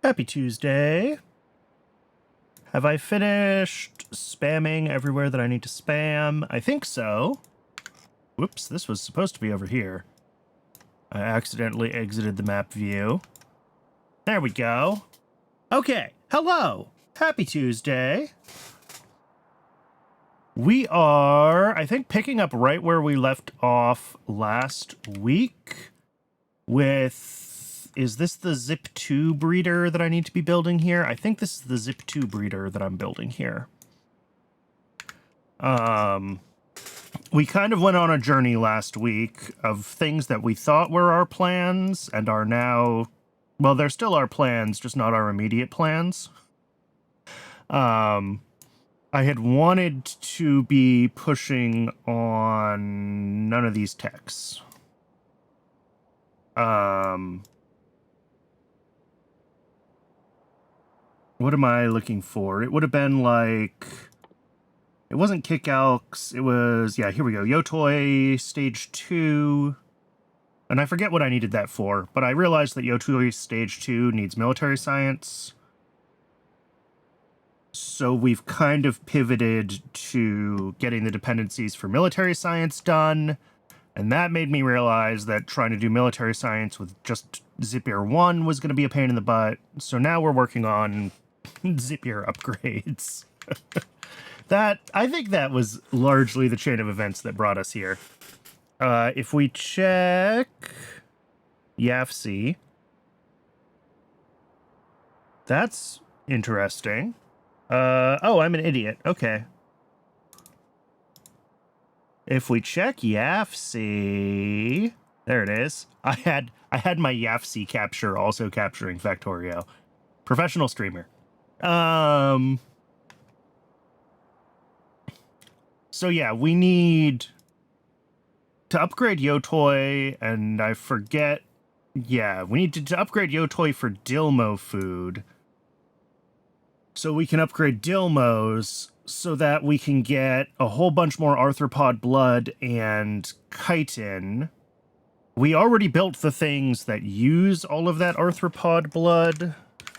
Happy Tuesday. Have I finished spamming everywhere that I need to spam? I think so. Whoops, this was supposed to be over here. I accidentally exited the map view. There we go. Okay, hello. Happy Tuesday. We are, I think, picking up right where we left off last week with... Is this the Zip 2 breeder that I need to be building here? I think this is the Zip 2 breeder that I'm building here. We kind of went on a journey last week of things that we thought were our plans and are now... Well, they're still our plans, just not our immediate plans. I had wanted to be pushing on none of these techs. What am I looking for? It would have been like... It wasn't Kick-Alks, it was... Yeah, here we go. Yotoi Stage 2. And I forget what I needed that for, but I realized that Yotoi Stage 2 needs military science. So we've kind of pivoted to getting the dependencies for military science done. And that made me realize that trying to do military science with just Zapier 1 was going to be a pain in the butt. So now we're working on Zapier upgrades. I think that was largely the chain of events that brought us here. If we check YAFC, that's interesting. Oh, I'm an idiot. Okay. If we check YAFC, there it is. I had my YAFC capture also capturing Factorio. Professional streamer. So yeah, we need to upgrade Yotoi, and I forget... Yeah, we need to upgrade Yotoi for Dilmo food. So we can upgrade Dilmos so that we can get a whole bunch more arthropod blood and chitin. We already built the things that use all of that arthropod blood.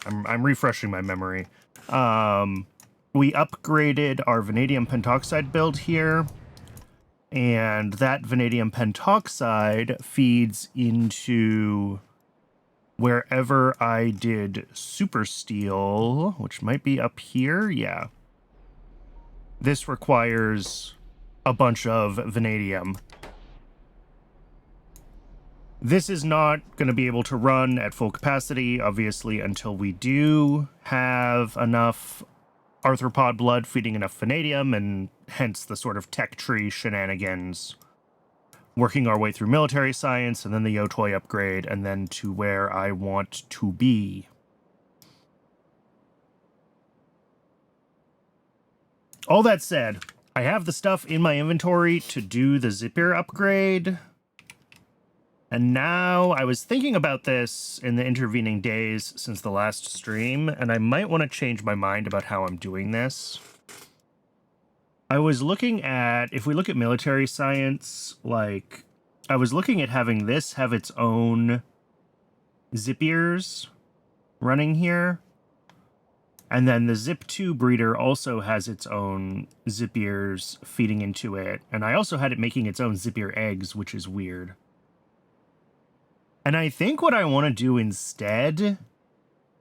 I'm refreshing my memory. We upgraded our vanadium pentoxide build here. And that vanadium pentoxide feeds into wherever I did super steel, which might be up here. Yeah. This requires a bunch of vanadium. This is not going to be able to run at full capacity, obviously, until we do have enough arthropod blood feeding enough vanadium, and hence the sort of tech tree shenanigans. Working our way through military science, and then the Yotoi upgrade, and then to where I want to be. All that said, I have the stuff in my inventory to do the Zipper upgrade. And now I was thinking about this in the intervening days since the last stream, and I might want to change my mind about how I'm doing this. I was looking at, if we look at military science, like, I was looking at having this have its own Zippiers running here. And then the Zip 2 breeder also has its own Zippiers feeding into it. And I also had it making its own Zippier eggs, which is weird. And I think what I want to do instead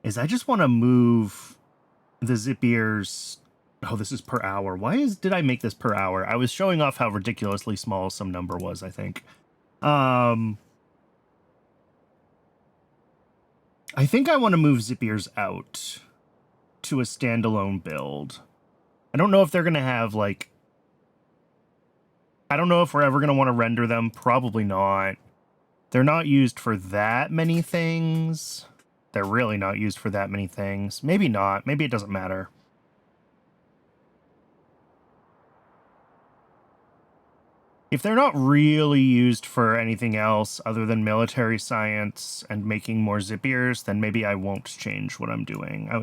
is I just want to move the Zippiers... Oh, this is per hour. Did I make this per hour? I was showing off how ridiculously small some number was, I think. I think I want to move Zippiers out to a standalone build. I don't know if they're going to have, like... I don't know if we're ever going to want to render them. Probably not. They're not used for that many things. They're really not used for that many things. Maybe not. Maybe it doesn't matter. If they're not really used for anything else other than military science and making more Zippiers, then maybe I won't change what I'm doing. I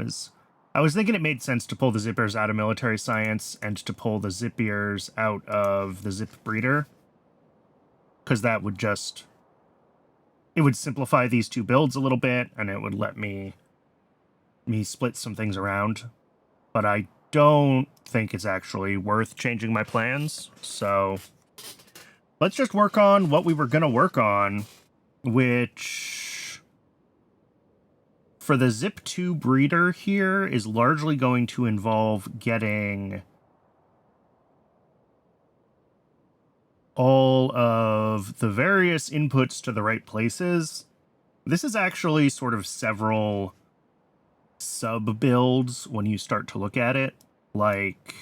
was thinking it made sense to pull the Zippers out of military science and to pull the Zippiers out of the Zip breeder. Because that would just... It would simplify these two builds a little bit, and it would let me split some things around. But I don't think it's actually worth changing my plans, so... Let's just work on what we were going to work on, which... For the Zip 2 breeder here is largely going to involve getting all of the various inputs to the right places. This is actually sort of several sub-builds when you start to look at it. Like,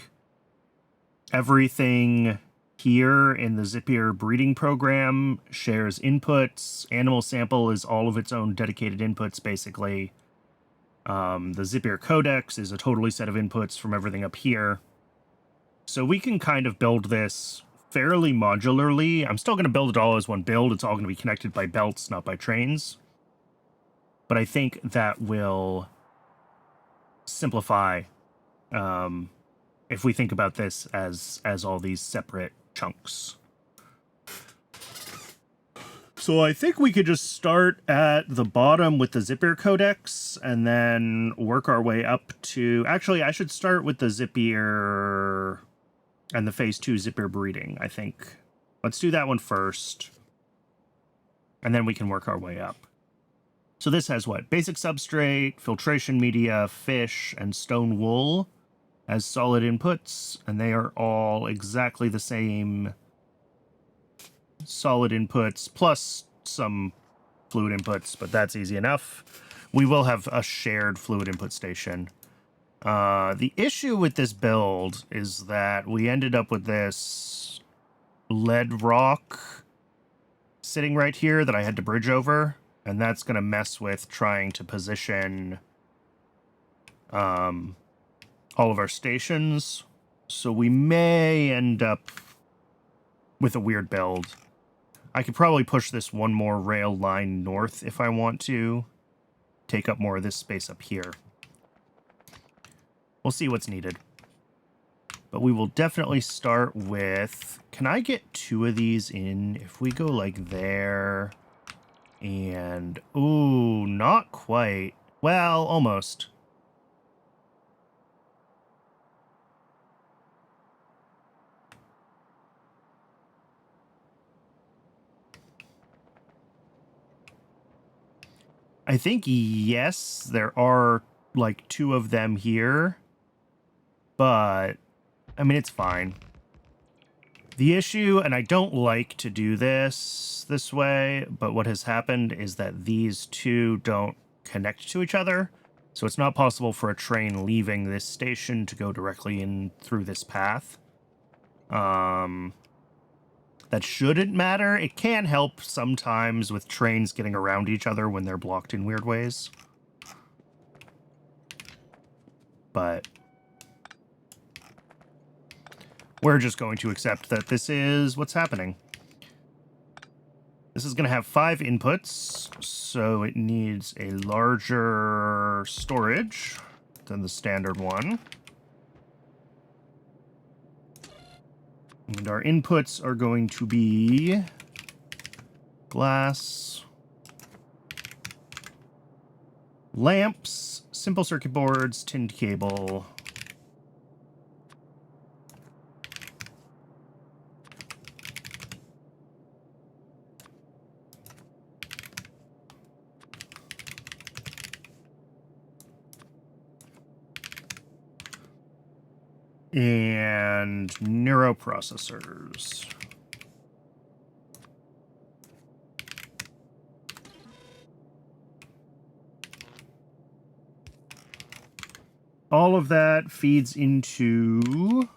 everything here in the Zippier breeding program shares inputs. Animal sample is all of its own dedicated inputs, basically. The Zippier codex is a totally set of inputs from everything up here. So we can kind of build this fairly modularly. I'm still going to build it all as one build. It's all going to be connected by belts, not by trains. But I think that will simplify if we think about this as all these separate chunks. So I think we could just start at the bottom with the Zippier codex and then work our way up to... Actually, I should start with the Zippier and the Phase 2 Zippier breeding, I think. Let's do that one first. And then we can work our way up. So this has what? Basic substrate, filtration media, fish, and stone wool as solid inputs. And they are all exactly the same solid inputs, plus some fluid inputs, but that's easy enough. We will have a shared fluid input station. The issue with this build is that we ended up with this lead rock sitting right here that I had to bridge over, and that's going to mess with trying to position all of our stations. So we may end up with a weird build. I could probably push this one more rail line north if I want to. Take up more of this space up here. We'll see what's needed. But we will definitely start with... Can I get 2 of these in? If we go like there... And... Ooh, not quite. Well, almost. I think, yes, there are, like, 2 of them here. But, I mean, it's fine. The issue, and I don't like to do this way, but what has happened is that these 2 don't connect to each other. So it's not possible for a train leaving this station to go directly in through this path. That shouldn't matter. It can help sometimes with trains getting around each other when they're blocked in weird ways. But we're just going to accept that this is what's happening. This is going to have 5 inputs, so it needs a larger storage than the standard one. And our inputs are going to be glass, lamps, simple circuit boards, tinned cable, and neuroprocessors. All of that feeds into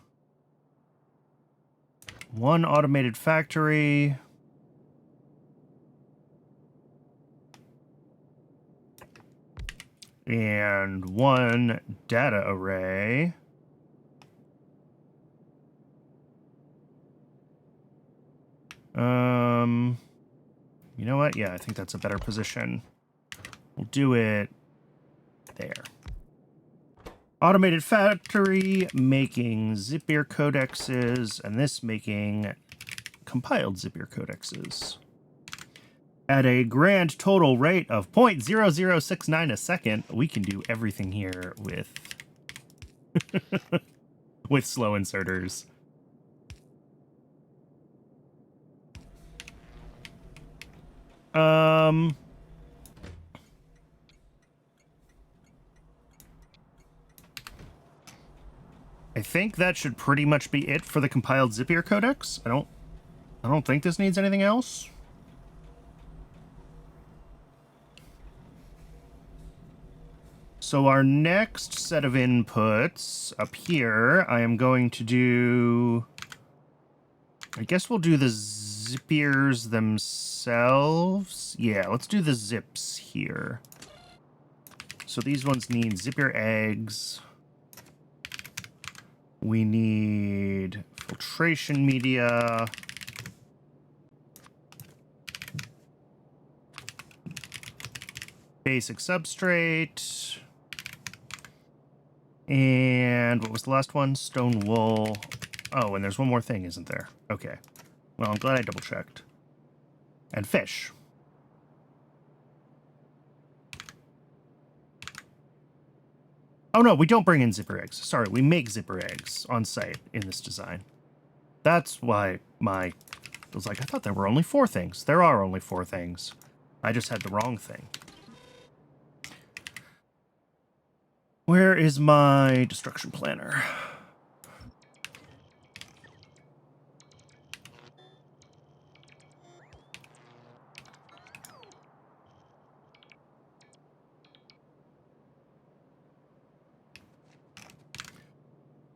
one automated factory. And one data array. You know what? Yeah, I think that's a better position. We'll do it there. Automated factory making zip-ear codexes, and this making compiled zip-ear codexes. At a grand total rate of 0.0069 a second, we can do everything here with with slow inserters. I think that should pretty much be it for the compiled zip-ear codex. I don't think this needs anything else. So our next set of inputs up here, I am going to do... I guess we'll do the zip-ears themselves. Yeah, let's do the zips here. So these ones need zip-ear eggs. We need filtration media. Basic substrate. And what was the last one? Stone wool. Oh, and there's one more thing, isn't there? Okay. Well, I'm glad I double-checked. And fish. Oh, no, we don't bring in zipper eggs. Sorry, we make zipper eggs on site in this design. That's why I was like, I thought there were only 4 things. There are only 4 things. I just had the wrong thing. Where is my destruction planner?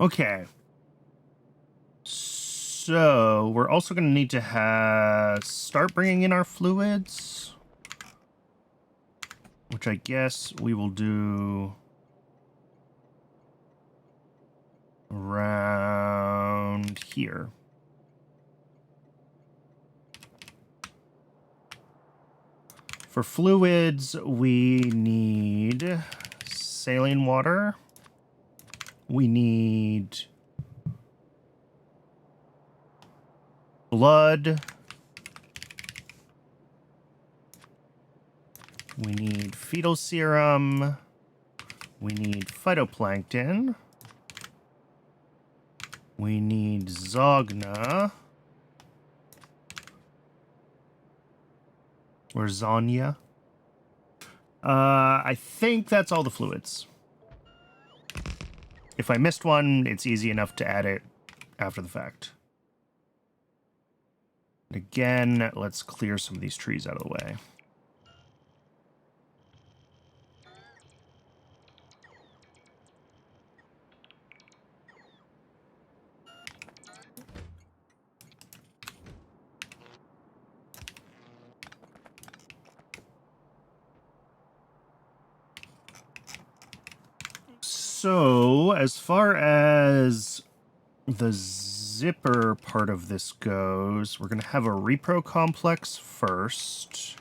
Okay. So, we're also going to need to start bringing in our fluids. Which I guess we will do... around here. For fluids, we need saline water. We need blood. We need fetal serum. We need phytoplankton. We need Zogna. Or Zonya. I think that's all the fluids. If I missed one, it's easy enough to add it after the fact. Again, let's clear some of these trees out of the way. So, as far as the zipper part of this goes, we're going to have a repro complex first.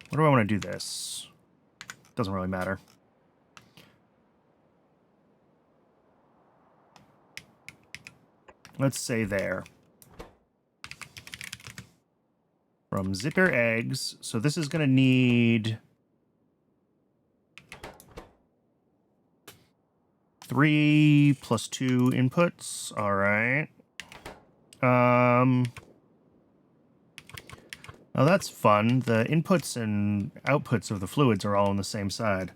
What do I want to do this? Doesn't really matter. Let's say there. From zipper eggs. So this is going to need 3 plus 2 inputs. All right. Oh, that's fun. The inputs and outputs of the fluids are all on the same side.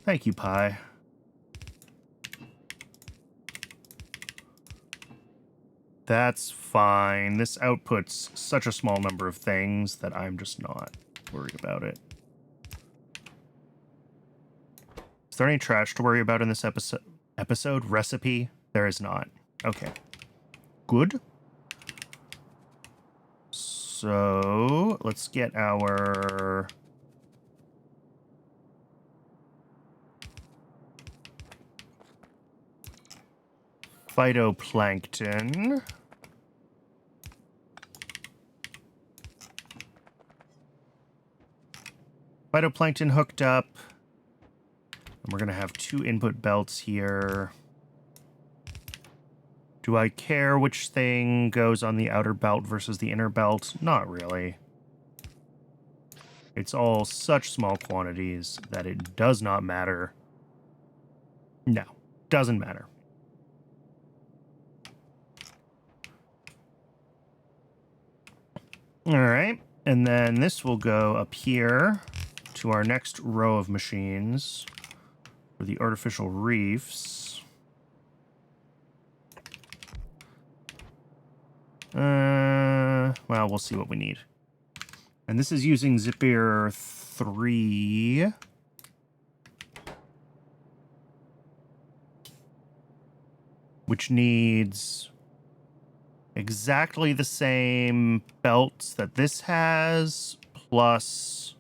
Thank you, Pi. That's fine. This outputs such a small number of things that I'm just not worried about it. Is there any trash to worry about in this episode? Recipe? There is not. Okay. Good. So, let's get our... phytoplankton. Phytoplankton hooked up. And we're going to have 2 input belts here. Do I care which thing goes on the outer belt versus the inner belt? Not really. It's all such small quantities that it does not matter. No, doesn't matter. All right, and then this will go up here to our next row of machines for the artificial reefs. Well, we'll see what we need. And this is using Zapier 3. Which needs exactly the same belts that this has, plus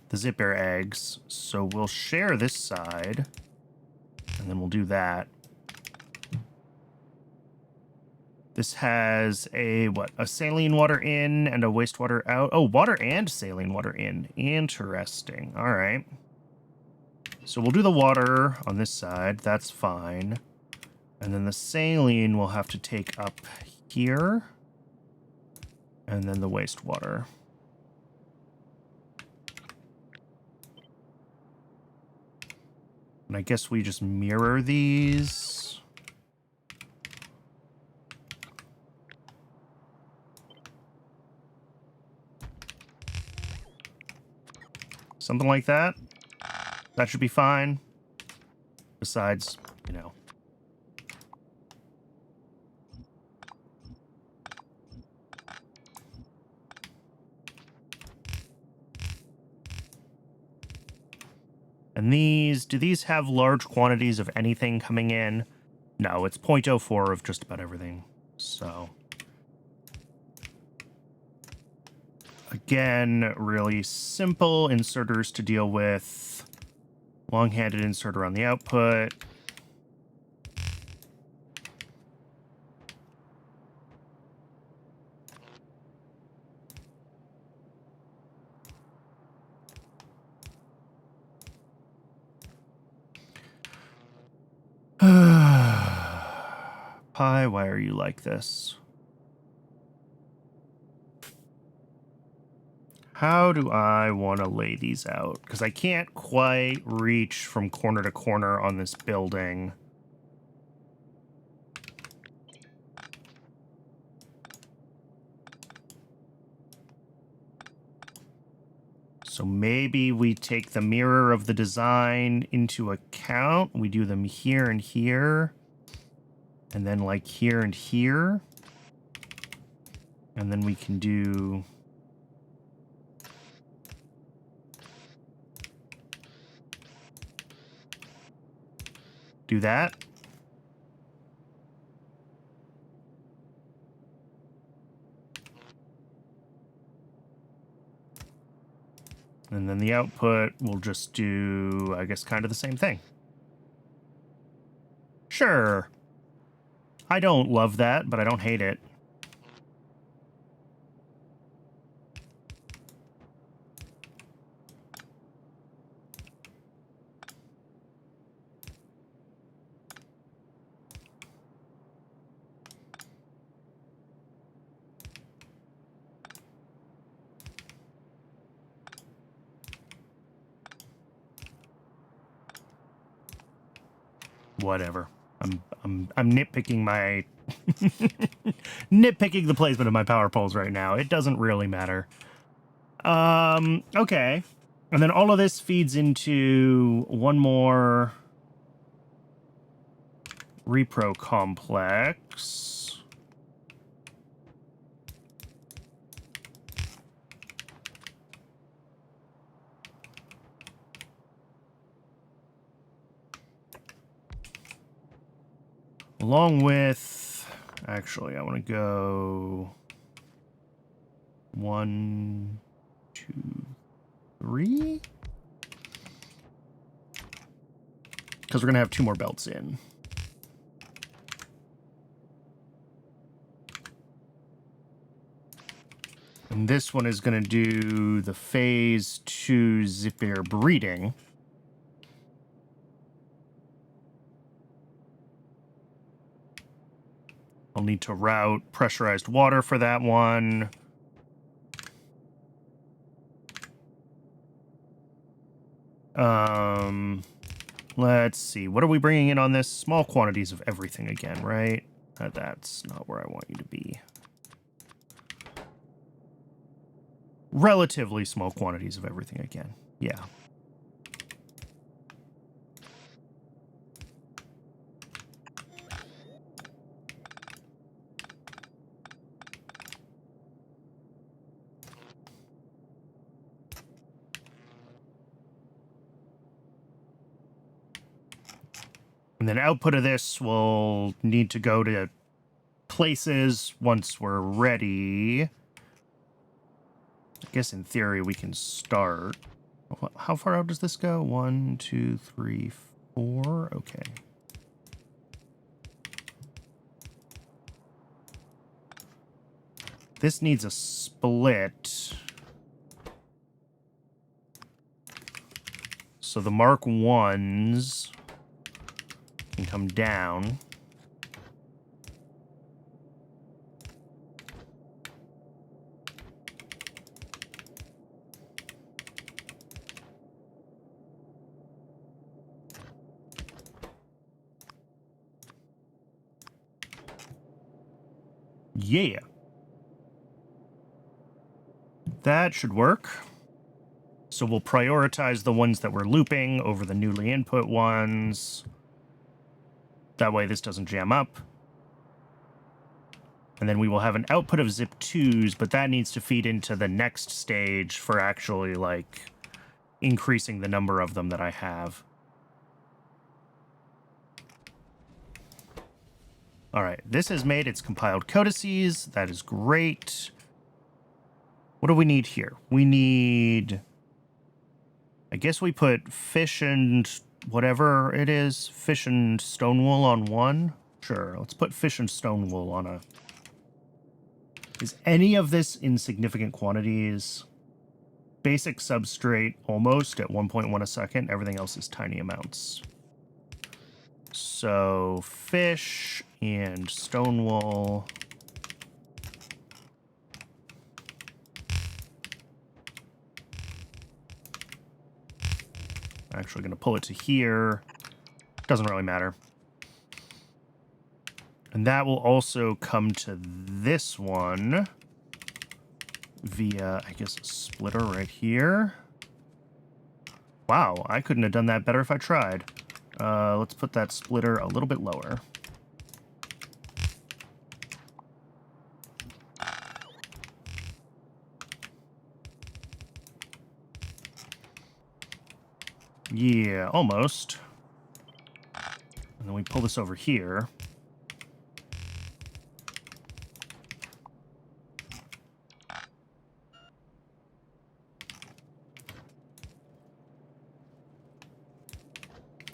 the zipper eggs. So we'll share this side, and then we'll do that. This has a saline water in and a wastewater out. Oh, water and saline water in. Interesting. All right. So we'll do the water on this side. That's fine. And then the saline we'll have to take up here. And then the wastewater. And I guess we just mirror these. Something like that. That should be fine. Besides, you know. And these, do these have large quantities of anything coming in? No, it's 0.04 of just about everything. So, again, really simple inserters to deal with. Long-handed inserter on the output. Pi, why are you like this? How do I want to lay these out? Because I can't quite reach from corner to corner on this building. So maybe we take the mirror of the design into account. We do them here and here. And then like here and here. And then we can do... do that. And then the output will just do, I guess, kind of the same thing. Sure. I don't love that, but I don't hate it. Whatever. I'm nitpicking my nitpicking the placement of my power poles right now. It doesn't really matter. Okay. And then all of this feeds into one more repro complex. Along with, actually, I want to go 1, 2, 3. Because we're going to have 2 more belts in. And this one is going to do the phase 2 zip air breeding. I'll need to route pressurized water for that one. Let's see. What are we bringing in on this? Small quantities of everything again, right? That's not where I want you to be. Relatively small quantities of everything again. Yeah. And then output of this will need to go to places once we're ready. I guess in theory we can start. How far out does this go? 1, 2, 3, 4. Okay. This needs a split. So the Mark 1s can come down. Yeah. That should work. So we'll prioritize the ones that we're looping over the newly input ones. That way this doesn't jam up. And then we will have an output of zip 2s, but that needs to feed into the next stage for actually, like, increasing the number of them that I have. All right, this has made its compiled codices. That is great. What do we need here? We need... I guess we put fish and whatever it is. Fish and stone wool on one. Sure, let's put fish and stone wool on a... Is any of this in significant quantities? Basic substrate almost at 1.1 a second. Everything else is tiny amounts. So fish and stone wool. I'm actually going to pull it to here. Doesn't really matter. And that will also come to this one via, I guess, a splitter right here. Wow, I couldn't have done that better if I tried. Let's put that splitter a little bit lower. Yeah, almost. And then we pull this over here.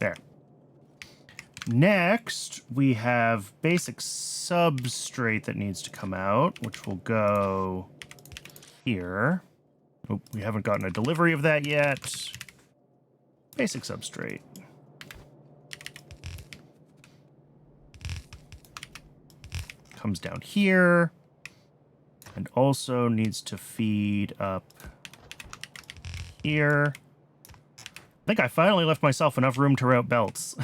There. Next, we have basic substrate that needs to come out, which will go here. Oh, we haven't gotten a delivery of that yet. Basic substrate. Comes down here. And also needs to feed up here. I think I finally left myself enough room to route belts.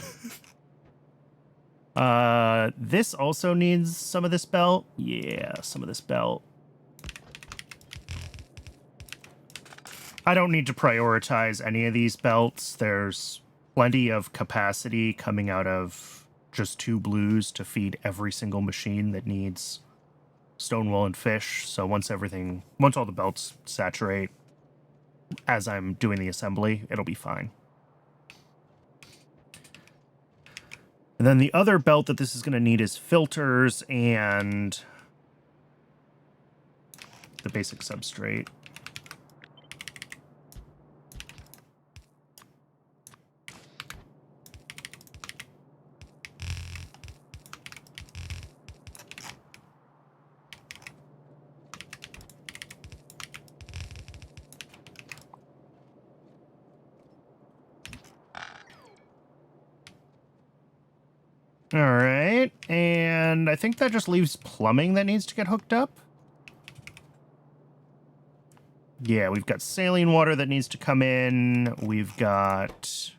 This also needs some of this belt. Yeah, some of this belt. I don't need to prioritize any of these belts. There's plenty of capacity coming out of just 2 blues to feed every single machine that needs stone wool and fish. So once all the belts saturate as I'm doing the assembly, it'll be fine. And then the other belt that this is going to need is filters and the basic substrate. All right, and I think that just leaves plumbing that needs to get hooked up. Yeah, we've got saline water that needs to come in. We've got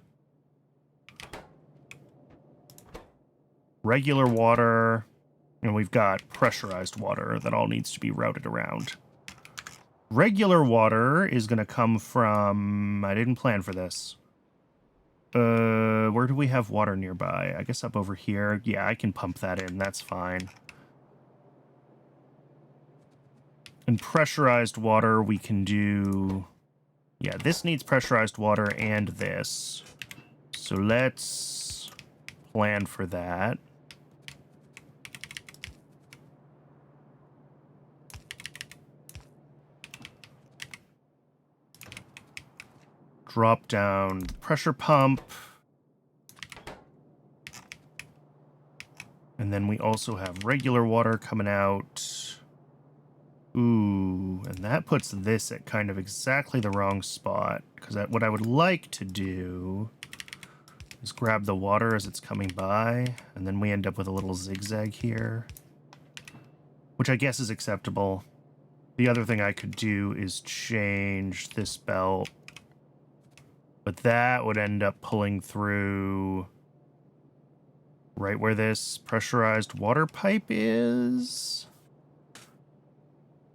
regular water, and we've got pressurized water that all needs to be routed around. Regular water is going to come from... I didn't plan for this. Where do we have water nearby? I guess up over here. Yeah, I can pump that in. That's fine. And pressurized water, we can do... Yeah, this needs pressurized water and this. So let's plan for that. Drop down pressure pump. And then we also have regular water coming out. Ooh, and that puts this at kind of exactly the wrong spot. Because what I would like to do is grab the water as it's coming by. And then we end up with a little zigzag here. Which I guess is acceptable. The other thing I could do is change this belt. But that would end up pulling through right where this pressurized water pipe is.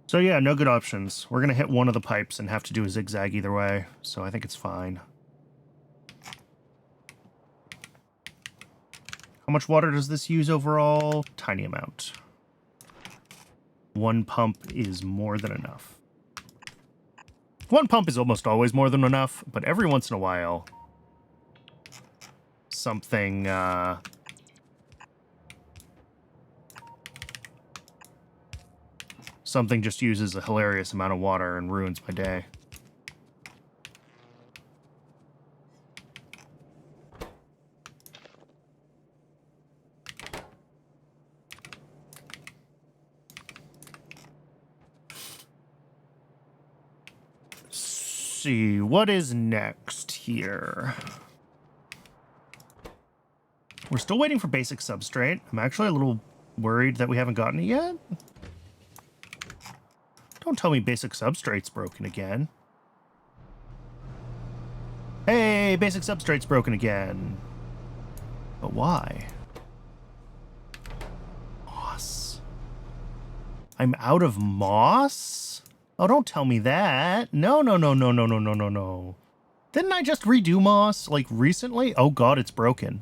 So yeah, no good options. We're going to hit one of the pipes and have to do a zigzag either way. So I think it's fine. How much water does this use overall? Tiny amount. One pump is more than enough. One pump is almost always more than enough, but every once in a while, something just uses a hilarious amount of water and ruins my day. What is next here? We're still waiting for basic substrate. I'm actually a little worried that we haven't gotten it yet. Don't tell me basic substrate's broken again. Hey, basic substrate's broken again. But why? Moss. I'm out of moss? Oh, don't tell me that. No. Didn't I just redo moss, like, recently? Oh god, it's broken.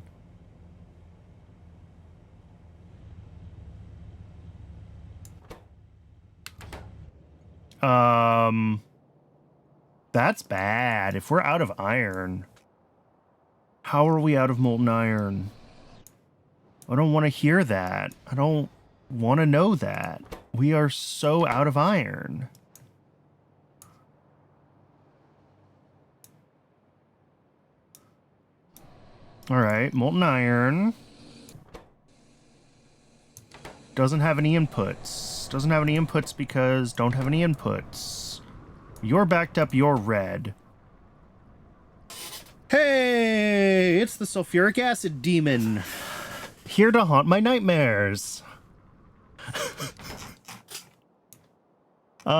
That's bad. If we're out of iron, how are we out of molten iron? I don't want to hear that. I don't want to know that. We are so out of iron. All right, molten iron. Doesn't have any inputs. Doesn't have any inputs because don't have any inputs. You're backed up, you're red. Hey, it's the sulfuric acid demon. Here to haunt my nightmares. We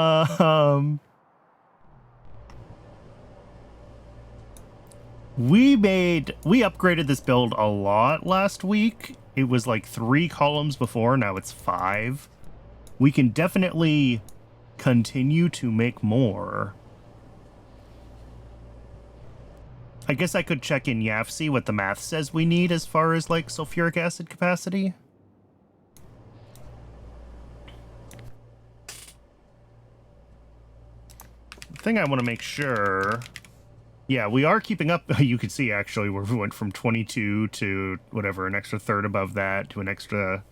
upgraded this build a lot last week. It was like 3 columns before, now it's 5. We can definitely continue to make more. I guess I could check in YAF, see what the math says we need as far as, like, sulfuric acid capacity. The thing I want to make sure... Yeah, we are keeping up. You can see, actually, where we went from 22 to, whatever, an extra third above that, to an extra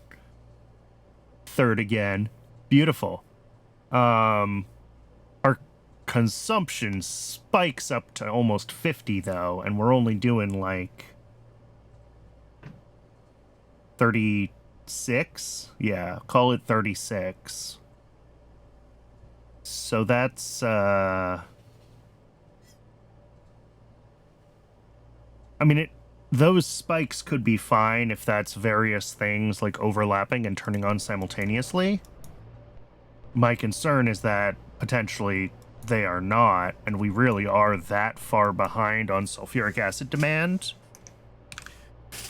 third again. Beautiful. Our consumption spikes up to almost 50, though, and we're only doing, like, 36? Yeah, call it 36. So that's, I mean, those spikes could be fine if that's various things, like, overlapping and turning on simultaneously. My concern is that potentially they are not, and we really are that far behind on sulfuric acid demand.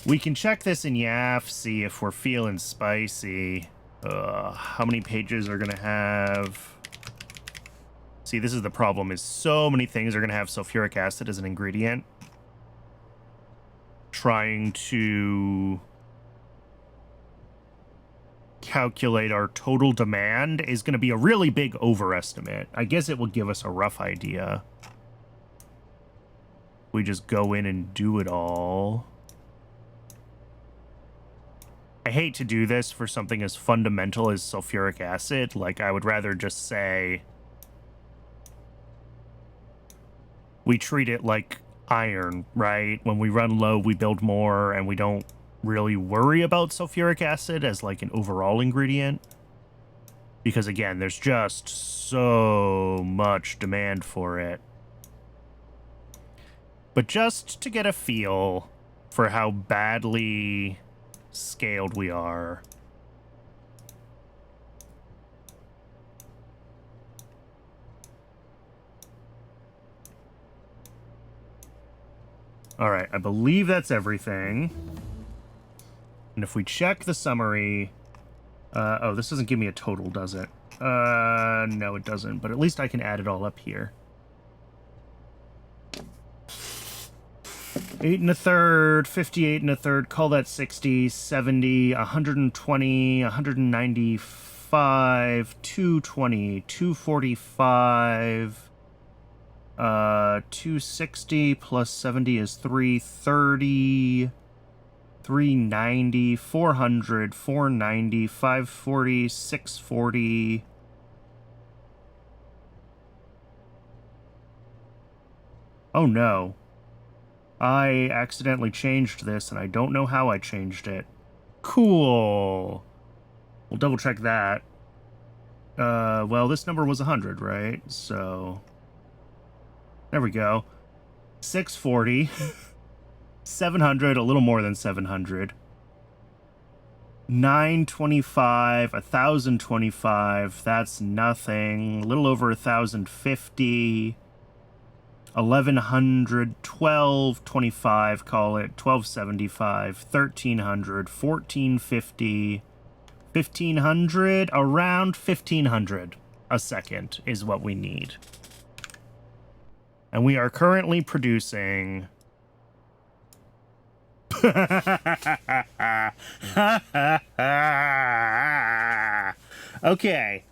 We can check this in YAF, see if we're feeling spicy. How many pages are gonna have... See, this is the problem, is so many things are gonna have sulfuric acid as an ingredient. Trying to calculate our total demand is going to be a really big overestimate. I guess it will give us a rough idea. We just go in and do it all. I hate to do this for something as fundamental as sulfuric acid. Like, I would rather just say we treat it like iron, right? When we run low, we build more, and we don't really worry about sulfuric acid as like an overall ingredient. Because again, there's just so much demand for it. But just to get a feel for how badly scaled we are. All right, I believe that's everything. And if we check the summary... oh, this doesn't give me a total, does it? No, it doesn't. But at least I can add it all up here. 8 1/3, 58 1/3, call that 60, 70, 120, 195, 220, 245... 260 plus 70 is 330, 390, 400, 490, 540, 640. Oh no. I accidentally changed this, and I don't know how I changed it. Cool. We'll double check that. Well, this number was 100, right? So... There we go. 640. 700, a little more than 700. 925, 1,025, that's nothing. A little over 1,050. 1,100, 1,225, call it 1,275, 1,300, 1,450, 1,500, around 1,500 a second is what we need. And we are currently producing... Okay.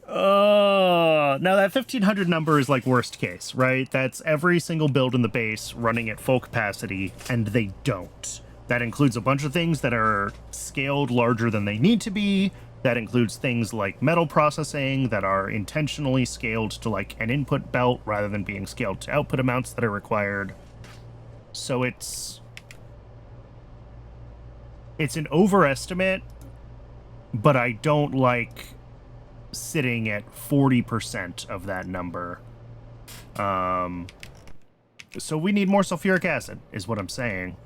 Now that 1,500 number is like worst case, right? That's every single build in the base running at full capacity, and they don't. That includes a bunch of things that are scaled larger than they need to be. That includes things like metal processing that are intentionally scaled to like an input belt rather than being scaled to output amounts that are required. So it's an overestimate, but I don't like sitting at 40% of that number. So we need more sulfuric acid, is what I'm saying.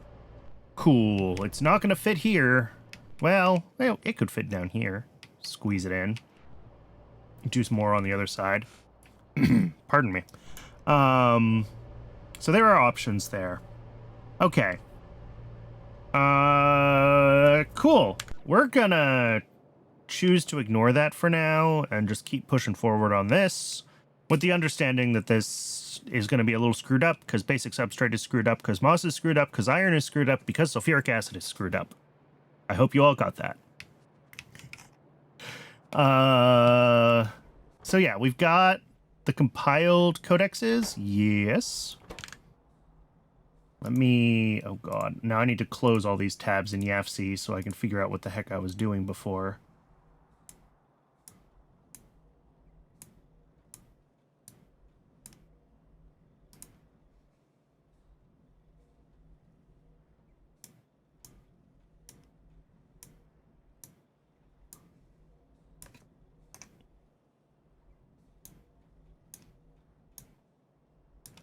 Cool. It's not going to fit here. Well, it could fit down here. Squeeze it in. Do some more on the other side. Pardon me. So there are options there. Okay. Cool. We're gonna choose to ignore that for now and just keep pushing forward on this with the understanding that this is going to be a little screwed up because basic substrate is screwed up, because moss is screwed up, because iron is screwed up, because sulfuric acid is screwed up. I hope you all got that. So yeah, we've got the compiled codexes. Yes. Let me... Oh, God. Now I need to close all these tabs in YAFC so I can figure out what the heck I was doing before.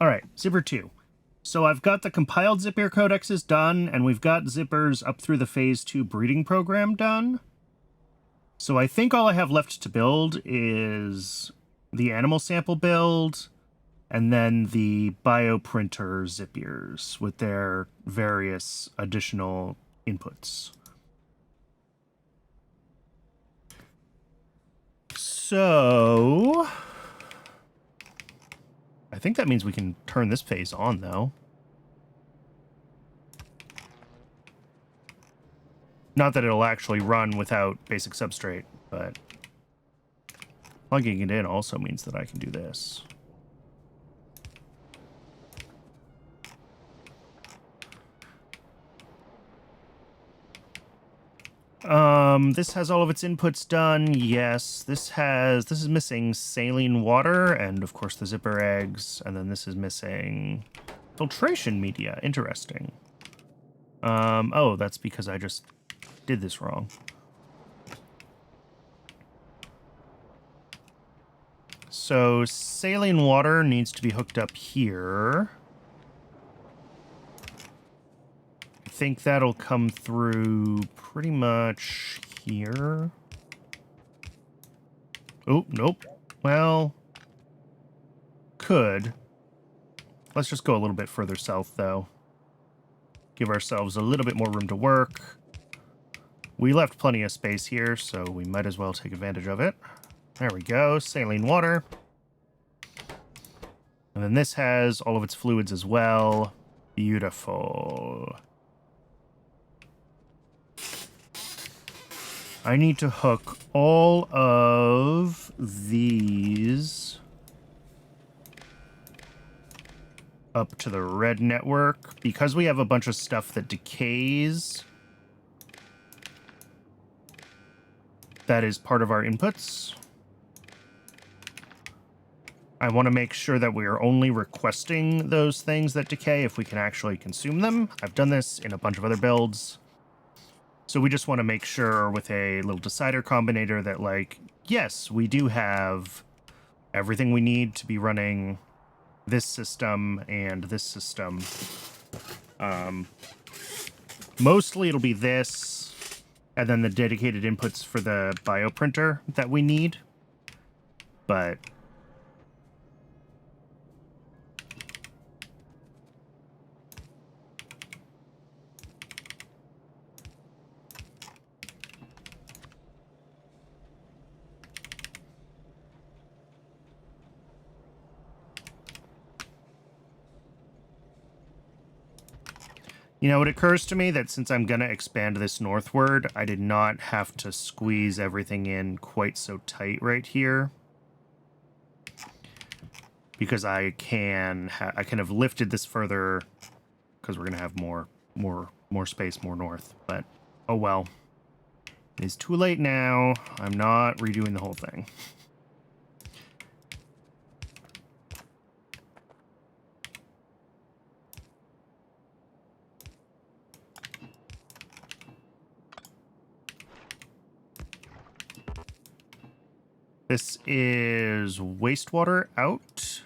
All right, zipper 2. So I've got the compiled Zapier codexes done, and we've got zippers up through the phase 2 breeding program done. So I think all I have left to build is the animal sample build, and then the bioprinter Zapiers with their various additional inputs. So I think that means we can turn this phase on, though. Not that it'll actually run without basic substrate, but plugging it in also means that I can do this. This has all of its inputs done. Yes, this is missing saline water and of course the zipper eggs, and then this is missing filtration media. Interesting. Oh, that's because I just did this wrong. So saline water needs to be hooked up here. I think that'll come through pretty much here. Oh, nope. Well, could. Let's just go a little bit further south, though. Give ourselves a little bit more room to work. We left plenty of space here, so we might as well take advantage of it. There we go, saline water. And then this has all of its fluids as well. Beautiful. I need to hook all of these up to the red network. Because we have a bunch of stuff that decays, that is part of our inputs. I want to make sure that we are only requesting those things that decay if we can actually consume them. I've done this in a bunch of other builds. So we just want to make sure with a little decider combinator that, like, yes, we do have everything we need to be running this system and this system. Mostly it'll be this, and then the dedicated inputs for the bioprinter that we need. But you know, it occurs to me that since I'm going to expand this northward, I did not have to squeeze everything in quite so tight right here. Because I can have lifted this further, because we're going to have more space, more north. But, oh well. It's too late now. I'm not redoing the whole thing. This is wastewater out.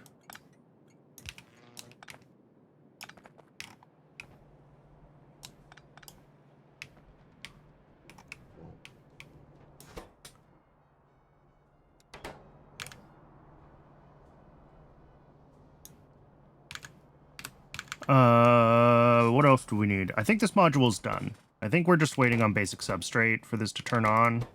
What else do we need? I think this module's done. I think we're just waiting on basic substrate for this to turn on.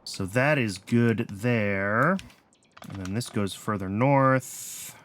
So that is good there. And then this goes further north.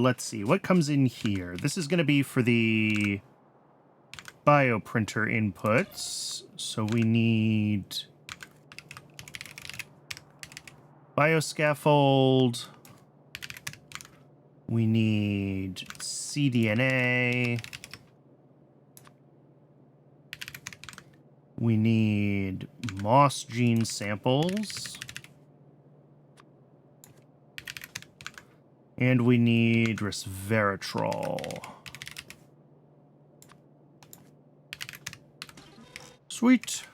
Let's see. What comes in here? This is going to be for the bioprinter inputs. So we need bioscaffold. We need cDNA. We need moss gene samples. And we need resveratrol. Sweet.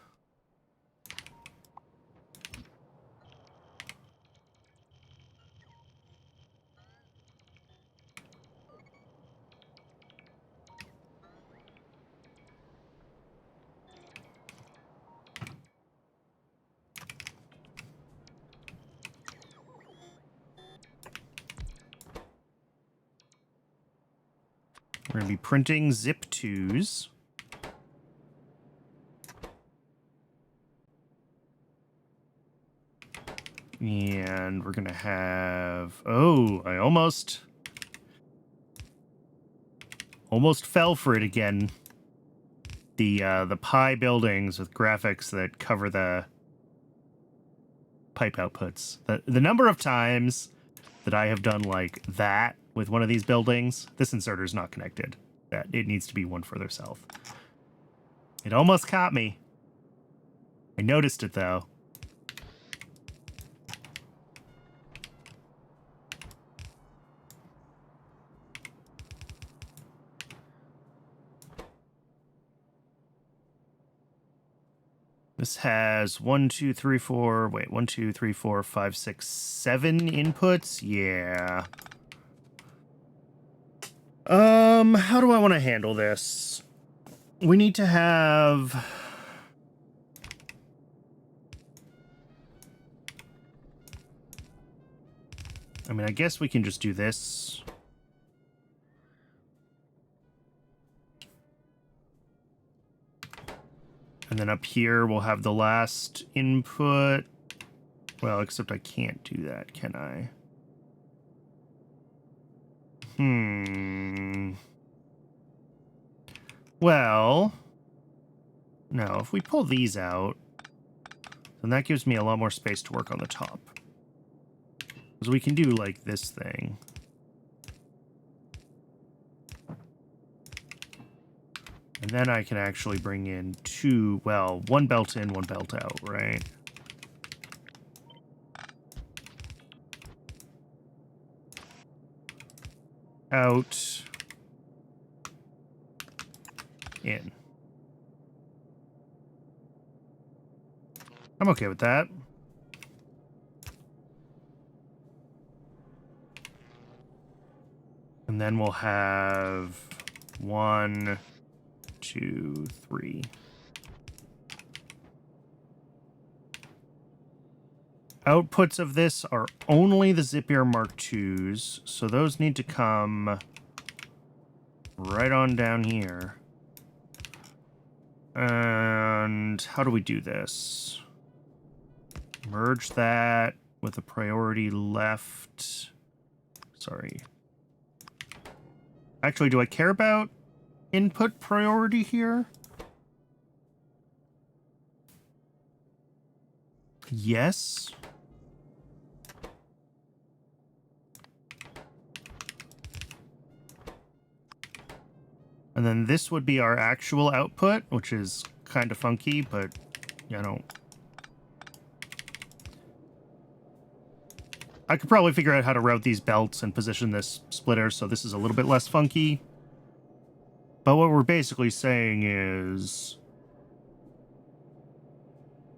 We're going to be printing zip2s. And we're going to have... Oh, I almost fell for it again. The Pi buildings with graphics that cover the pipe outputs. The number of times that I have done like that with one of these buildings, this inserter is not connected. That it needs to be one further south. It almost caught me. I noticed it though. This has 1, 2, 3, 4. Wait, 1, 2, 3, 4, 5, 6, 7 inputs. Yeah. How do I want to handle this? We need to have... I mean, I guess we can just do this. And then up here, we'll have the last input. Well, except I can't do that, can I? Well, no, if we pull these out, then that gives me a lot more space to work on the top. Because we can do, like, this thing. And then I can actually bring in two, well, one belt in, one belt out, right? Out. In. I'm okay with that. And then we'll have 1, 2, 3. Outputs of this are only the Zip-Ear Mark IIs, so those need to come right on down here. And how do we do this? Merge that with a priority left. Sorry. Actually, do I care about input priority here? Yes. And then this would be our actual output, which is kind of funky, but, you know. I could probably figure out how to route these belts and position this splitter so this is a little bit less funky. But what we're basically saying is,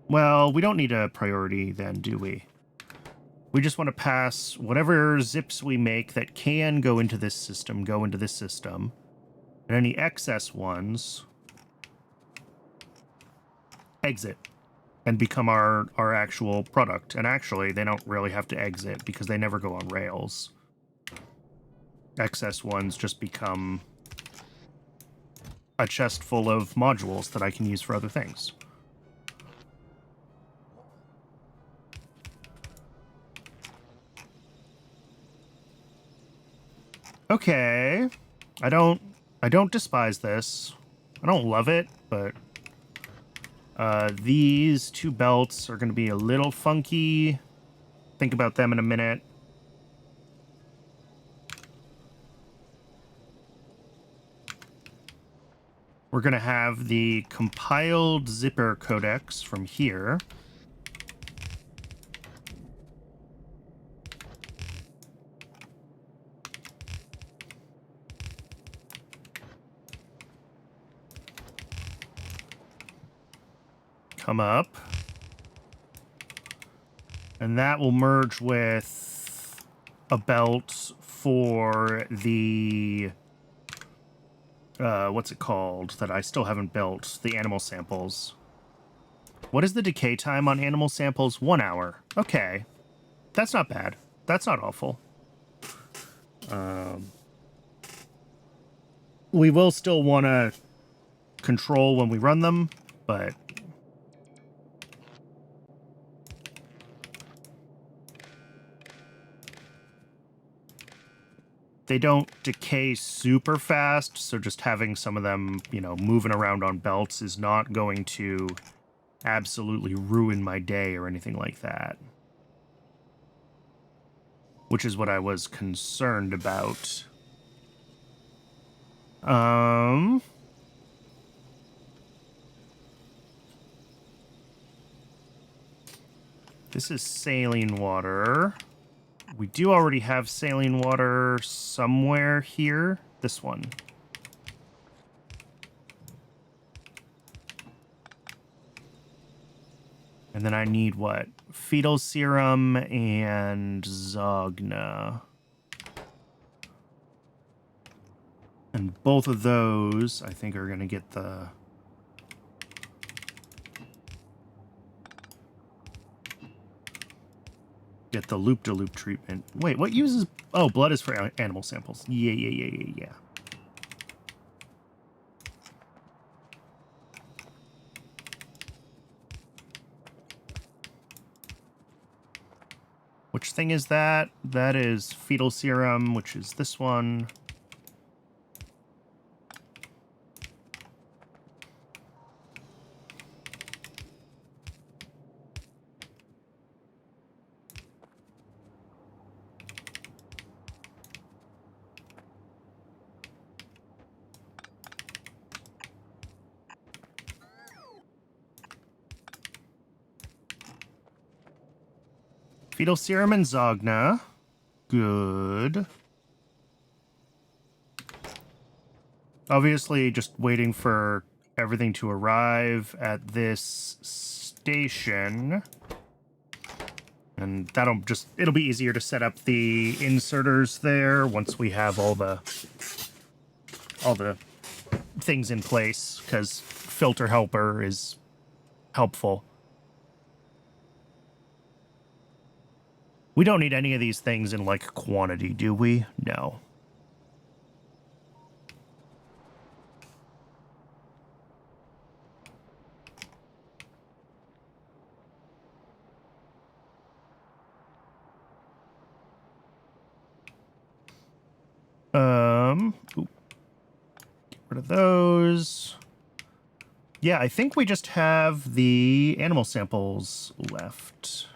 well, we don't need a priority then, do we? We just want to pass whatever zips we make that can go into this system, go into this system. And any excess ones exit and become our actual product. And actually, they don't really have to exit because they never go on rails. Excess ones just become a chest full of modules that I can use for other things. Okay. I don't despise this. I don't love it, but these two belts are going to be a little funky. Think about them in a minute. We're going to have the compiled zipper codecs from here. Come up. And that will merge with a belt for the... what's it called? That I still haven't built. The animal samples. What is the decay time on animal samples? 1 hour. Okay. That's not bad. That's not awful. We will still want to control when we run them, but... they don't decay super fast, so just having some of them, you know, moving around on belts is not going to absolutely ruin my day or anything like that. Which is what I was concerned about. This is saline water. We do already have saline water somewhere here. This one. And then I need what? Fetal serum and Zogna. And both of those, I think, are going to get the... get the loop-de-loop treatment. Wait, what uses... oh, blood is for animal samples. Yeah. Which thing is that? That is fetal serum, which is this one. Fetal serum and Zogna. Good. Obviously, just waiting for everything to arrive at this station. And it'll be easier to set up the inserters there once we have all the things in place, because filter helper is helpful. We don't need any of these things in, like, quantity, do we? No. Get rid of those. Yeah, I think we just have the animal samples left,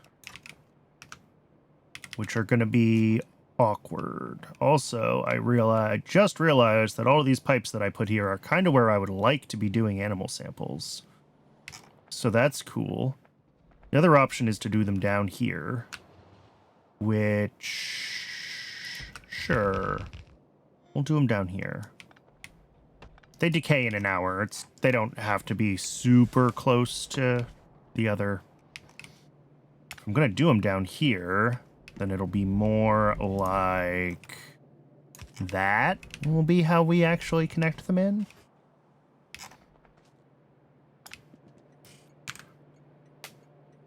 which are going to be awkward. Also, I just realized that all of these pipes that I put here are kind of where I would like to be doing animal samples. So that's cool. The other option is to do them down here, which... Sure. We'll do them down here. They decay in an hour. They don't have to be super close to the other. If I'm going to do them down here, then it'll be more like that will be how we actually connect them in.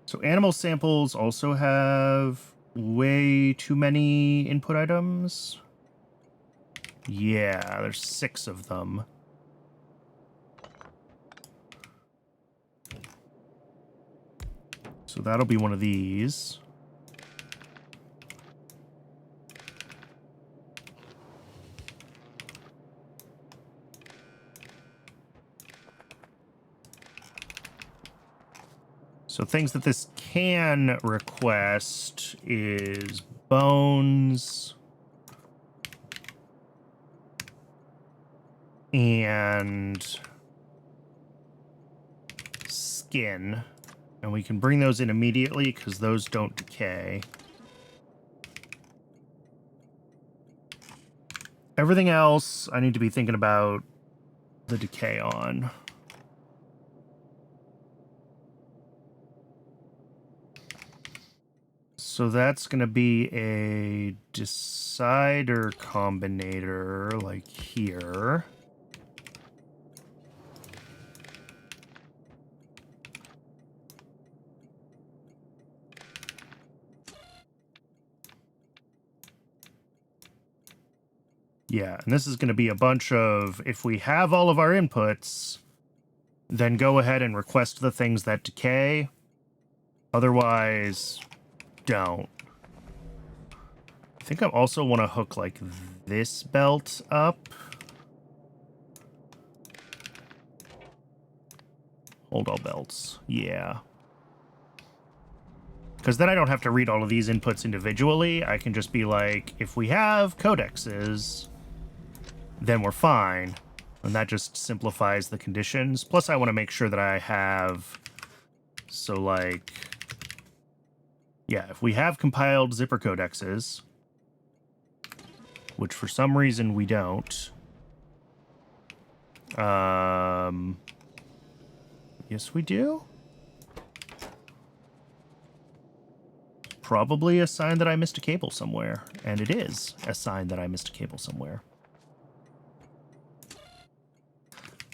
So animal samples also have way too many input items. Yeah, there's 6 of them. So that'll be one of these. So things that this can request is bones and skin. And we can bring those in immediately because those don't decay. Everything else I need to be thinking about the decay on. So that's going to be a decider combinator, like here. Yeah, and this is going to be a bunch of, if we have all of our inputs, then go ahead and request the things that decay. Otherwise, don't. I think I also want to hook, like, this belt up. Hold all belts. Yeah. Because then I don't have to read all of these inputs individually. I can just be like, if we have codexes, then we're fine. And that just simplifies the conditions. Plus, I want to make sure that I have... So, like... Yeah, if we have compiled zipper codexes, which for some reason we don't... Yes, we do? Probably a sign that I missed a cable somewhere. And it is a sign that I missed a cable somewhere.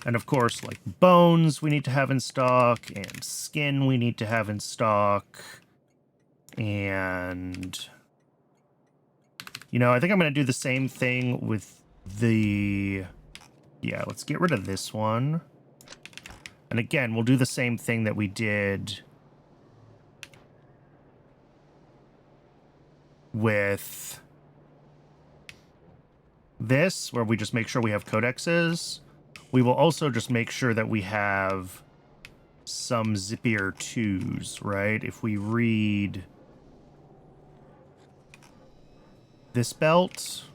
And of course, like, bones we need to have in stock, and skin we need to have in stock. And... You know, I think I'm going to do the same thing with the... Yeah, let's get rid of this one. And again, we'll do the same thing that we did with this, where we just make sure we have codexes. We will also just make sure that we have some zippier 2s, right? If we read this belt,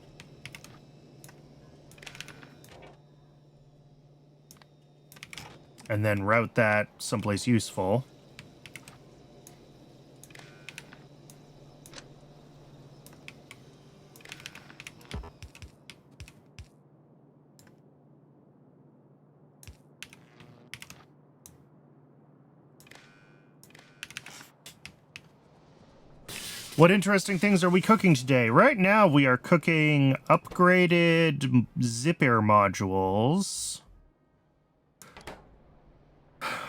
and then route that someplace useful. What interesting things are we cooking today? Right now, we are cooking upgraded zip-air modules.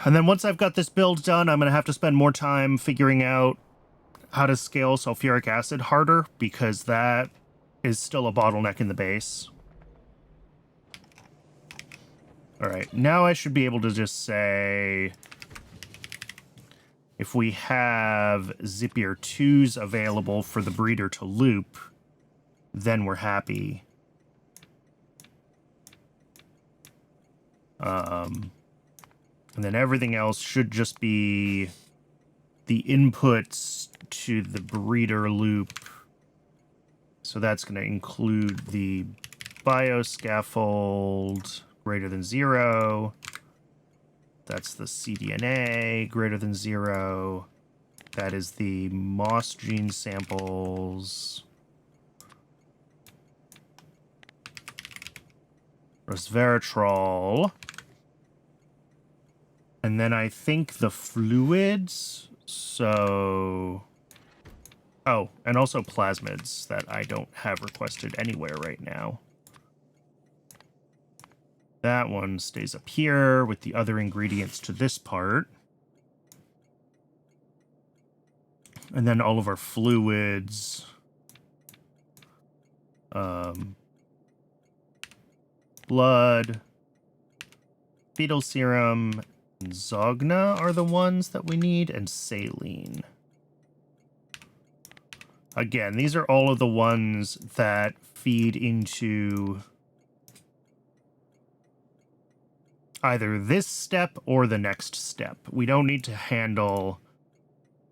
And then once I've got this build done, I'm going to have to spend more time figuring out how to scale sulfuric acid harder, because that is still a bottleneck in the base. All right, now I should be able to just say, if we have Zippier 2s available for the breeder to loop, then we're happy. And then everything else should just be the inputs to the breeder loop. So that's going to include the bioscaffold greater than 0. That's the cDNA greater than 0. That is the moss gene samples. Resveratrol. And then I think the fluids. So... Oh, and also plasmids that I don't have requested anywhere right now. That one stays up here with the other ingredients to this part. And then all of our fluids. Blood. Fetal serum. And Zogna are the ones that we need. And saline. Again, these are all of the ones that feed into either this step or the next step. We don't need to handle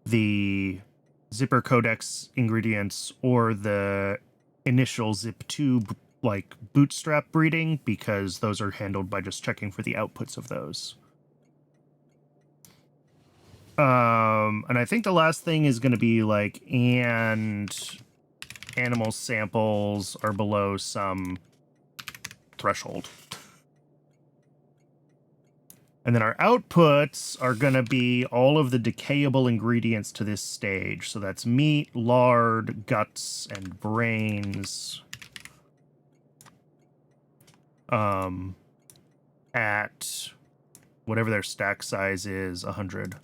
the zipper codex ingredients or the initial zip2 like bootstrap breeding, because those are handled by just checking for the outputs of those. And I think the last thing is going to be like, and animal samples are below some threshold. And then our outputs are going to be all of the decayable ingredients to this stage. So that's meat, lard, guts, and brains. At whatever their stack size is, 100.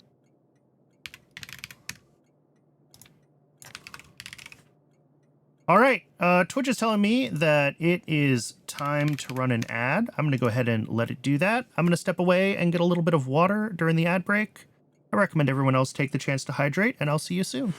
All right, Twitch is telling me that it is time to run an ad. I'm going to go ahead and let it do that. I'm going to step away and get a little bit of water during the ad break. I recommend everyone else take the chance to hydrate, and I'll see you soon.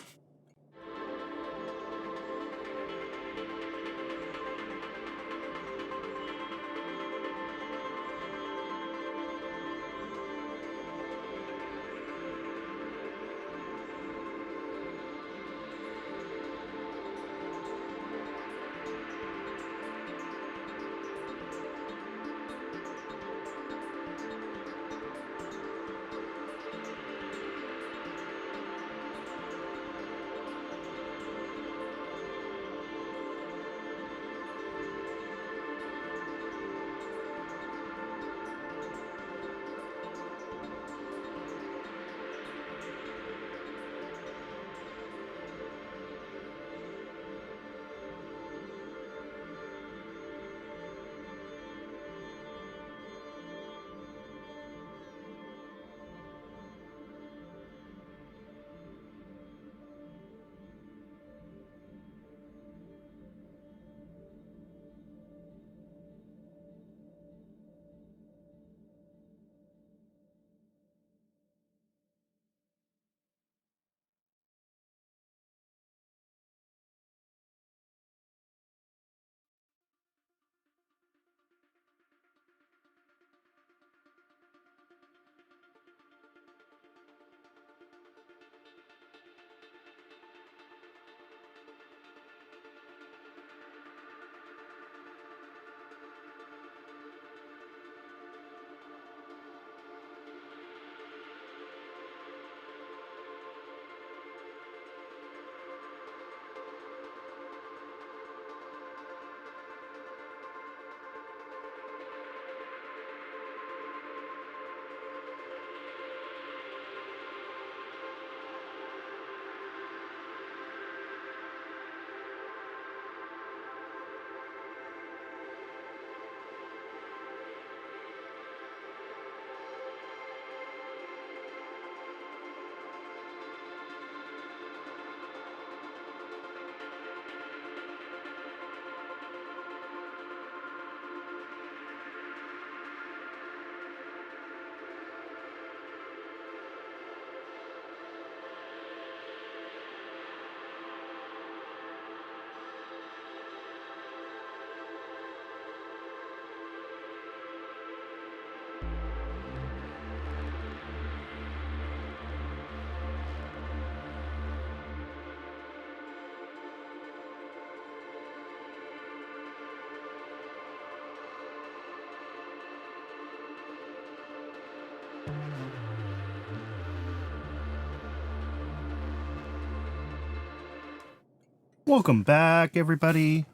Welcome back, everybody.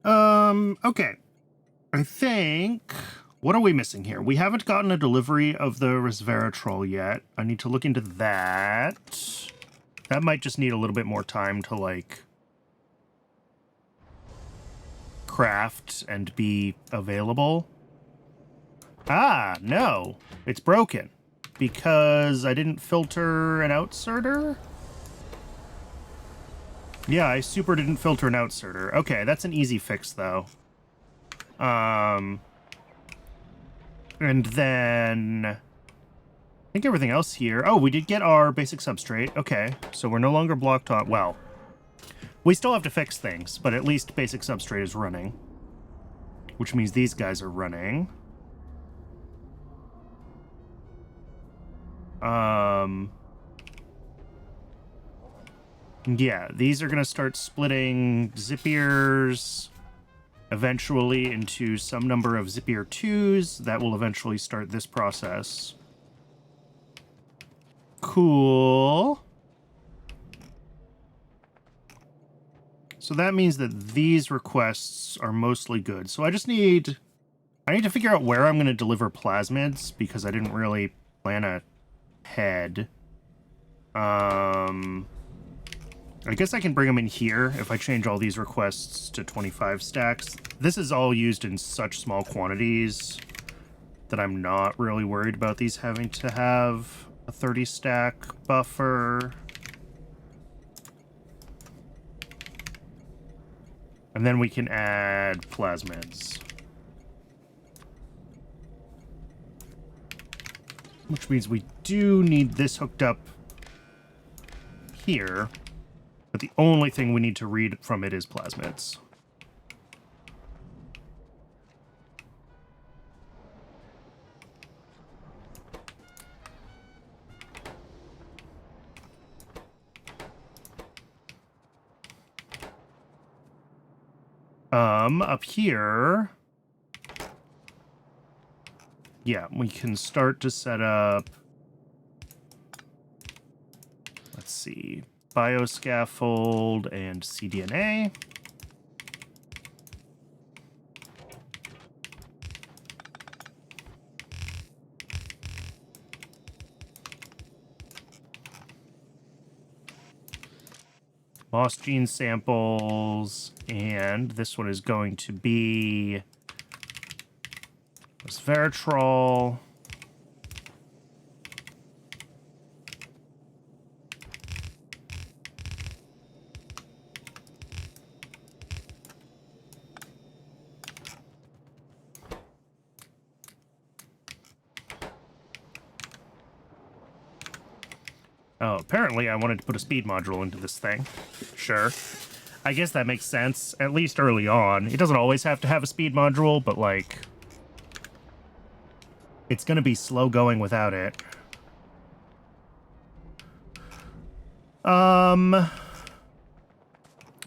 Okay. I think... What are we missing here? We haven't gotten a delivery of the resveratrol yet. I need to look into that. That might just need a little bit more time to, like, craft and be available. Ah, no. It's broken. Because I didn't filter an outserter? Yeah, I super didn't filter an outserter. Okay, that's an easy fix, though. And then... I think everything else here... Oh, we did get our basic substrate. Okay, so we're no longer blocked on... Well, we still have to fix things, but at least basic substrate is running. Which means these guys are running. Yeah, these are going to start splitting Zipiers eventually into some number of Zipier 2s. That will eventually start this process. Cool. So that means that these requests are mostly good. So I need to figure out where I'm going to deliver plasmids because I didn't really plan ahead. I guess I can bring them in here if I change all these requests to 25 stacks. This is all used in such small quantities that I'm not really worried about these having to have a 30 stack buffer. And then we can add plasmids. Which means we do need this hooked up here. But the only thing we need to read from it is plasmids. Up here... Yeah, we can start to set up... Let's see... Bioscaffold and cDNA. Lost gene samples, and this one is going to be resveratrol. Oh, apparently I wanted to put a speed module into this thing. Sure. I guess that makes sense, at least early on. It doesn't always have to have a speed module, but, like... It's gonna be slow going without it. I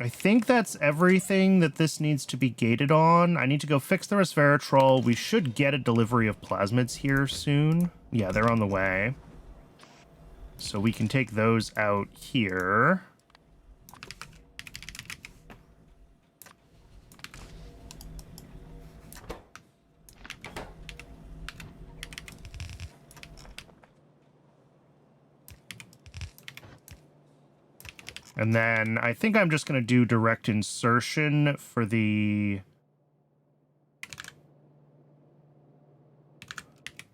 think that's everything that this needs to be gated on. I need to go fix the resveratrol. We should get a delivery of plasmids here soon. Yeah, they're on the way. So we can take those out here. And then I think I'm just going to do direct insertion for the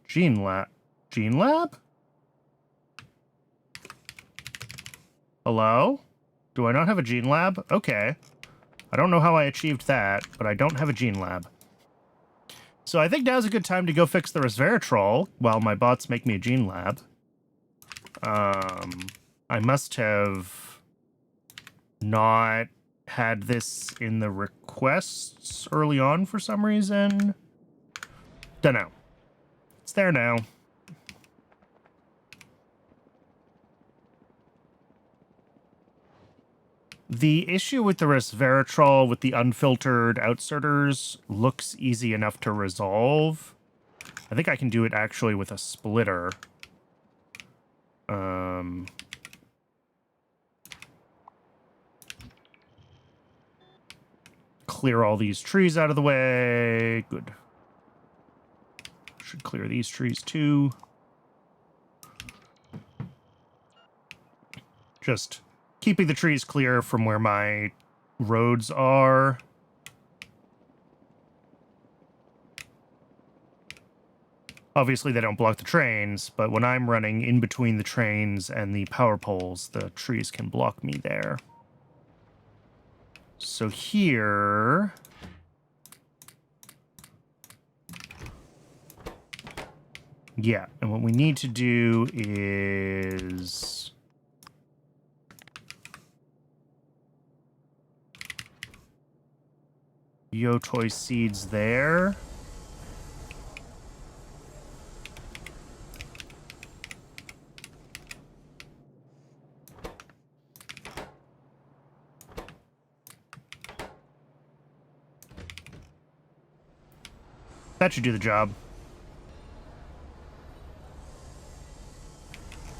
Gene Lab. Gene Lab? Hello? Do I not have a Gene Lab? Okay. I don't know how I achieved that, but I don't have a Gene Lab. So I think now's a good time to go fix the resveratrol while my bots make me a Gene Lab. I must have not had this in the requests early on for some reason. Dunno. It's there now. The issue with the resveratrol with the unfiltered outserters looks easy enough to resolve. I think I can do it actually with a splitter. Clear all these trees out of the way. Good. Should clear these trees too. Just keeping the trees clear from where my roads are. Obviously, they don't block the trains, but when I'm running in between the trains and the power poles, the trees can block me there. So here... Yeah, and what we need to do is... Yotoi seeds there. That should do the job.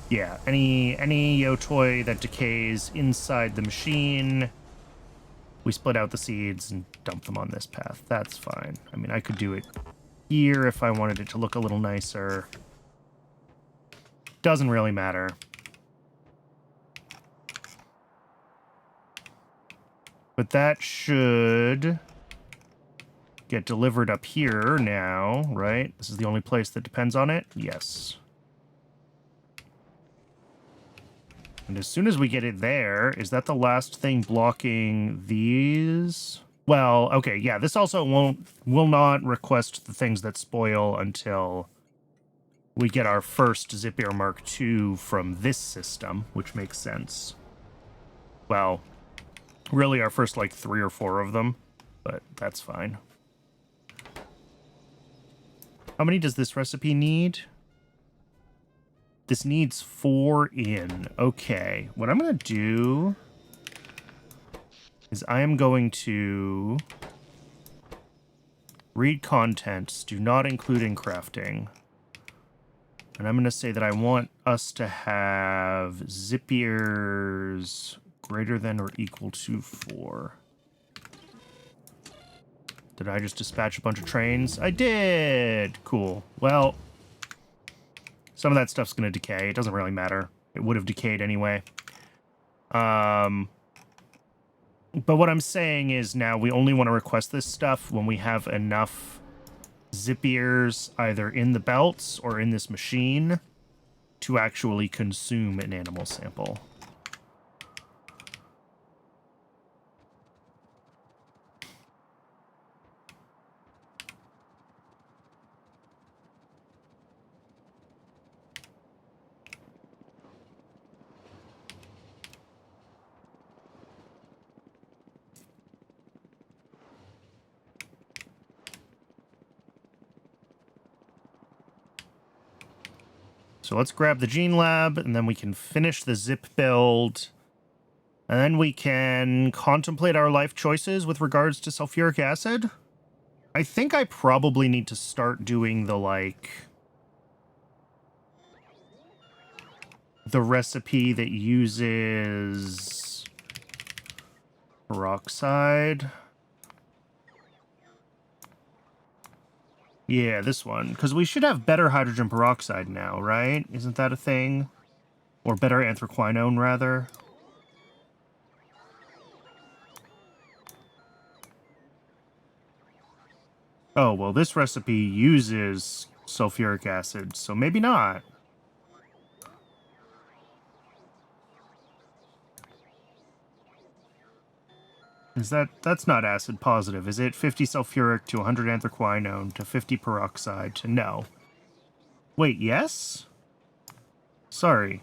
Yeah, any Yotoi that decays inside the machine, we split out the seeds and dump them on this path. That's fine. I mean, I could do it here if I wanted it to look a little nicer. Doesn't really matter. But that should get delivered up here now, right? This is the only place that depends on it? Yes. And as soon as we get it there, is that the last thing blocking these? Well, okay, yeah, this also will not request the things that spoil until we get our first Zip-Ear Mark II from this system, which makes sense. Well, really our first, like, 3 or 4 of them, but that's fine. How many does this recipe need? This needs 4 in. Okay. What I'm going to do is I am going to read contents, do not include in crafting. And I'm going to say that I want us to have zip ears greater than or equal to 4. Did I just dispatch a bunch of trains? I did! Cool. Well... some of that stuff's going to decay. It doesn't really matter. It would have decayed anyway. But what I'm saying is now we only want to request this stuff when we have enough zip ears either in the belts or in this machine to actually consume an animal sample. So let's grab the Gene Lab, and then we can finish the zip build. And then we can contemplate our life choices with regards to sulfuric acid. I think I probably need to start doing the, like... the recipe that uses... peroxide. Yeah, this one. Because we should have better hydrogen peroxide now, right? Isn't that a thing? Or better anthraquinone, rather. Oh, well, this recipe uses sulfuric acid, so maybe not. That's not acid positive, is it? 50 sulfuric to 100 anthraquinone to 50 peroxide to no. Wait, yes? Sorry.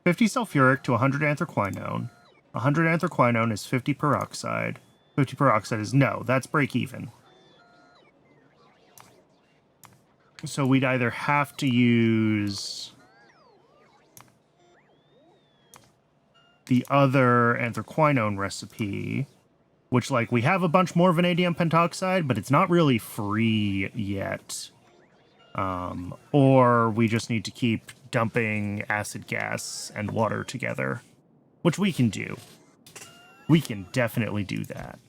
50 sulfuric to 100 anthraquinone. 100 anthraquinone is 50 peroxide. 50 peroxide is no, that's break even. So we'd either have to use the other anthraquinone recipe, which, like, we have a bunch more vanadium pentoxide, but it's not really free yet. Or we just need to keep dumping acid gas and water together, which we can do. We can definitely do that.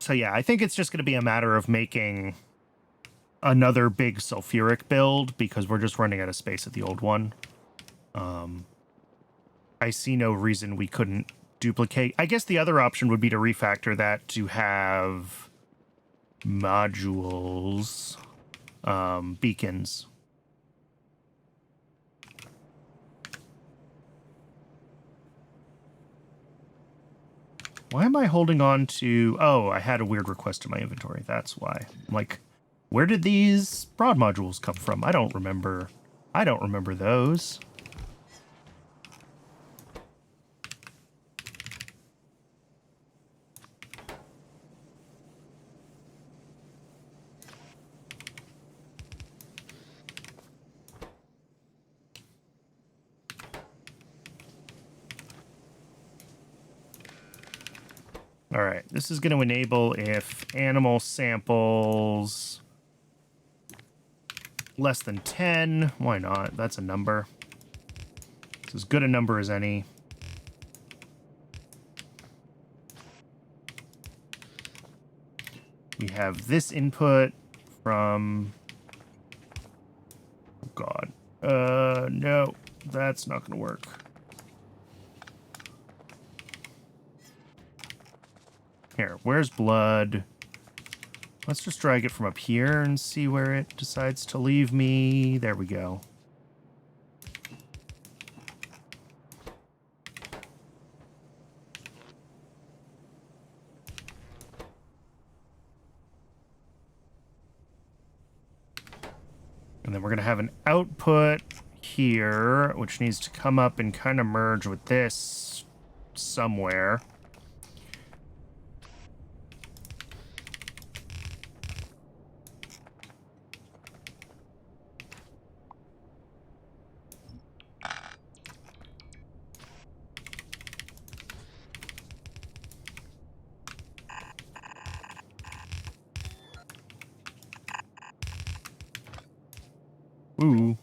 So yeah, I think it's just going to be a matter of making another big sulfuric build because we're just running out of space at the old one. I see no reason we couldn't duplicate. I guess the other option would be to refactor that to have modules, beacons. Why am I holding on to... Oh, I had a weird request in my inventory. That's why. I'm like, where did these broad modules come from? I don't remember. I don't remember those. All right, this is going to enable if animal samples less than 10. Why not? That's a number. It's as good a number as any. We have this input from... Oh, God. No, that's not going to work. Here, where's blood? Let's just drag it from up here and see where it decides to leave me. There we go. And then we're going to have an output here, which needs to come up and kind of merge with this somewhere. Ooh.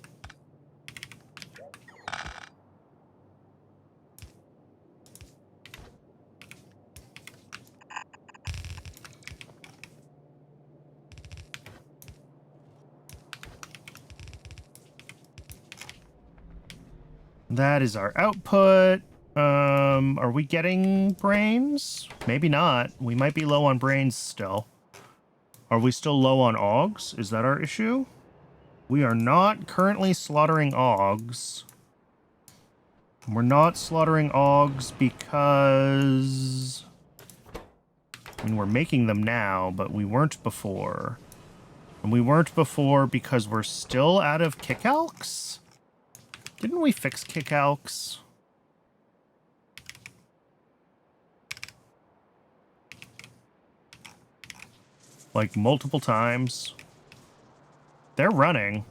That is our output. Are we getting brains? Maybe not. We might be low on brains still. Are we still low on augs? Is that our issue? We are not currently slaughtering augs. We're not slaughtering augs because... I mean, we're making them now, but we weren't before. And we weren't before because we're still out of kickalcs? Didn't we fix kickalcs? Like, multiple times. They're running.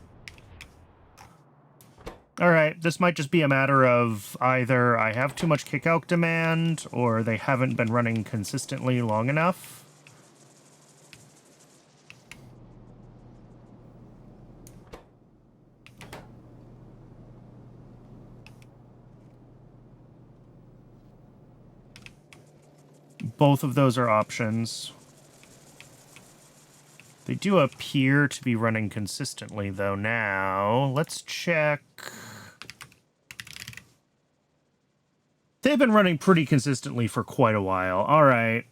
Alright, this might just be a matter of either I have too much kickalc demand, or they haven't been running consistently long enough. Both of those are options. They do appear to be running consistently, though, now. Let's check. They've been running pretty consistently for quite a while. All right.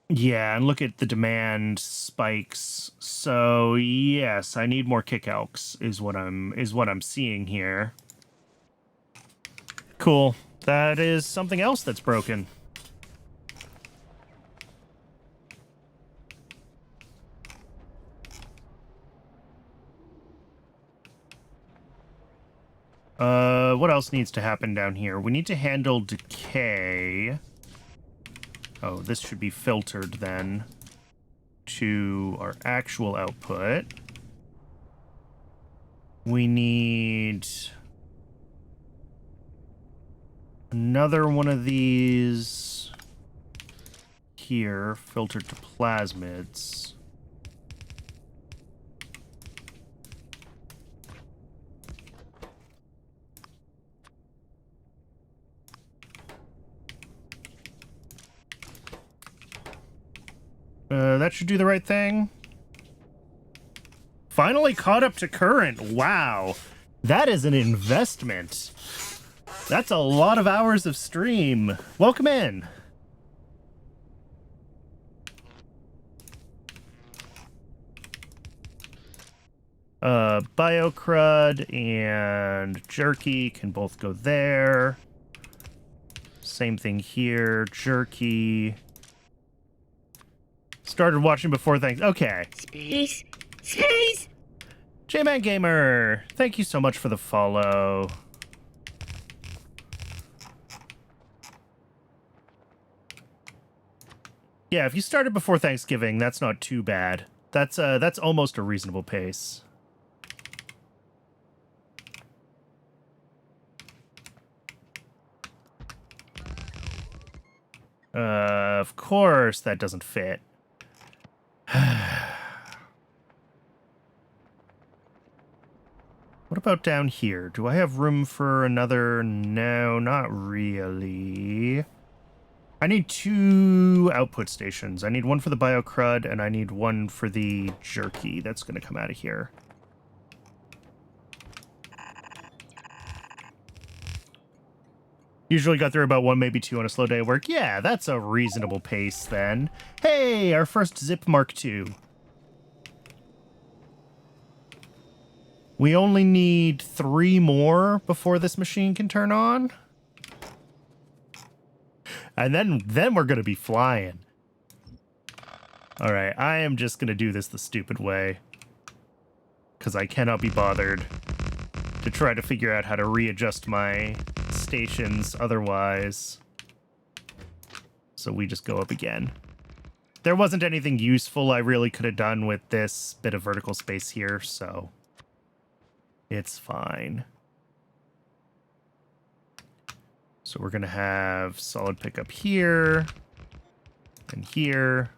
Yeah, and look at the demand spikes. So, yes, I need more kickalcs is what I'm seeing here. Cool. That is something else that's broken. What else needs to happen down here? We need to handle decay. Oh, this should be filtered then to our actual output. We need another one of these here, filtered to plasmids. That should do the right thing. Finally caught up to current. Wow. That is an investment. That's a lot of hours of stream. Welcome in. Biocrud and Jerky can both go there. Same thing here. Jerky. Started watching before things. Okay. Space. Space. J-Man Gamer, thank you so much for the follow. Yeah, if you started before Thanksgiving, that's not too bad. That's almost a reasonable pace. Of course, that doesn't fit. What about down here? Do I have room for another? No, not really. I need 2 output stations. I need one for the biocrud, and I need one for the jerky that's going to come out of here. Usually got through about 1, maybe 2 on a slow day of work. Yeah, that's a reasonable pace then. Hey, our first Zip Mark II. We only need 3 more before this machine can turn on. And then we're going to be flying. All right, I am just going to do this the stupid way. Because I cannot be bothered to try to figure out how to readjust my stations otherwise. So we just go up again. There wasn't anything useful I really could have done with this bit of vertical space here, so it's fine. So we're going to have solid pickup here and here.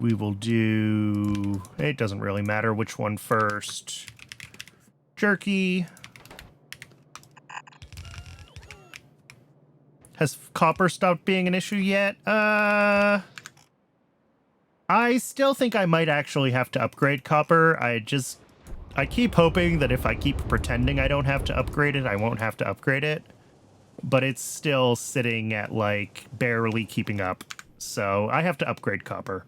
We will do... It doesn't really matter which one first. Jerky. Has copper stopped being an issue yet? I still think I might actually have to upgrade copper. I keep hoping that if I keep pretending I don't have to upgrade it, I won't have to upgrade it. But it's still sitting at, like, barely keeping up. So I have to upgrade copper.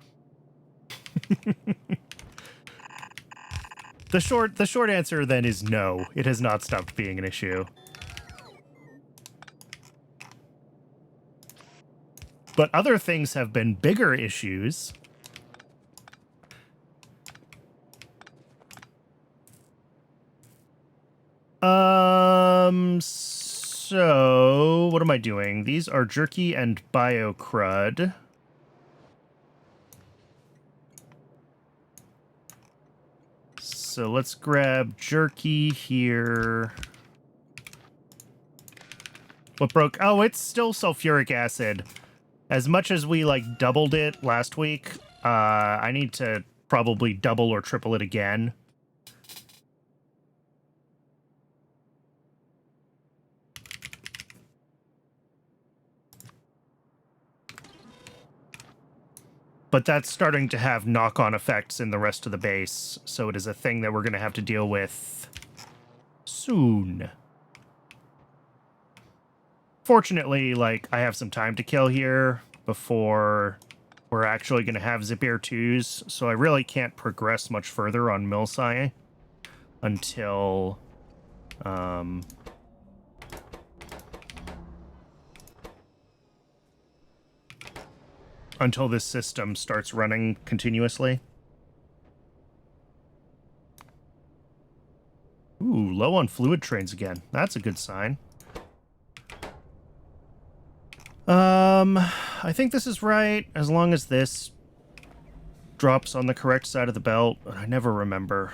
The short answer then is no. It has not stopped being an issue. But other things have been bigger issues. So what am I doing? These are jerky and biocrud. So let's grab jerky here. What broke? Oh, it's still sulfuric acid. As much as we, like, doubled it last week, I need to probably double or triple it again. But that's starting to have knock-on effects in the rest of the base, so it is a thing that we're going to have to deal with soon. Fortunately, like, I have some time to kill here before we're actually going to have Zipier 2s, so I really can't progress much further on Milsci until... until this system starts running continuously. Ooh, low on fluid trains again. That's a good sign. I think this is right, as long as this drops on the correct side of the belt, but I never remember.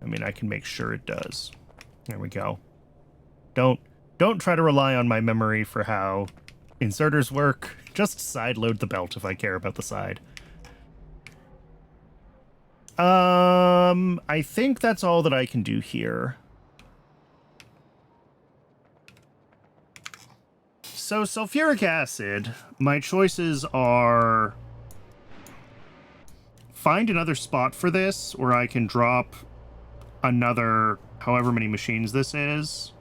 I mean, I can make sure it does. There we go. Don't try to rely on my memory for how inserters work. Just sideload the belt if I care about the side. I think that's all that I can do here. So, sulfuric acid, my choices are find another spot for this, or I can drop another however many machines this is.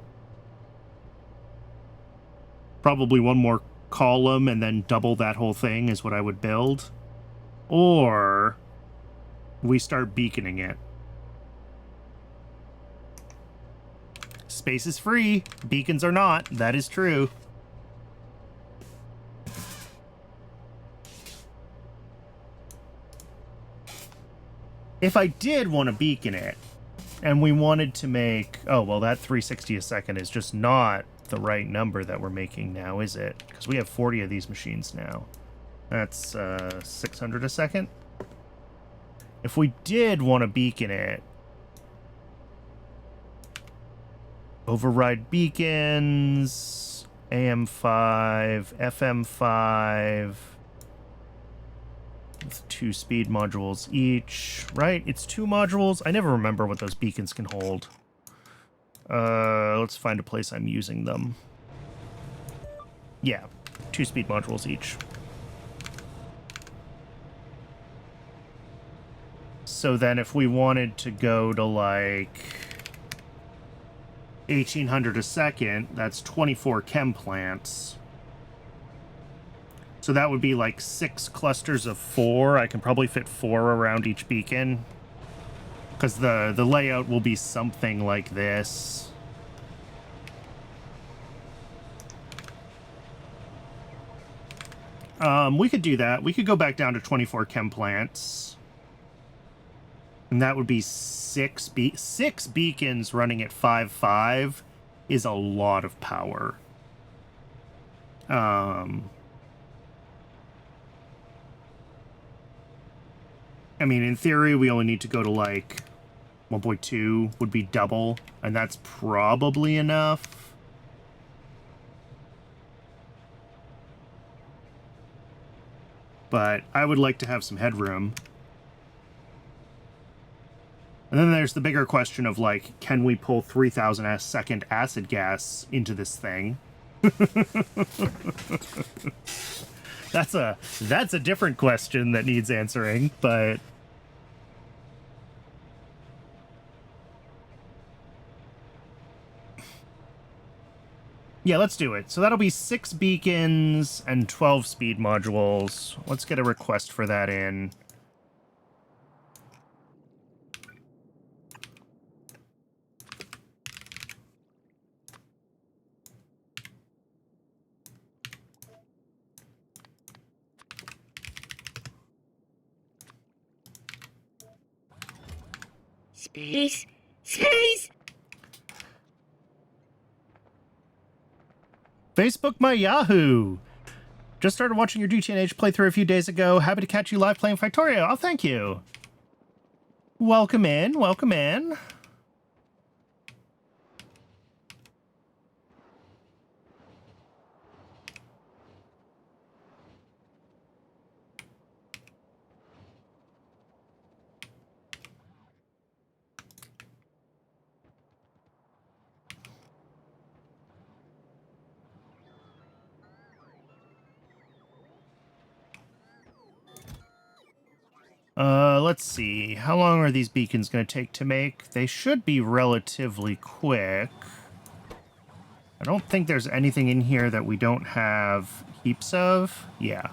Probably one more column and then double that whole thing is what I would build. Or we start beaconing it. Space is free. Beacons are not. That is true. If I did want to beacon it, and we wanted to make... Oh, well, that 360 a second is just not the right number that we're making now, is it? Because we have 40 of these machines now. That's 600 a second. If we did want to beacon it... Override beacons... AM5... FM5... with 2 speed modules each, right? It's 2 modules. I never remember what those beacons can hold. Let's find a place I'm using them. Yeah, 2 speed modules each. So then if we wanted to go to like 1800 a second, that's 24 chem plants. So that would be like 6 clusters of 4. I can probably fit 4 around each beacon. Because the layout will be something like this. We could do that. We could go back down to 24 chem plants. And that would be 6 beacons running at 5.5 is a lot of power. I mean, in theory, we only need to go to, like, 1.2 would be double, and that's probably enough. But I would like to have some headroom. And then there's the bigger question of, like, can we pull 3,000 a second acid gas into this thing? That's a different question that needs answering, but yeah, let's do it. So that'll be 6 beacons and 12 speed modules. Let's get a request for that in. Space. Space. Facebook my Yahoo! Just started watching your GTNH playthrough a few days ago. Happy to catch you live playing Factorio. Oh, thank you. Welcome in. Welcome in. Let's see. How long are these beacons going to take to make? They should be relatively quick. I don't think there's anything in here that we don't have heaps of. Yeah.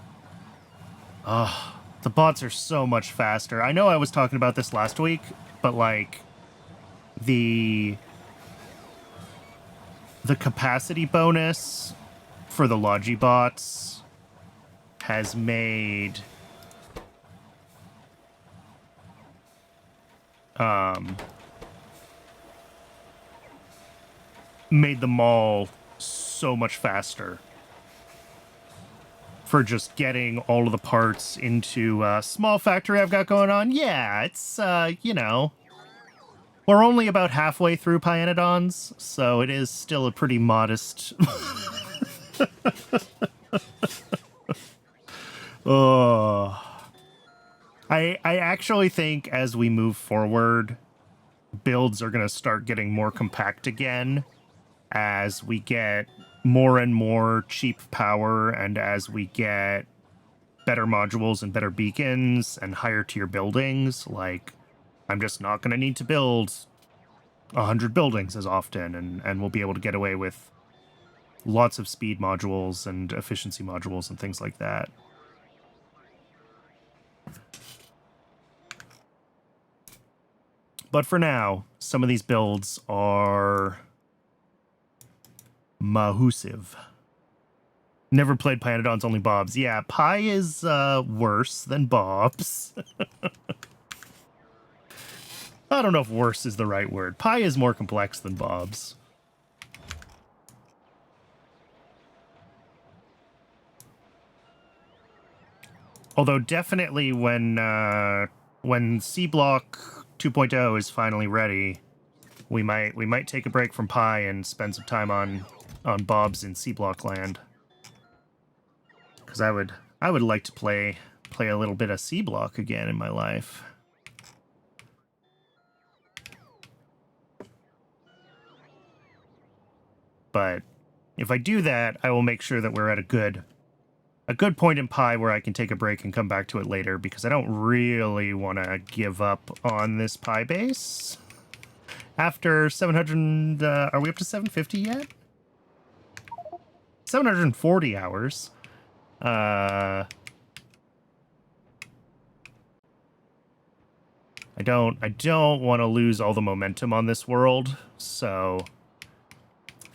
Ugh, the bots are so much faster. I know I was talking about this last week, but, like, the capacity bonus for the Logi bots has made made the mall so much faster for just getting all of the parts into a small factory I've got going on. Yeah, it's, you know, we're only about halfway through Pyanodons, so it is still a pretty modest... Oh, I actually think as we move forward, builds are going to start getting more compact again as we get more and more cheap power and as we get better modules and better beacons and higher tier buildings. Like, I'm just not going to need to build 100 buildings as often, and we'll be able to get away with lots of speed modules and efficiency modules and things like that. But for now, some of these builds are mahusive. Never played Pyanodons, only Bobs. Yeah, Pi is worse than Bobs. I don't know if worse is the right word. Pi is more complex than Bobs. Although definitely when C Block 2.0 is finally ready, we might take a break from Pi and spend some time on Bobs in C Block land. Because I would like to play a little bit of C Block again in my life. But if I do that, I will make sure that we're at a good point in Pi where I can take a break and come back to it later, because I don't really want to give up on this Pi base. After 700, are we up to 750 yet? 740 hours. I don't want to lose all the momentum on this world, so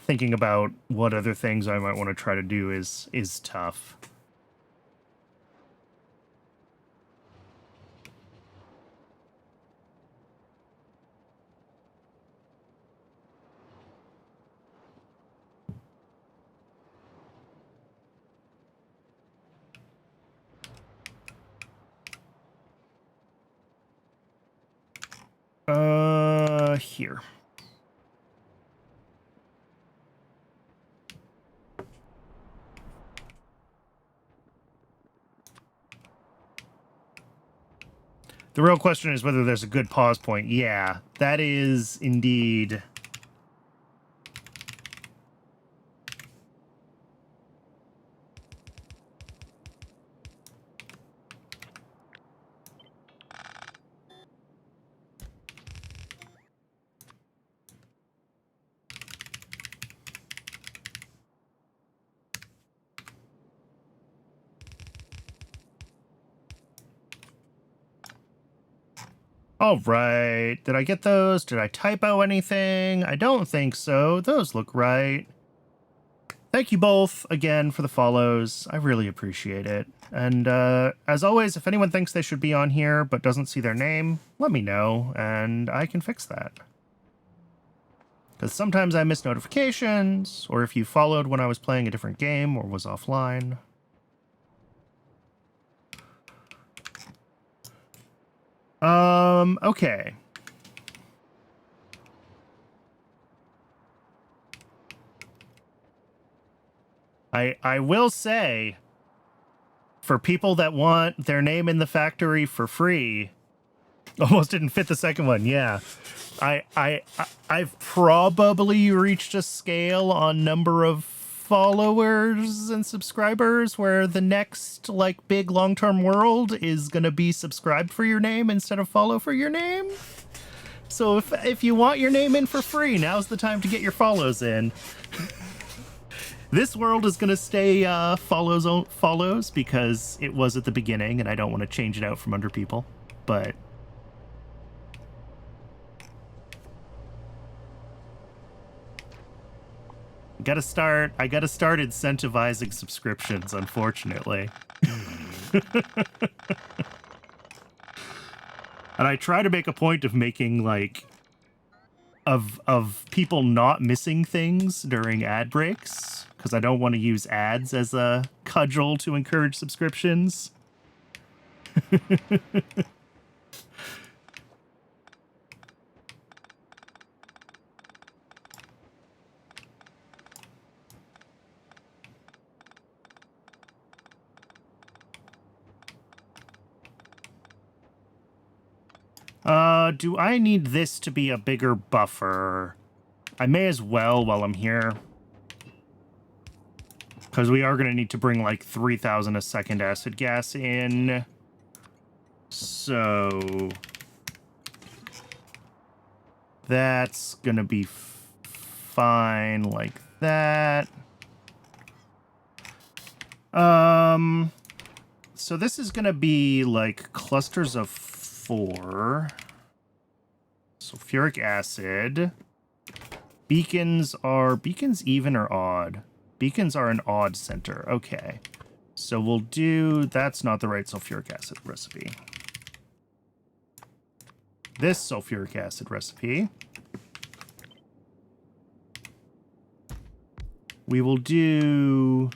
thinking about what other things I might want to try to do is tough. Here. The real question is whether there's a good pause point. Yeah, that is indeed... All right. Did I get those? Did I typo anything? I don't think so. Those look right. Thank you both again for the follows. I really appreciate it. And as always, if anyone thinks they should be on here but doesn't see their name, let me know and I can fix that. Because sometimes I miss notifications, or if you followed when I was playing a different game or was offline. Okay. I will say, for people that want their name in the factory for free, almost didn't fit the second one, yeah. I've probably reached a scale on number of followers and subscribers where the next, like, big long-term world is gonna be subscribed for your name instead of follow for your name. So if you want your name in for free, now's the time to get your follows in. This world is gonna stay follows because it was at the beginning and I don't want to change it out from under people, but I gotta start incentivizing subscriptions, unfortunately. And I try to make a point of making, like, of people not missing things during ad breaks, because I don't want to use ads as a cudgel to encourage subscriptions. Do I need this to be a bigger buffer? I may as well while I'm here. Because we are going to need to bring like 3,000 a second acid gas in. So that's going to be fine like that. So this is going to be like clusters of 4. Sulfuric acid. Beacons even or odd? Beacons are an odd center. Okay. So we'll do, that's not the right sulfuric acid recipe. This sulfuric acid recipe. We will do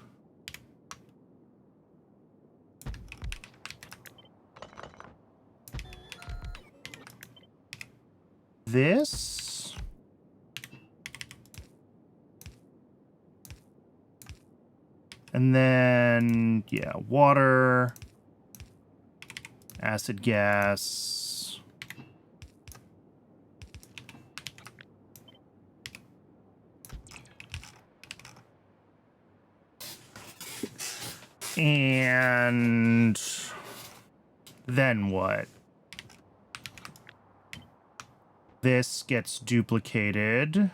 this. And then, yeah, water, acid gas. And then what? This gets duplicated.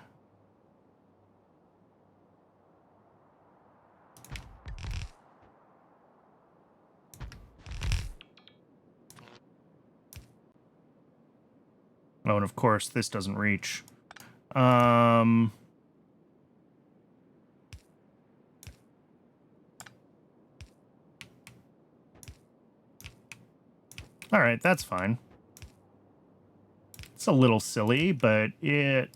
Oh, and of course, this doesn't reach. All right, that's fine. It's a little silly, but it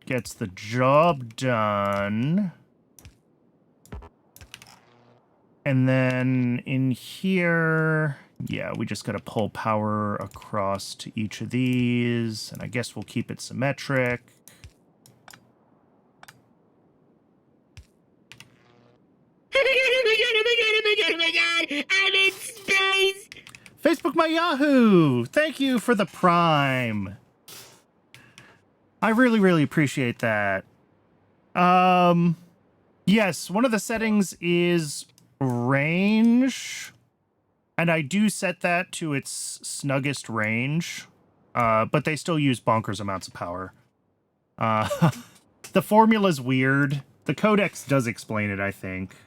gets the job done. And then in here, yeah, we just got to pull power across to each of these. And I guess we'll keep it symmetric. Oh my god, I'm in space! Facebook my Yahoo! Thank you for the Prime. I really, really appreciate that. Yes, one of the settings is range. And I do set that to its snuggest range. But they still use bonkers amounts of power. The formula's weird. The codex does explain it, I think.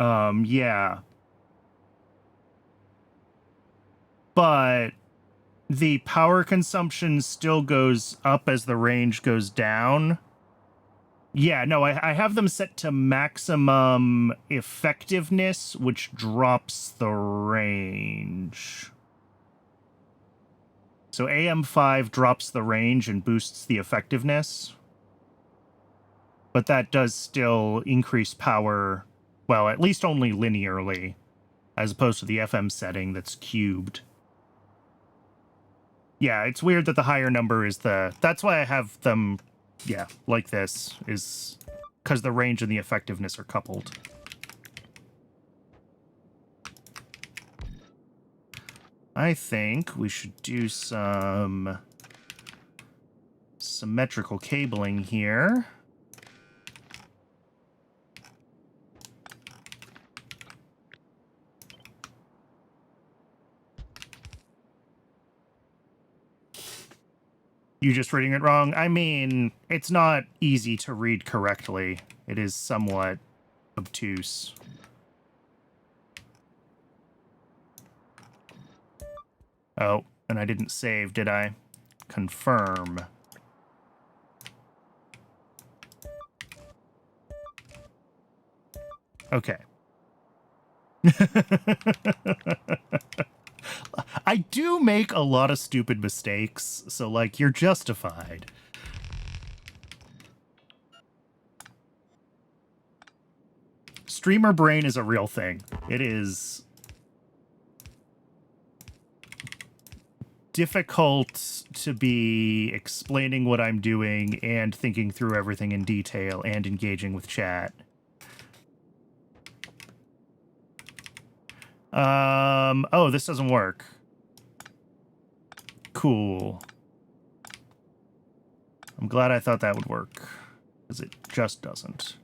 Yeah. But the power consumption still goes up as the range goes down. Yeah, no, I have them set to maximum effectiveness, which drops the range. So AM5 drops the range and boosts the effectiveness. But that does still increase power, well, at least only linearly, as opposed to the FM setting that's cubed. Yeah, it's weird that the higher number is the... That's why I have them, yeah, like this, is because the range and the effectiveness are coupled. I think we should do some symmetrical cabling here. You just reading it wrong? I mean, it's not easy to read correctly. It is somewhat obtuse. Oh, and I didn't save, did I? Confirm. Okay. I do make a lot of stupid mistakes, so, like, you're justified. Streamer brain is a real thing. It is difficult to be explaining what I'm doing and thinking through everything in detail and engaging with chat. Oh, this doesn't work. Cool. I'm glad I thought that would work, because it just doesn't.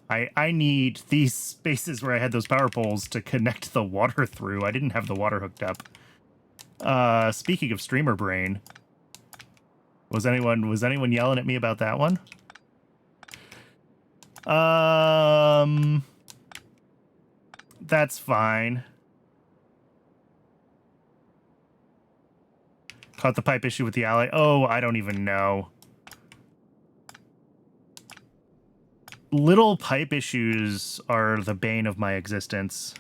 I need these spaces where I had those power poles to connect the water through. I didn't have the water hooked up. Speaking of streamer brain, was anyone yelling at me about that one? That's fine. Caught the pipe issue with the ally. Oh, I don't even know. Little pipe issues are the bane of my existence.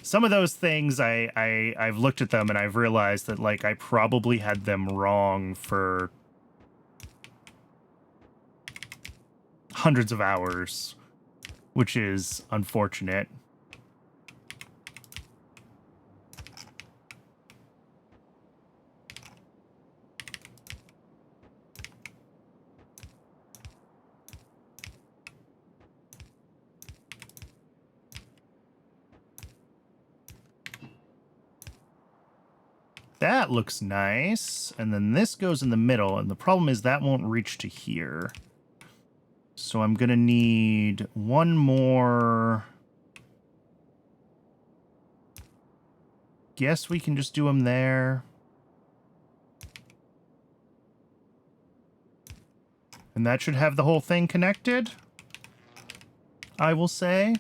Some of those things, I've looked at them and I've realized that, like, I probably had them wrong for hundreds of hours, which is unfortunate. That looks nice. And then this goes in the middle, and the problem is that won't reach to here. So I'm gonna need one more. Guess we can just do them there. And that should have the whole thing connected, I will say.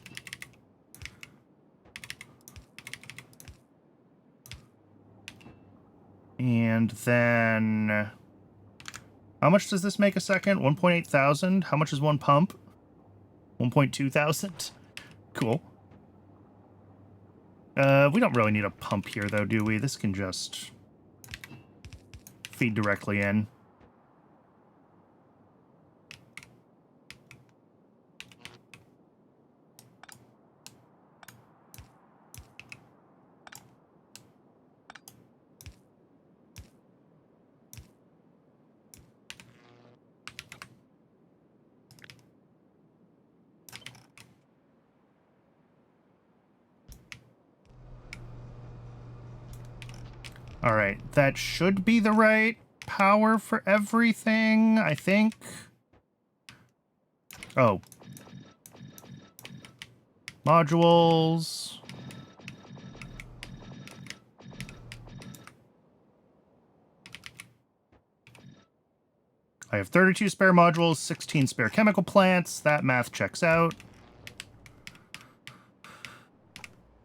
And then, how much does this make a second? 1.8 thousand? How much is one pump? 1.2 thousand? Cool. We don't really need a pump here, though, do we? This can just feed directly in. All right, that should be the right power for everything, I think. Oh. Modules. I have 32 spare modules, 16 spare chemical plants. That math checks out.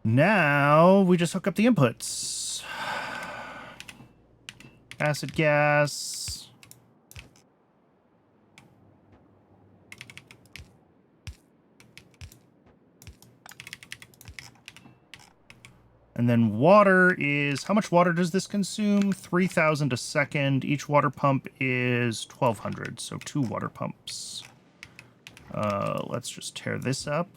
Now we just hook up the inputs. Acid gas. And then water is, how much water does this consume? 3,000 a second. Each water pump is 1,200, so 2 water pumps. Let's just tear this up.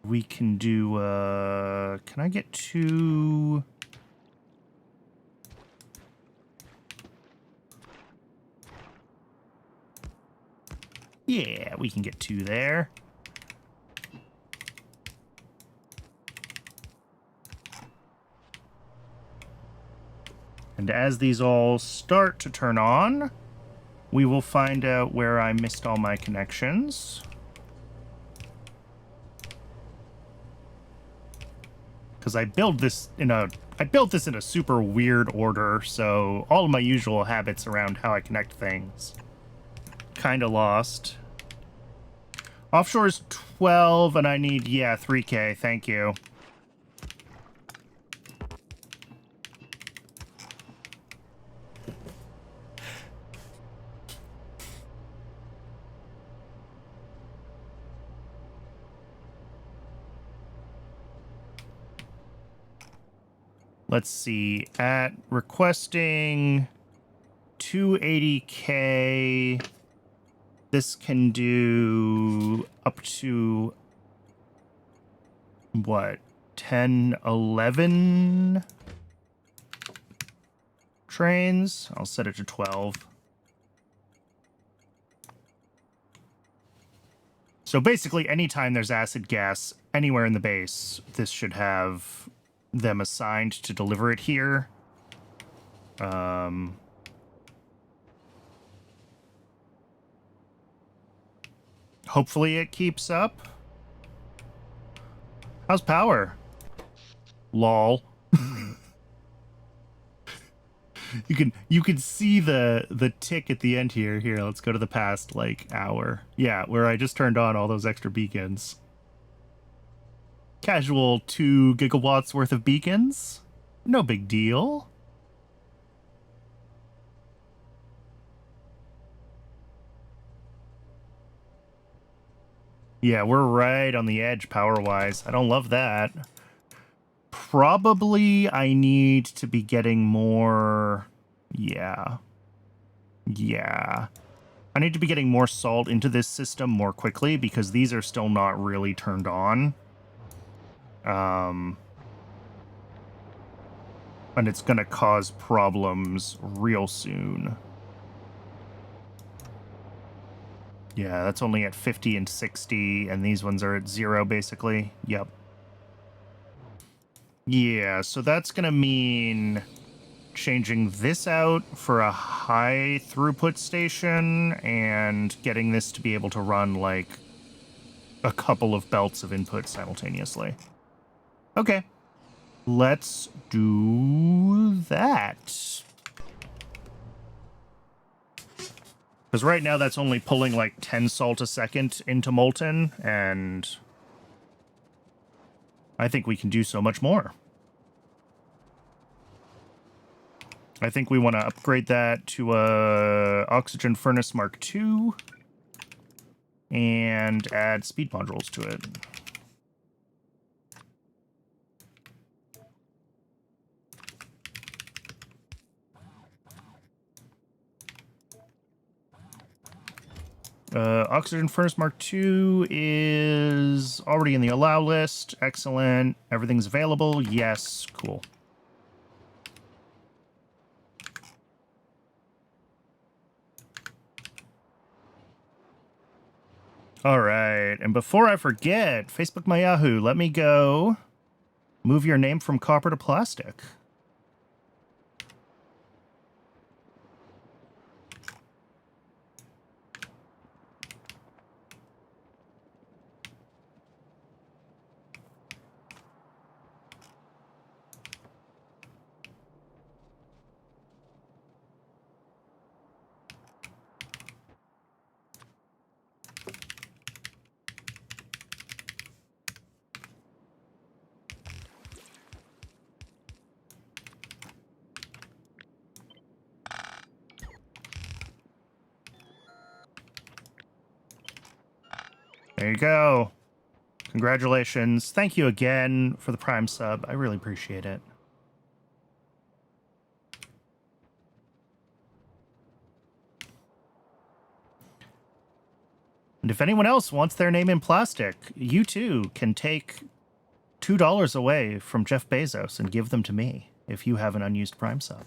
We can do, can I get 2... Yeah, we can get 2 there. And as these all start to turn on, we will find out where I missed all my connections. Because I built this in a super weird order, so all of my usual habits around how I connect things kind of lost. Offshore is 12, and I need, yeah, 3K. Thank you. Let's see. At requesting 280K, this can do up to, what, 10, 11 trains? I'll set it to 12. So basically, anytime there's acid gas anywhere in the base, this should have them assigned to deliver it here. Hopefully it keeps up. How's power? Lol. You can see the tick at the end here. Here, let's go to the past like hour. Yeah, where I just turned on all those extra beacons. Casual 2 gigawatts worth of beacons. No big deal. Yeah, we're right on the edge power-wise. I don't love that. Probably I need to be getting more... Yeah. I need to be getting more salt into this system more quickly because these are still not really turned on. And it's gonna cause problems real soon. Yeah, that's only at 50 and 60, and these ones are at 0, basically. Yep. Yeah, so that's gonna mean changing this out for a high throughput station and getting this to be able to run, like, a couple of belts of input simultaneously. Okay. Let's do that. Because right now that's only pulling like 10 salt a second into Molten, and I think we can do so much more. I think we want to upgrade that to a Oxygen Furnace Mark II and add speed modules to it. Oxygen Furnace Mark II is already in the allow list. Excellent. Everything's available. Yes. Cool. All right. And before I forget, Facebook my Yahoo, let me go move your name from copper to plastic. There you go. Congratulations. Thank you again for the Prime sub. I really appreciate it. And if anyone else wants their name in plastic, you too can take $2 away from Jeff Bezos and give them to me if you have an unused Prime sub.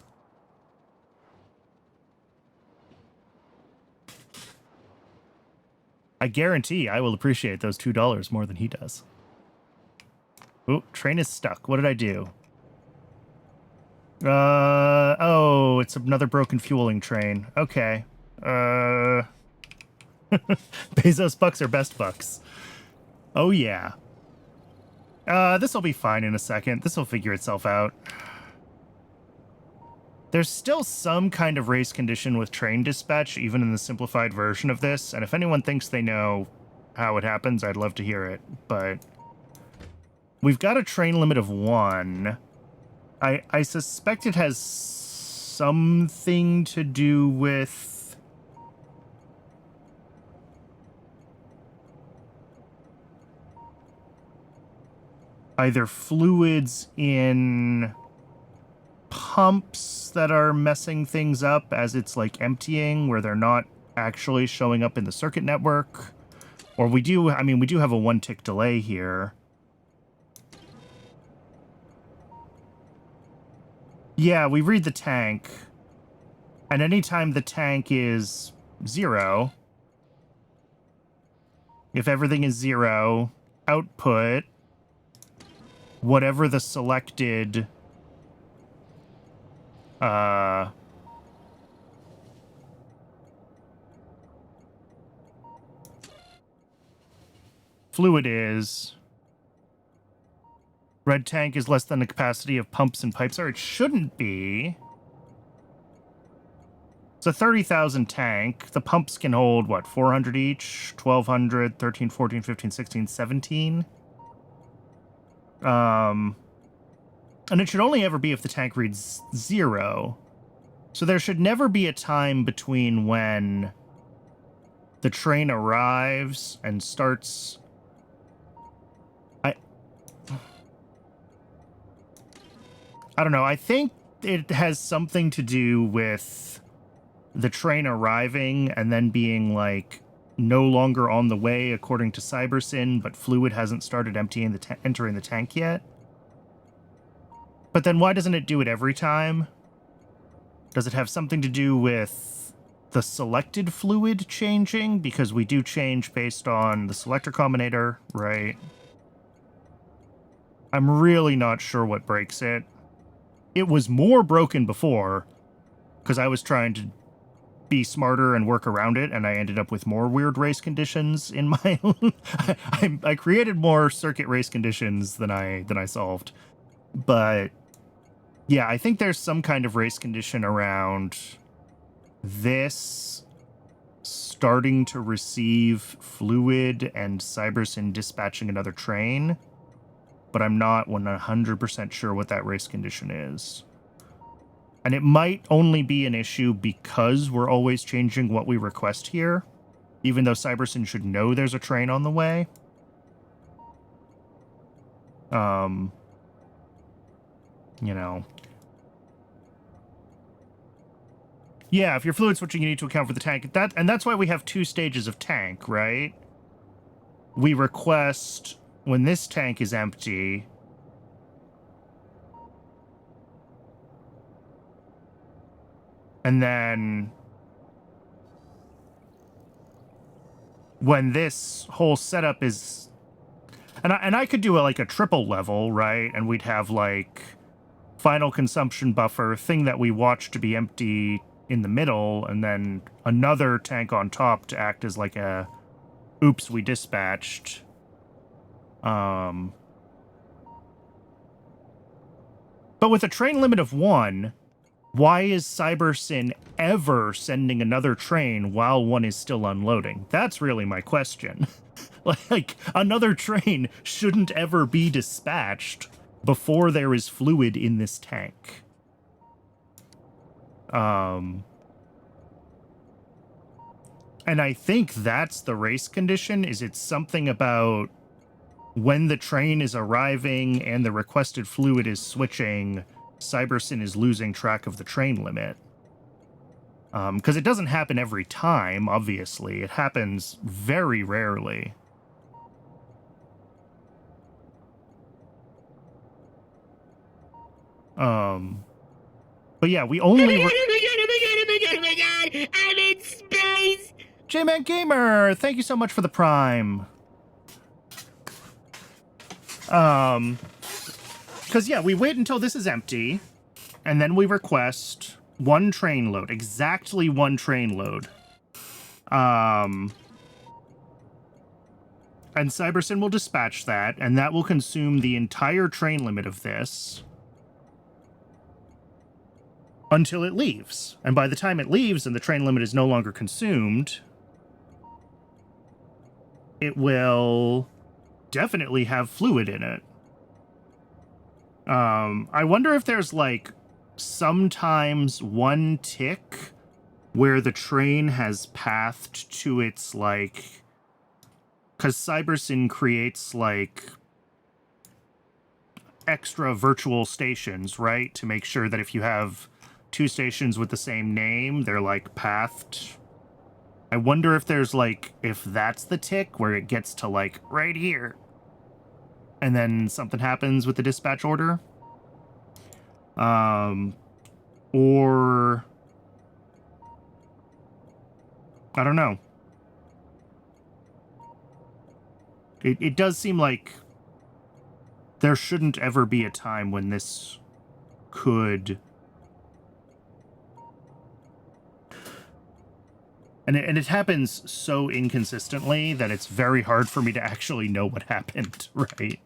I guarantee I will appreciate those $2 more than he does. Ooh, train is stuck. What did I do? Oh, it's another broken fueling train. Okay. Bezos bucks are best bucks. Oh, yeah. This'll be fine in a second. This'll figure itself out. There's still some kind of race condition with train dispatch, even in the simplified version of this, and if anyone thinks they know how it happens, I'd love to hear it, but we've got a train limit of 1. I suspect it has something to do with either fluids in pumps that are messing things up as it's like emptying, where they're not actually showing up in the circuit network. Or we do have a 1-tick delay here. Yeah, we read the tank. And anytime the tank is 0, if everything is 0, output whatever the selected fluid is. Red tank is less than the capacity of pumps and pipes. Or it shouldn't be. It's a 30,000 tank. The pumps can hold, what, 400 each? 1,200, 13, 14, 15, 16, 17. And it should only ever be if the tank reads 0. So there should never be a time between when the train arrives and starts... I don't know. I think it has something to do with the train arriving and then being, like, no longer on the way according to CyberSyn, but fluid hasn't started emptying entering the tank yet. But then why doesn't it do it every time? Does it have something to do with the selected fluid changing? Because we do change based on the selector combinator, right? I'm really not sure what breaks it. It was more broken before, because I was trying to be smarter and work around it, and I ended up with more weird race conditions in my... I created more circuit race conditions than I solved. But yeah, I think there's some kind of race condition around this starting to receive fluid and CyberSyn dispatching another train, but I'm not 100% sure what that race condition is. And it might only be an issue because we're always changing what we request here, even though CyberSyn should know there's a train on the way. You know. Yeah, if you're fluid switching, you need to account for the tank. And that's why we have 2 stages of tank, right? We request when this tank is empty. And then when this whole setup is... And I could do like a triple level, right? And we'd have like final consumption buffer, thing that we watch to be empty in the middle, and then another tank on top to act as like a oops, we dispatched. But with a train limit of 1, why is CyberSyn ever sending another train while one is still unloading? That's really my question. Like, another train shouldn't ever be dispatched before there is fluid in this tank. And I think that's the race condition, is it's something about when the train is arriving and the requested fluid is switching, CyberSyn is losing track of the train limit. Because it doesn't happen every time, obviously. It happens very rarely. But yeah, we only... Oh my god, I'm in space! J-Man Gamer, thank you so much for the Prime. Because yeah, we wait until this is empty, and then we request 1 train load, exactly 1 train load. And CyberSyn will dispatch that, and that will consume the entire train limit of this until it leaves. And by the time it leaves and the train limit is no longer consumed, it will definitely have fluid in it. I wonder if there's, like, sometimes 1 tick where the train has pathed to its, like... Because CyberSyn creates, like... extra virtual stations, right? To make sure that if you have two stations with the same name, they're like pathed. I wonder if there's like, if that's the tick where it gets to like right here and then something happens with the dispatch order. Or I don't know. It does seem like there shouldn't ever be a time when this could... And it happens so inconsistently that it's very hard for me to actually know what happened, right?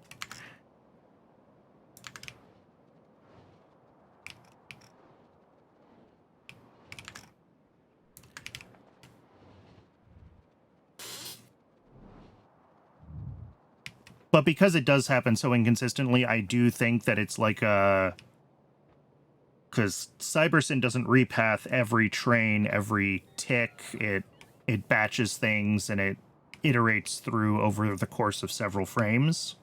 But because it does happen so inconsistently, I do think that it's like a... Because Cybersyn doesn't repath every train, every tick. It batches things and it iterates through over the course of several frames.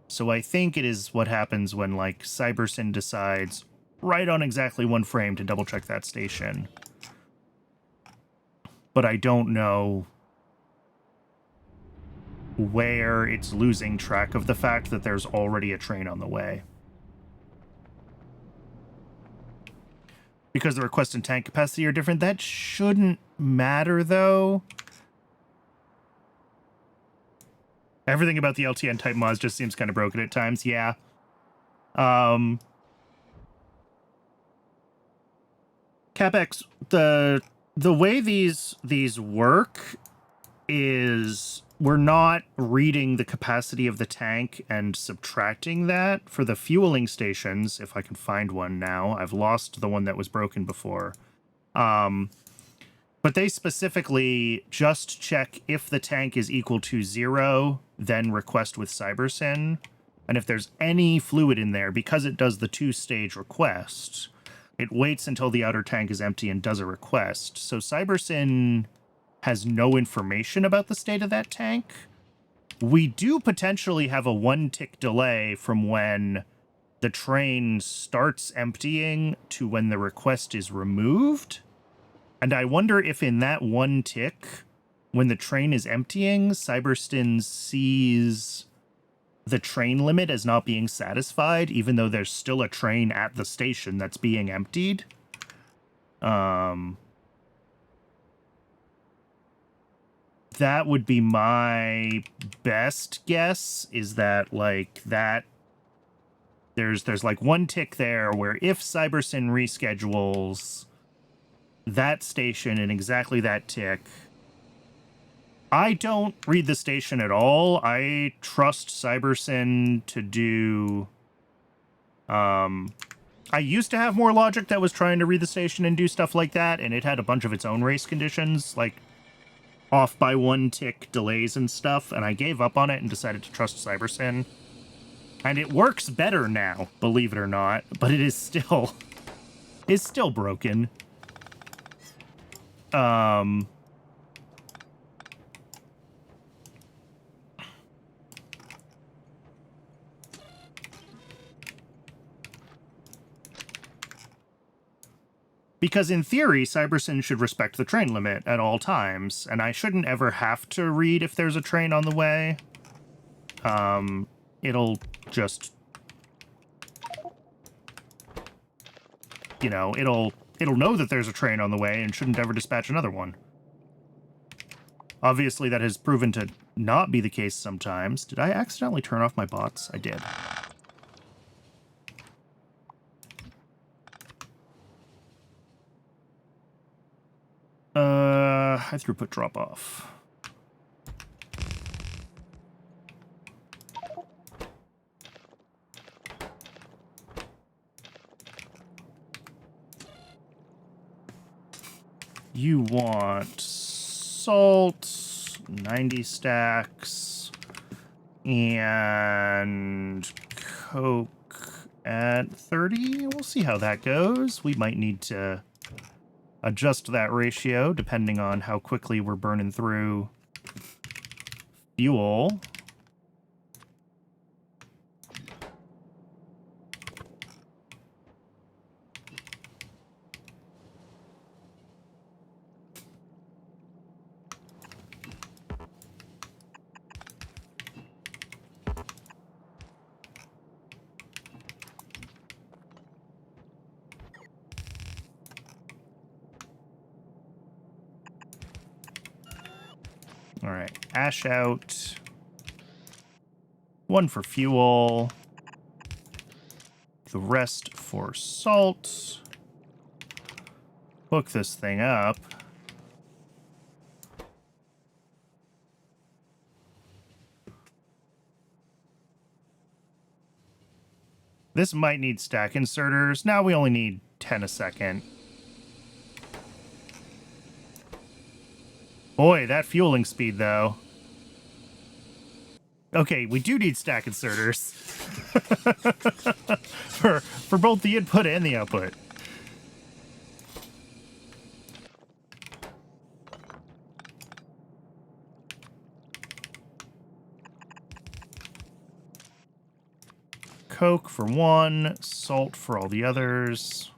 So I think it is what happens when, like, Cybersyn decides right on exactly one frame to double-check that station. But I don't know where it's losing track of the fact that there's already a train on the way. Because the request and tank capacity are different, that shouldn't matter, though. Everything about the LTN type mods just seems kind of broken at times, yeah. CapEx, the way these work is we're not reading the capacity of the tank and subtracting that. For the fueling stations, if I can find one now, I've lost the one that was broken before. But they specifically just check if the tank is equal to 0, then request with Cybersyn. And if there's any fluid in there, because it does the 2-stage request, it waits until the outer tank is empty and does a request. So Cybersyn has no information about the state of that tank. We do potentially have a 1-tick delay from when the train starts emptying to when the request is removed. And I wonder if in that 1 tick, when the train is emptying, Cybersyn sees the train limit as not being satisfied, even though there's still a train at the station that's being emptied. That would be my best guess, is that, like, that there's like 1 tick there where if Cybersyn reschedules that station in exactly that tick, I don't read the station at all. I trust Cybersyn to do... I used to have more logic that was trying to read the station and do stuff like that, and it had a bunch of its own race conditions, like off by 1 tick delays and stuff, and I gave up on it and decided to trust Cybersyn. And it works better now, believe it or not, but it is still... it's still broken. Because in theory, Cybersyn should respect the train limit at all times, and I shouldn't ever have to read if there's a train on the way. It'll just... you know, it'll know that there's a train on the way and shouldn't ever dispatch another one. Obviously, that has proven to not be the case sometimes. Did I accidentally turn off my bots? I did. High throughput drop off. You want salt, 90 stacks, and Coke at 30. We'll see how that goes. We might need to adjust that ratio depending on how quickly we're burning through fuel. All right, ash out. 1 for fuel. The rest for salt. Hook this thing up. This might need stack inserters. Now we only need 10 a second. Boy, that fueling speed, though. Okay, we do need stack inserters. for both the input and the output. Coke for 1, salt for all the others.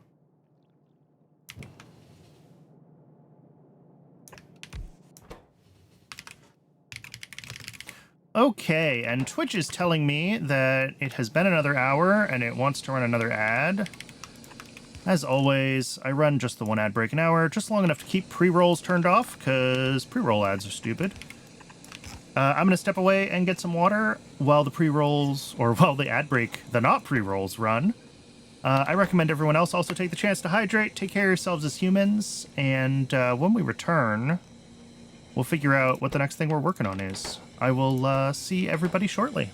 Okay, and Twitch is telling me that it has been another hour and it wants to run another ad. As always, I run just the 1 ad break an hour, just long enough to keep pre-rolls turned off, because pre-roll ads are stupid. I'm going to step away and get some water while the pre-rolls, or while the ad break, the not pre-rolls, run. I recommend everyone else also take the chance to hydrate, take care of yourselves as humans, and when we return, we'll figure out what the next thing we're working on is. I will see everybody shortly.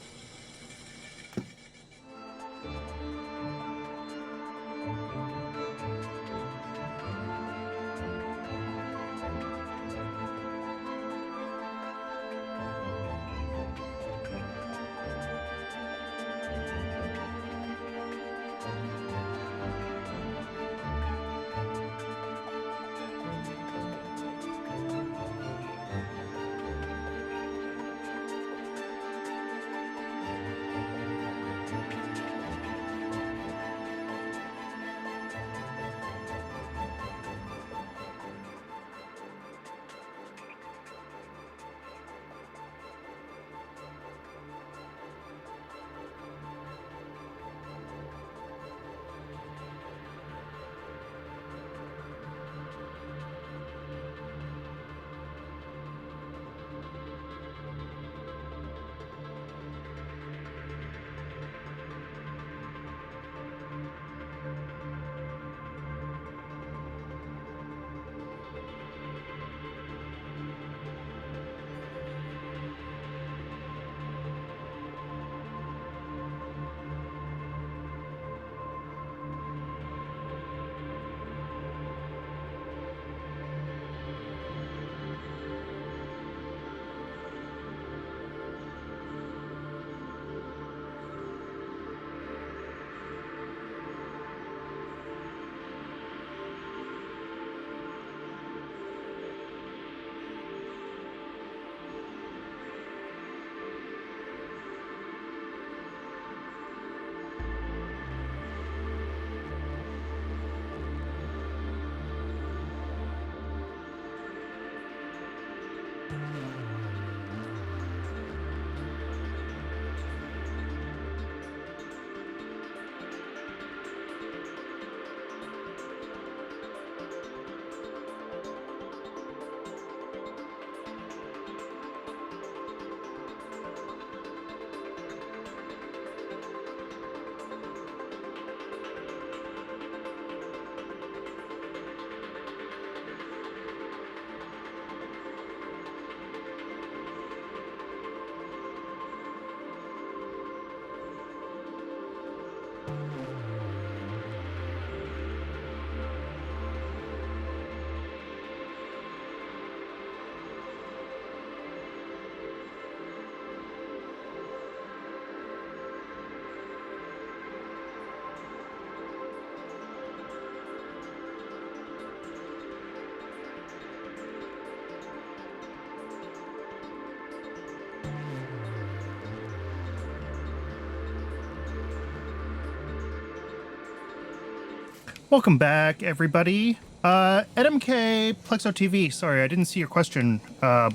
Welcome back, everybody. EdMK Plexo TV. Sorry, I didn't see your question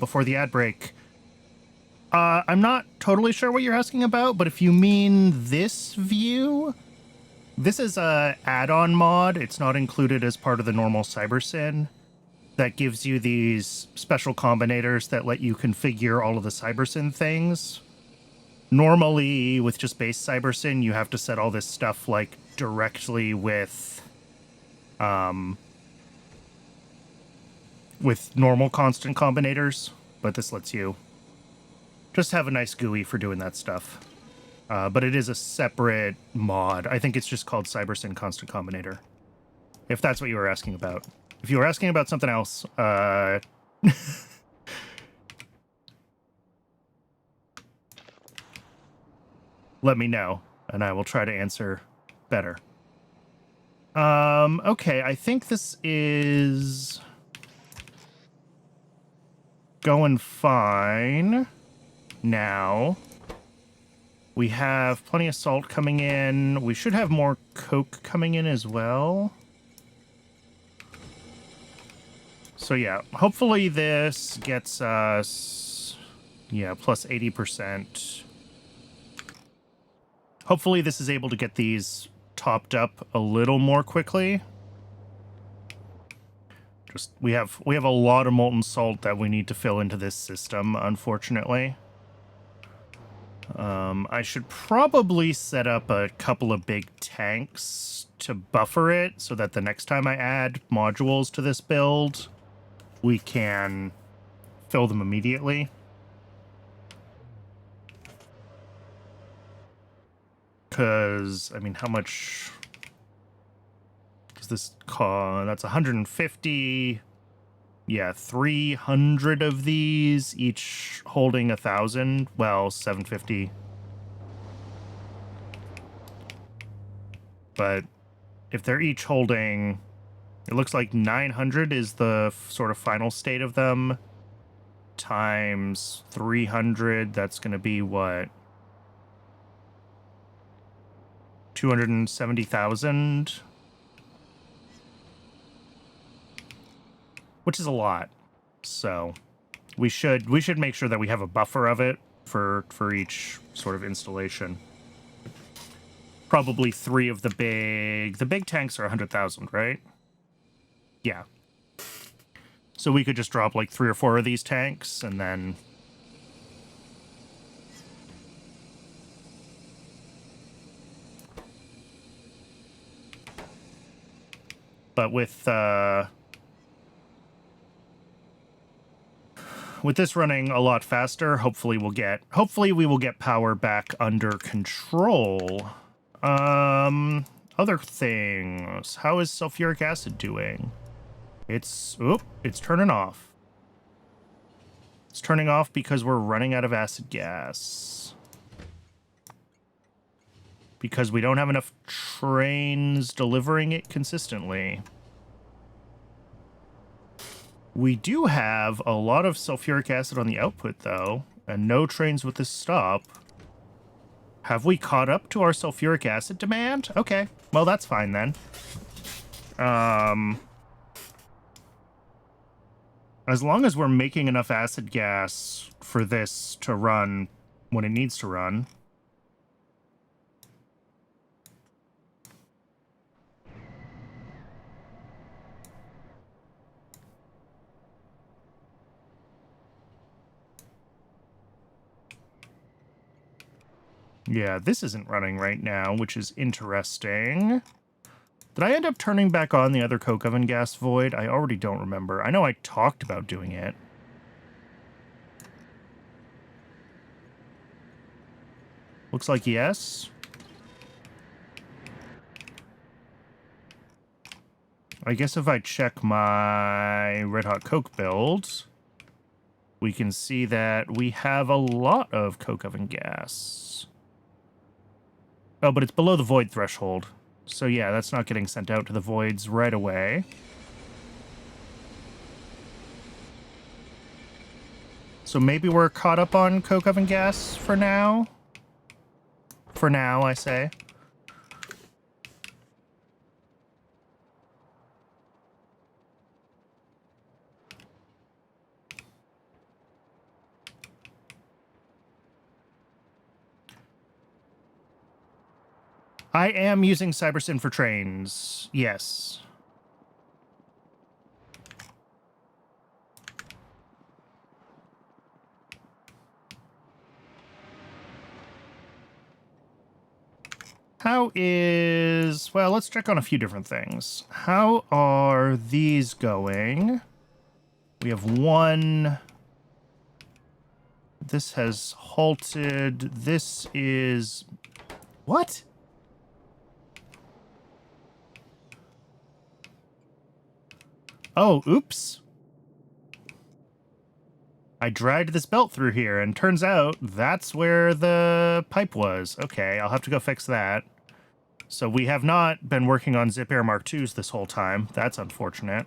before the ad break. I'm not totally sure what you're asking about, but if you mean this view, this is a add-on mod. It's not included as part of the normal CyberSyn. that gives you these special combinators that let you configure all of the cybersyn things. Normally, with just base cybersyn, you have to set all this stuff like directly with normal constant combinators, but this lets you just have a nice GUI for doing that stuff. But it is a separate mod. I think it's just called CyberSyn Constant Combinator, if that's what you were asking about. If you were asking about something else, let me know, and I will try to answer better. Okay, I think this is going fine now. We have plenty of salt coming in. We should have more coke coming in as well. So yeah, hopefully this gets us, yeah, plus 80%. Hopefully this is able to get these topped up a little more quickly. Just we have a lot of molten salt that we need to fill into this system, unfortunately. I should probably set up a couple of big tanks to buffer it so that the next time I add modules to this build, we can fill them immediately. Because, I mean, how much does this cost? That's 150. Yeah, 300 of these, each holding 1,000. Well, 750. But if they're each holding, it looks like 900 is the sort of final state of them. Times 300, that's going to be what? 270,000? Which is a lot. So we should make sure that we have a buffer of it for each sort of installation. Probably 3 of the big tanks are 100,000, right? Yeah. So we could just drop like 3 or 4 of these tanks and then but with this running a lot faster, hopefully we will get power back under control. Other things. How is sulfuric acid doing? It's turning off. It's turning off because we're running out of acid gas. Because we don't have enough trains delivering it consistently. We do have a lot of sulfuric acid on the output, though, and no trains with this stop. Have we caught up to our sulfuric acid demand? Okay, well, that's fine then. As long as we're making enough acid gas for this to run when it needs to run. Yeah, this isn't running right now, which is interesting. Did I end up turning back on the other coke oven gas void? I already don't remember. I know I talked about doing it. Looks like yes. I guess if I check my Red Hot Coke build, we can see that we have a lot of coke oven gas. Oh, but it's below the void threshold. So yeah, that's not getting sent out to the voids right away. So maybe we're caught up on coke oven gas for now. For now, I say. I am using CyberSyn for trains. Yes. How is... Well, let's check on a few different things. How are these going? We have one... This has halted. This is... What? Oh, oops. I dragged this belt through here, and turns out that's where the pipe was. Okay, I'll have to go fix that. So we have not been working on Zip Air Mark IIs this whole time. That's unfortunate.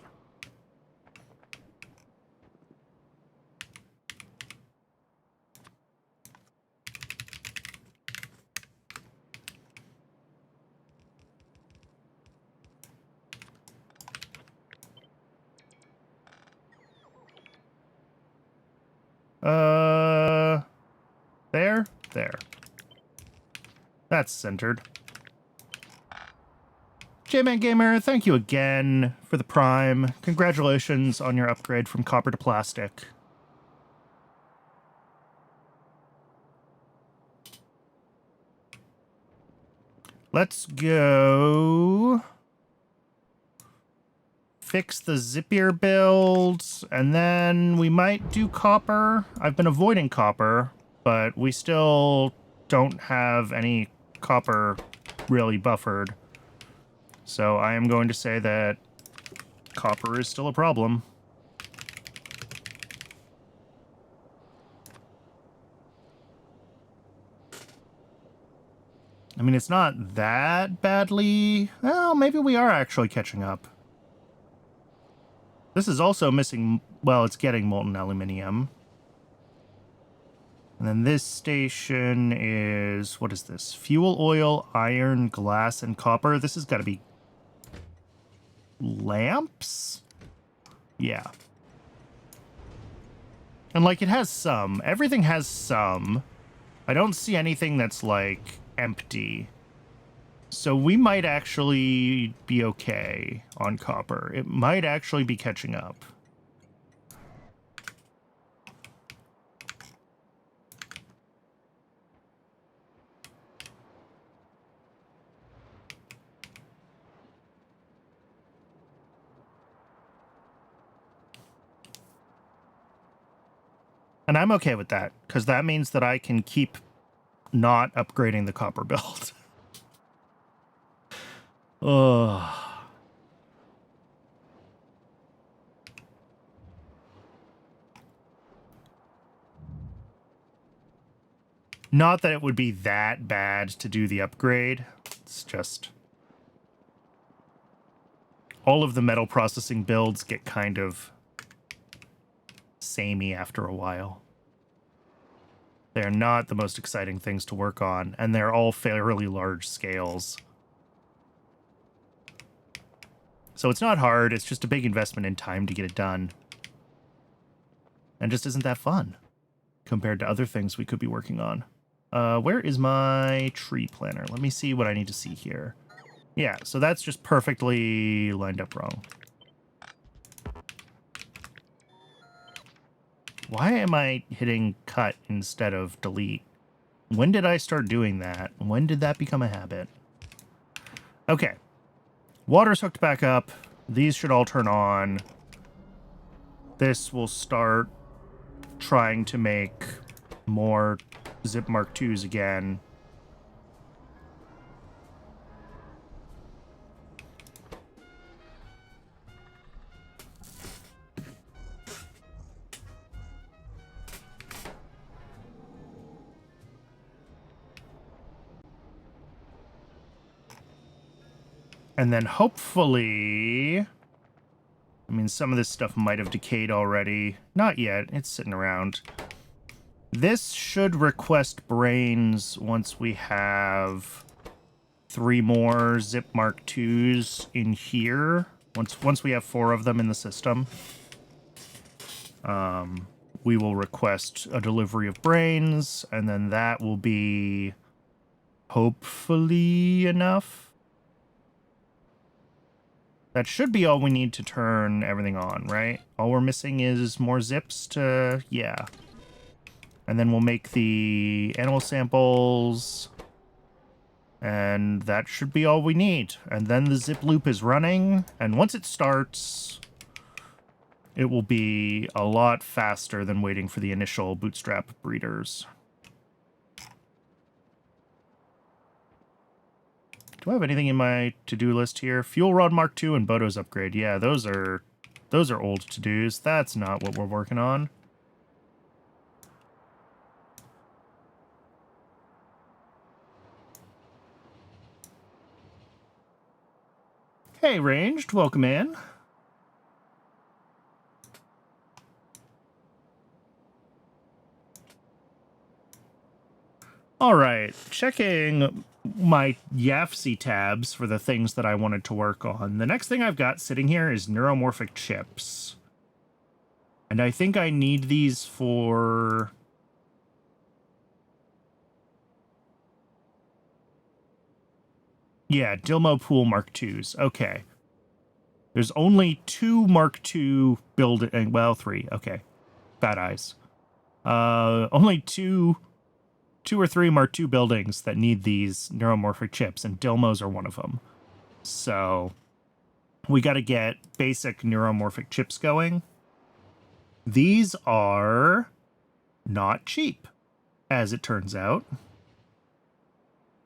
There. That's centered. J-Man Gamer, thank you again for the Prime. Congratulations on your upgrade from copper to plastic. Let's go fix the Zippier build, and then we might do copper. I've been avoiding copper, but we still don't have any copper really buffered. So I am going to say that copper is still a problem. I mean, it's not that badly... Well, maybe we are actually catching up. This is also missing... Well, it's getting molten aluminium. And then this station is... What is this? Fuel, oil, iron, glass, and copper. This has got to be... lamps? Yeah. And, like, it has some. Everything has some. I don't see anything that's, like, empty. So we might actually be okay on copper. It might actually be catching up. And I'm okay with that, because that means that I can keep not upgrading the copper build. Ugh. Not that it would be that bad to do the upgrade. It's just... all of the metal processing builds get kind of samey after a while. They're not the most exciting things to work on, and they're all fairly large scales. So it's not hard, it's just a big investment in time to get it done. And just isn't that fun compared to other things we could be working on. Where is my tree planner? Let me see what I need to see here. Yeah, so that's just perfectly lined up wrong. Why am I hitting cut instead of delete? When did I start doing that? When did that become a habit? Okay. Water's hooked back up. These should all turn on. This will start trying to make more Zip Mark IIs again. And then hopefully... I mean, some of this stuff might have decayed already. Not yet. It's sitting around. This should request brains once we have 3 more Zip Mark IIs in here. Once we have 4 of them in the system, we will request a delivery of brains, and then that will be hopefully enough. That should be all we need to turn everything on, right? All we're missing is more zips to... yeah. And then we'll make the animal samples. And that should be all we need. And then the zip loop is running, and once it starts, it will be a lot faster than waiting for the initial bootstrap breeders. Do I have anything in my to-do list here? Fuel Rod Mark II and Bodo's upgrade. Yeah, those are old to-dos. That's not what we're working on. Hey, Ranged, welcome in. All right, checking my YAFC tabs for the things that I wanted to work on. The next thing I've got sitting here is neuromorphic chips. And I think I need these for... Yeah, Dilmo Pool Mark IIs. Okay. There's only 2 Mark II building... Well, 3. Okay. Bad eyes. Only two or 3 Mark II buildings that need these neuromorphic chips, and Dilmos are one of them. So we got to get basic neuromorphic chips going. These are not cheap, as it turns out.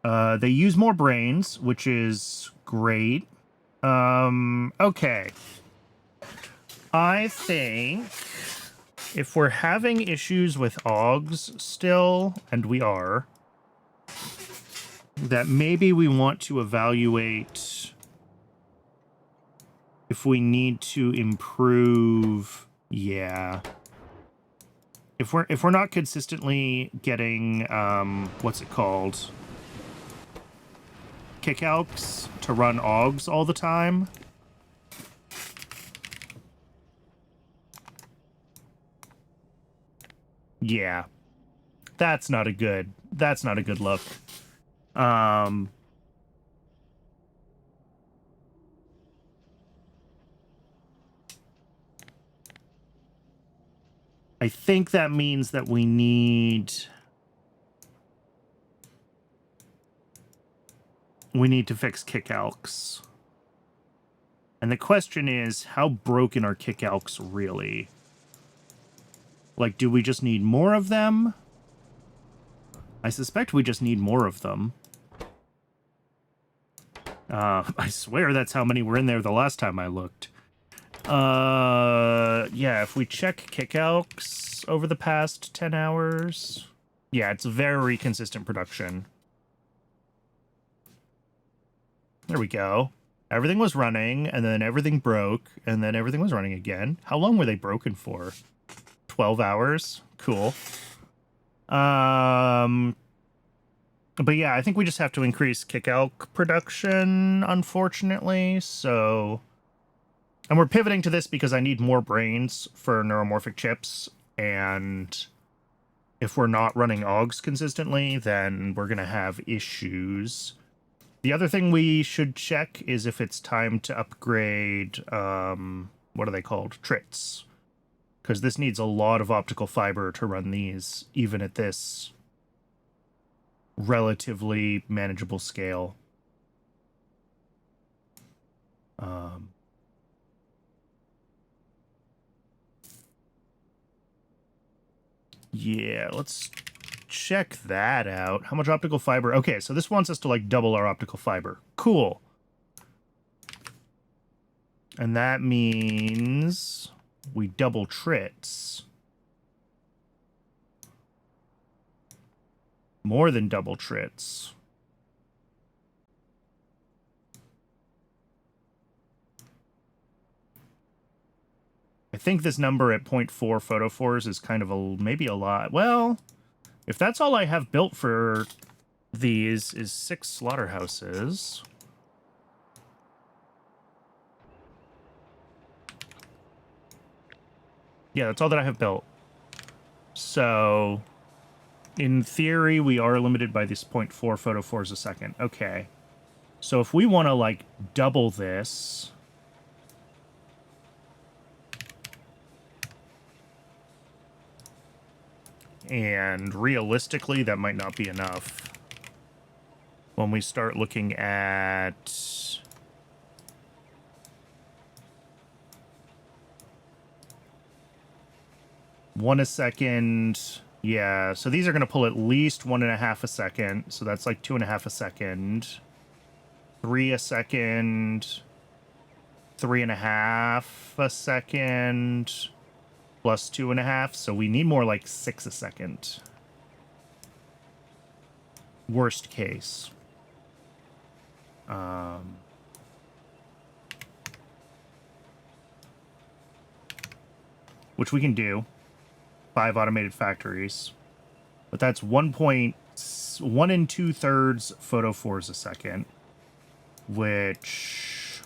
They use more brains, which is great. Okay. I think if we're having issues with AUGs still, and we are, that maybe we want to evaluate if we need to improve. Yeah. If we're not consistently getting what's it called? Kickouts to run AUGs all the time. Yeah. That's not a good look. I think that means that we need to fix kick-alks. And the question is, how broken are kick-alks really? Like, do we just need more of them? I suspect we just need more of them. I swear that's how many were in there the last time I looked. Yeah, if we check kick-alks over the past 10 hours... Yeah, it's very consistent production. There we go. Everything was running, and then everything broke, and then everything was running again. How long were they broken for? 12 hours? Cool. But yeah, I think we just have to increase kick-alk production, unfortunately, so... And we're pivoting to this because I need more brains for neuromorphic chips, and if we're not running AUGs consistently, then we're going to have issues. The other thing we should check is if it's time to upgrade, what are they called? Trits. Because this needs a lot of optical fiber to run these, even at this relatively manageable scale. Yeah, let's check that out. How much optical fiber? Okay, so this wants us to, like, double our optical fiber. Cool. And that means we double trits. More than double trits. I think this number at 0.4 photophores is kind of maybe a lot. Well, if that's all I have built for these is 6 slaughterhouses. Yeah, that's all that I have built. So, in theory, we are limited by this 0.4 photophores a second. Okay. So if we want to, like, double this... And realistically, that might not be enough. when we start looking at one a second. Yeah, so these are going to pull at least 1.5 a second. So that's like 2.5 a second. 3 a second. 3.5 a second. Plus 2.5. So we need more like 6 a second. Worst case. Which we can do. 5 automated factories. But that's 1.1 2/3 photophores a second. Which...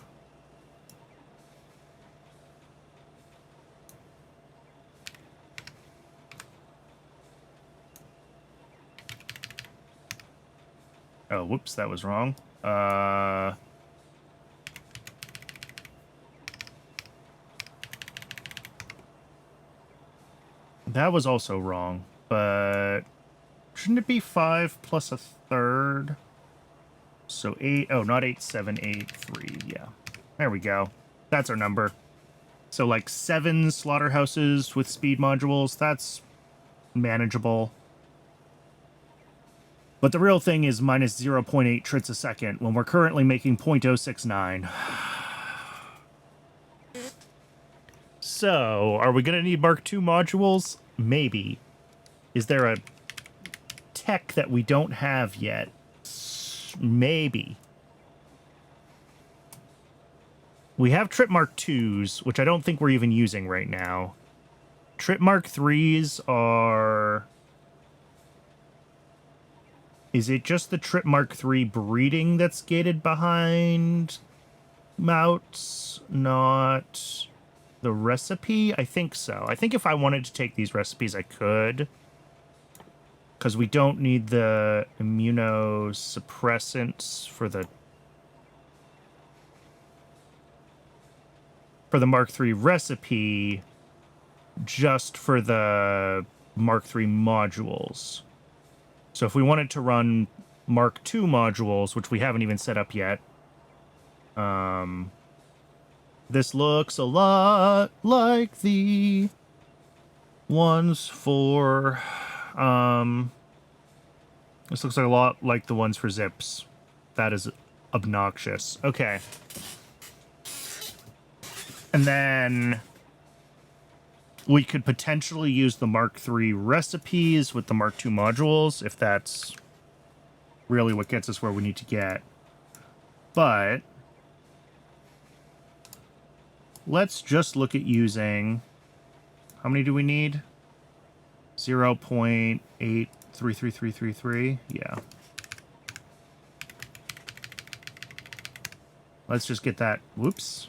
Oh, whoops, that was wrong. That was also wrong, but shouldn't it be 5 plus a third? So 8, oh, not 8, 7, 8, 3, yeah. There we go. That's our number. So like 7 slaughterhouses with speed modules, that's manageable. But the real thing is minus 0.8 trits a second when we're currently making 0.069. So, are we going to need Mark II modules? Maybe. Is there a tech that we don't have yet? Maybe. We have Trip Mark IIs, which I don't think we're even using right now. Trip Mark IIIs are... Is it just the Trip Mark III breeding that's gated behind mounts, not the recipe? I think so. I think if I wanted to take these recipes, I could. Because we don't need the immunosuppressants for the Mark III recipe, just for the Mark III modules. So if we wanted to run Mark II modules, which we haven't even set up yet, this looks a lot like the ones for, this looks like a lot like the ones for Zips. That is obnoxious. Okay. And then we could potentially use the Mark III recipes with the Mark II modules, if that's really what gets us where we need to get. But let's just look at using... How many do we need? 0.833333. Yeah. Let's just get that. Whoops.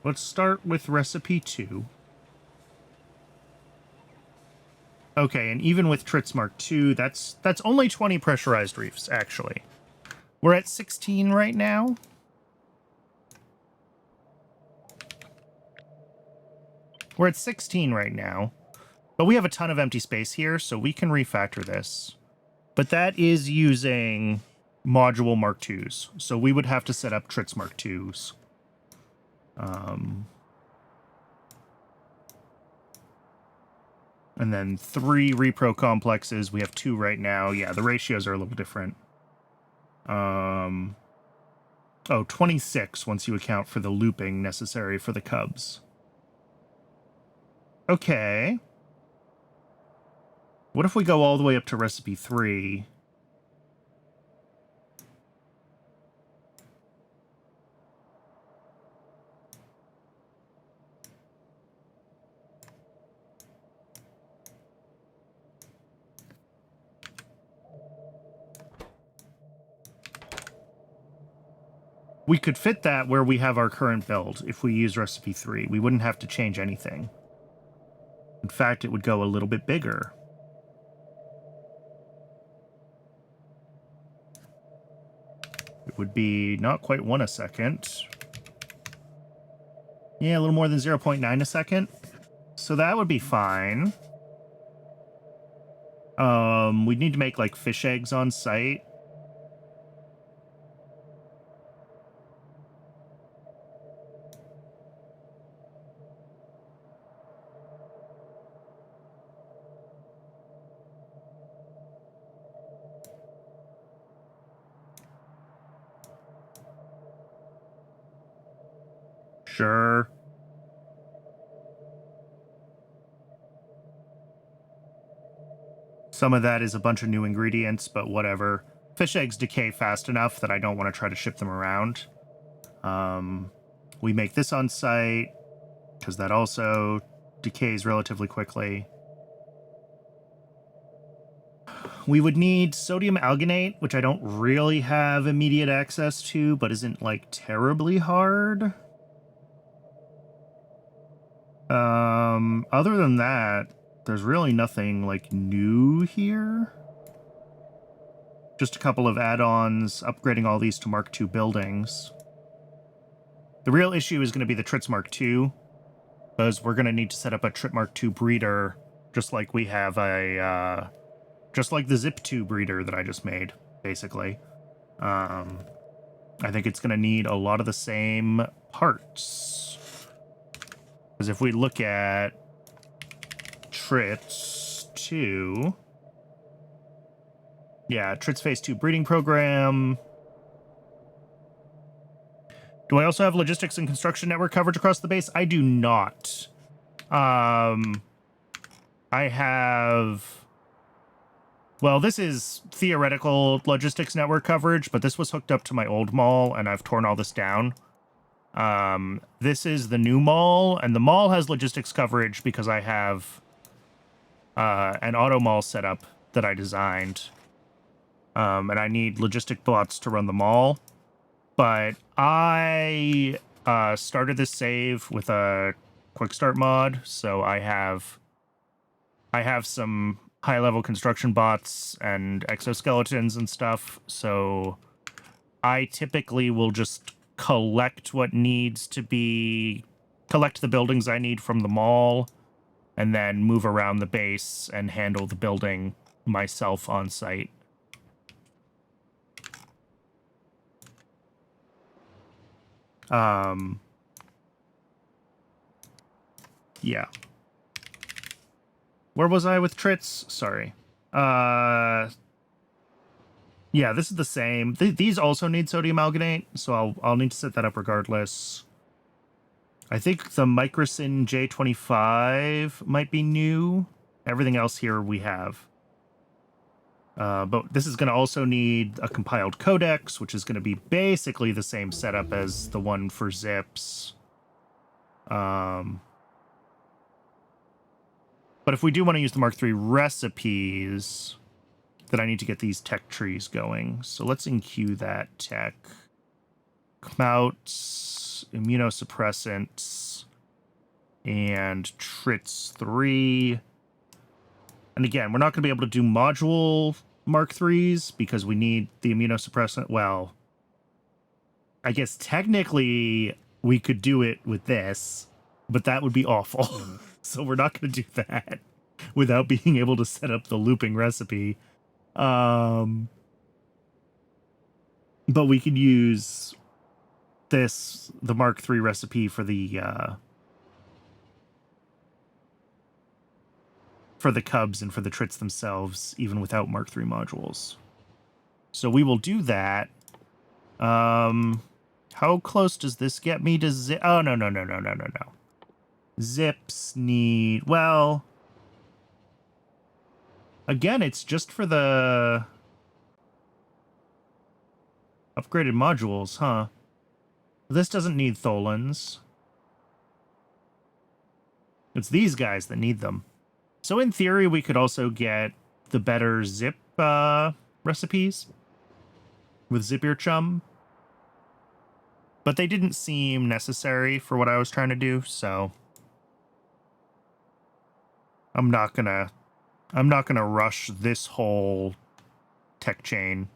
Let's start with recipe 2. Okay, and even with Trits Mark II, that's only 20 pressurized reefs, actually. We're at 16 right now. We're at 16 right now. But we have a ton of empty space here, so we can refactor this. But that is using module Mark IIs. So we would have to set up Trits Mark IIs. And then 3 repro complexes. We have 2 right now. Yeah, the ratios are a little different. Oh, 26 once you account for the looping necessary for the cubs. Okay. What if we go all the way up to recipe 3? We could fit that where we have our current build if we use recipe 3. We wouldn't have to change anything. In fact, it would go a little bit bigger. It would be not quite 1 a second. Yeah, a little more than 0.9 a second. So that would be fine. We need to make like fish eggs on site. Sure. Some of that is a bunch of new ingredients, but whatever. Fish eggs decay fast enough that I don't want to try to ship them around. We make this on site, because that also decays relatively quickly. We would need sodium alginate, which I don't really have immediate access to, but isn't, like, terribly hard. Other than that, there's really nothing, like, new here. Just a couple of add-ons, upgrading all these to Mark II buildings. The real issue is going to be the Tritz Mark II, because we're going to need to set up a Trit Mark II breeder, just like we have a, just like the Zip 2 breeder that I just made, basically. I think it's going to need a lot of the same parts. Because if we look at Tritz 2... Yeah, Tritz Phase 2 breeding program. Do I also have logistics and construction network coverage across the base? I do not. I have... Well, this is theoretical logistics network coverage, but this was hooked up to my old mall, and I've torn all this down. This is the new mall, and the mall has logistics coverage because I have an auto mall setup that I designed. And I need logistic bots to run the mall. But I started this save with a quick start mod, so I have some high-level construction bots and exoskeletons and stuff, so I typically will just collect what needs to be... collect the buildings I need from the mall, and then move around the base and handle the building myself on site. Yeah. Where was I with Tritz? Sorry. Yeah, this is the same. These also need sodium alginate, so I'll need to set that up regardless. I think the Microsyn J25 might be new. Everything else here we have. But this is going to also need a compiled codex, which is going to be basically the same setup as the one for zips. But if we do want to use the Mark III recipes, then I need to get these tech trees going. So let's enqueue that tech. Kmouts, immunosuppressants, and Tritz 3. And again, we're not going to be able to do module Mark IIIs because we need the immunosuppressant. Well, I guess technically we could do it with this, but that would be awful. So we're not going to do that without being able to set up the looping recipe. But we could use the Mark III recipe for the Cubs and for the Trits themselves, even without Mark III modules. So we will do that. How close does this get me to zip? Oh, no. Zips need... Well... Again, it's just for the... upgraded modules, huh? This doesn't need Tholins. It's these guys that need them. So in theory, we could also get the better zip recipes with Zip-Ear Chum. But they didn't seem necessary for what I was trying to do, so... I'm not gonna rush this whole tech chain.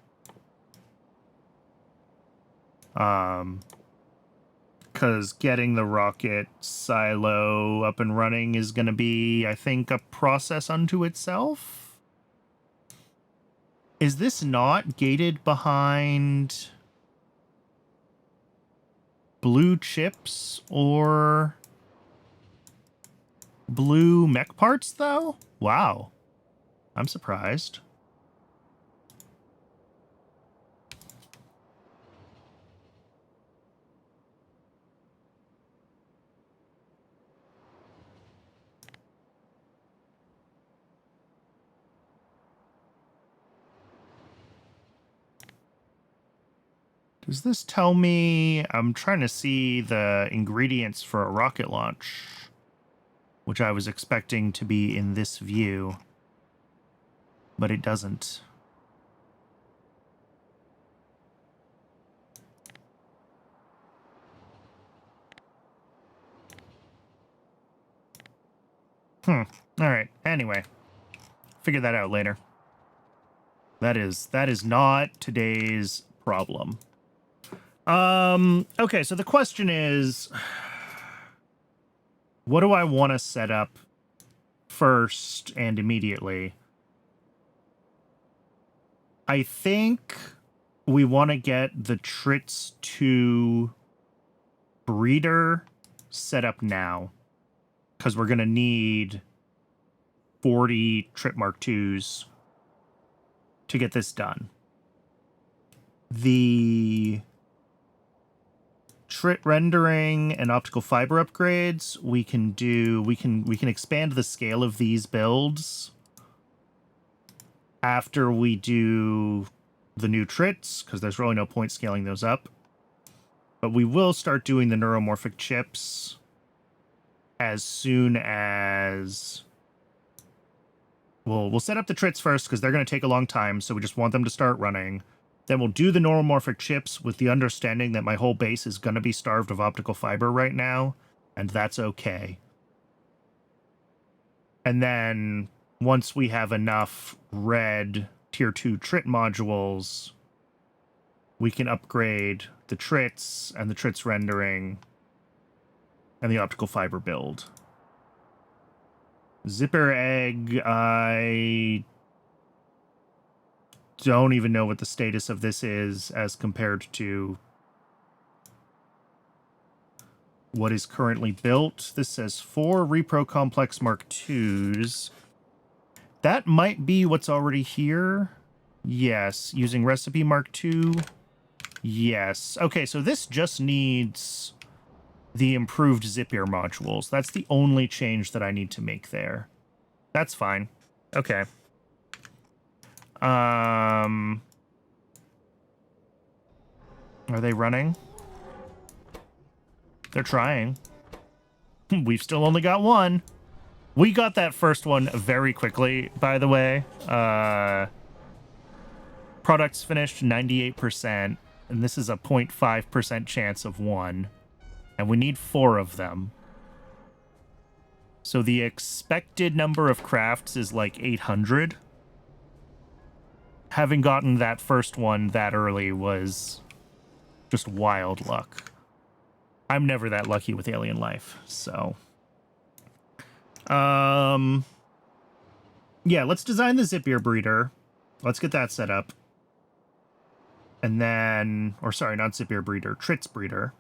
Because getting the rocket silo up and running is gonna be, I think, a process unto itself. Is this not gated behind blue chips or blue mech parts, though? Wow. I'm surprised. Does this tell me... I'm trying to see the ingredients for a rocket launch, which I was expecting to be in this view, but it doesn't. All right. Anyway, figure that out later. That is not today's problem. Okay, so the question is, what do I want to set up first and immediately? I think we want to get the Trits 2 breeder set up now, because we're going to need 40 Trit Mark 2s to get this done. The Trit rendering and optical fiber upgrades we can do. We can expand the scale of these builds after we do the new Trits, because there's really no point scaling those up. But we will start doing the neuromorphic chips as soon as... We'll set up the Trits first, because they're going to take a long time, so we just want them to start running. Then we'll do the neuromorphic chips with the understanding that my whole base is going to be starved of optical fiber right now, and that's okay. And then, once we have enough red Tier 2 Trit modules, we can upgrade the Trits and the Trits rendering and the optical fiber build. Zipper egg, I don't even know what the status of this is as compared to what is currently built. This says 4 Repro Complex Mark IIs. That might be what's already here. Yes. Using Recipe Mark II. Yes. Okay, so this just needs the improved zip ear modules. That's the only change that I need to make there. That's fine. Okay. Are they running? They're trying. We've still only got one. We got that first one very quickly, by the way. Products finished 98%, and this is a 0.5% chance of one. And we need 4 of them. So the expected number of crafts is like 800. Having gotten that first one that early was just wild luck. I'm never that lucky with alien life, so... Yeah, let's design the zip ear breeder. Let's get that set up. And then... Or sorry, not zip ear breeder. Trits breeder.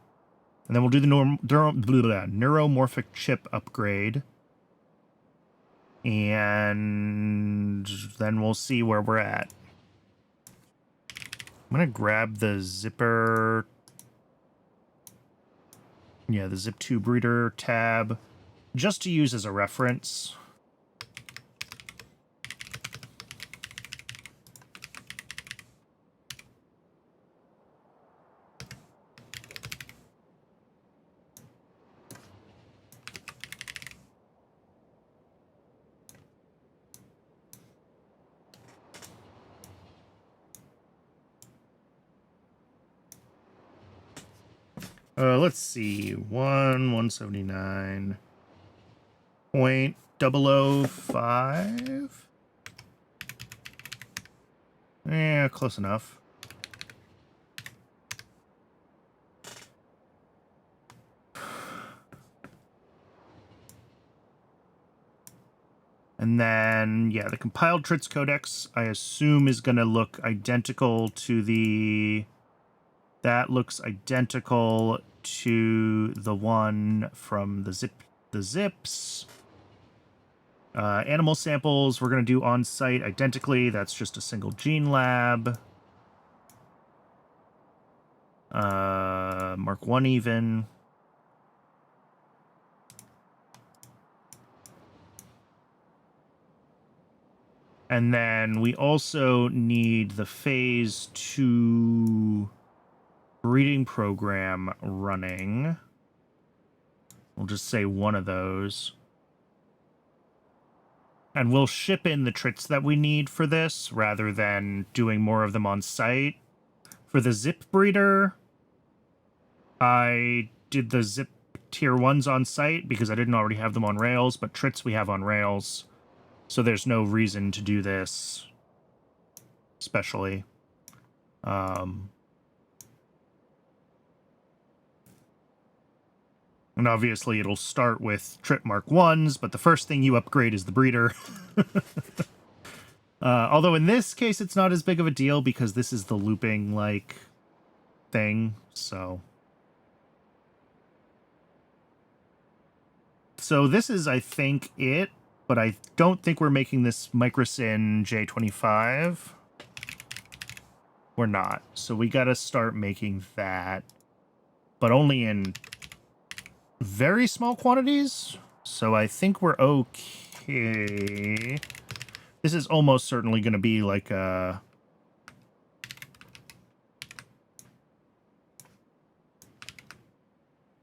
And then we'll do the neuromorphic chip upgrade. And then we'll see where we're at. I'm going to grab the zipper... Yeah, the Zip 2 breeder tab, just to use as a reference. Let's see. 179.005. Yeah, close enough. And then, yeah, the compiled Tritz Codex, I assume, is going to look identical to the... That looks identical to the one from the zips. Animal samples we're going to do on-site identically. That's just a single gene lab. Mark 1 even. And then we also need the phase 2 breeding program running. We'll just say one of those. And we'll ship in the trits that we need for this rather than doing more of them on site. For the zip breeder, I did the zip tier 1s on site because I didn't already have them on Rails, but trits we have on Rails. So there's no reason to do this, especially. And obviously it'll start with Trip Mark 1s, but the first thing you upgrade is the breeder. Although in this case, it's not as big of a deal because this is the looping, like, thing, so... So this is, I think, it, but I don't think we're making this Microsyn J25. We're not, so we gotta start making that, but only in very small quantities, so I think we're okay. This is almost certainly going to be like a...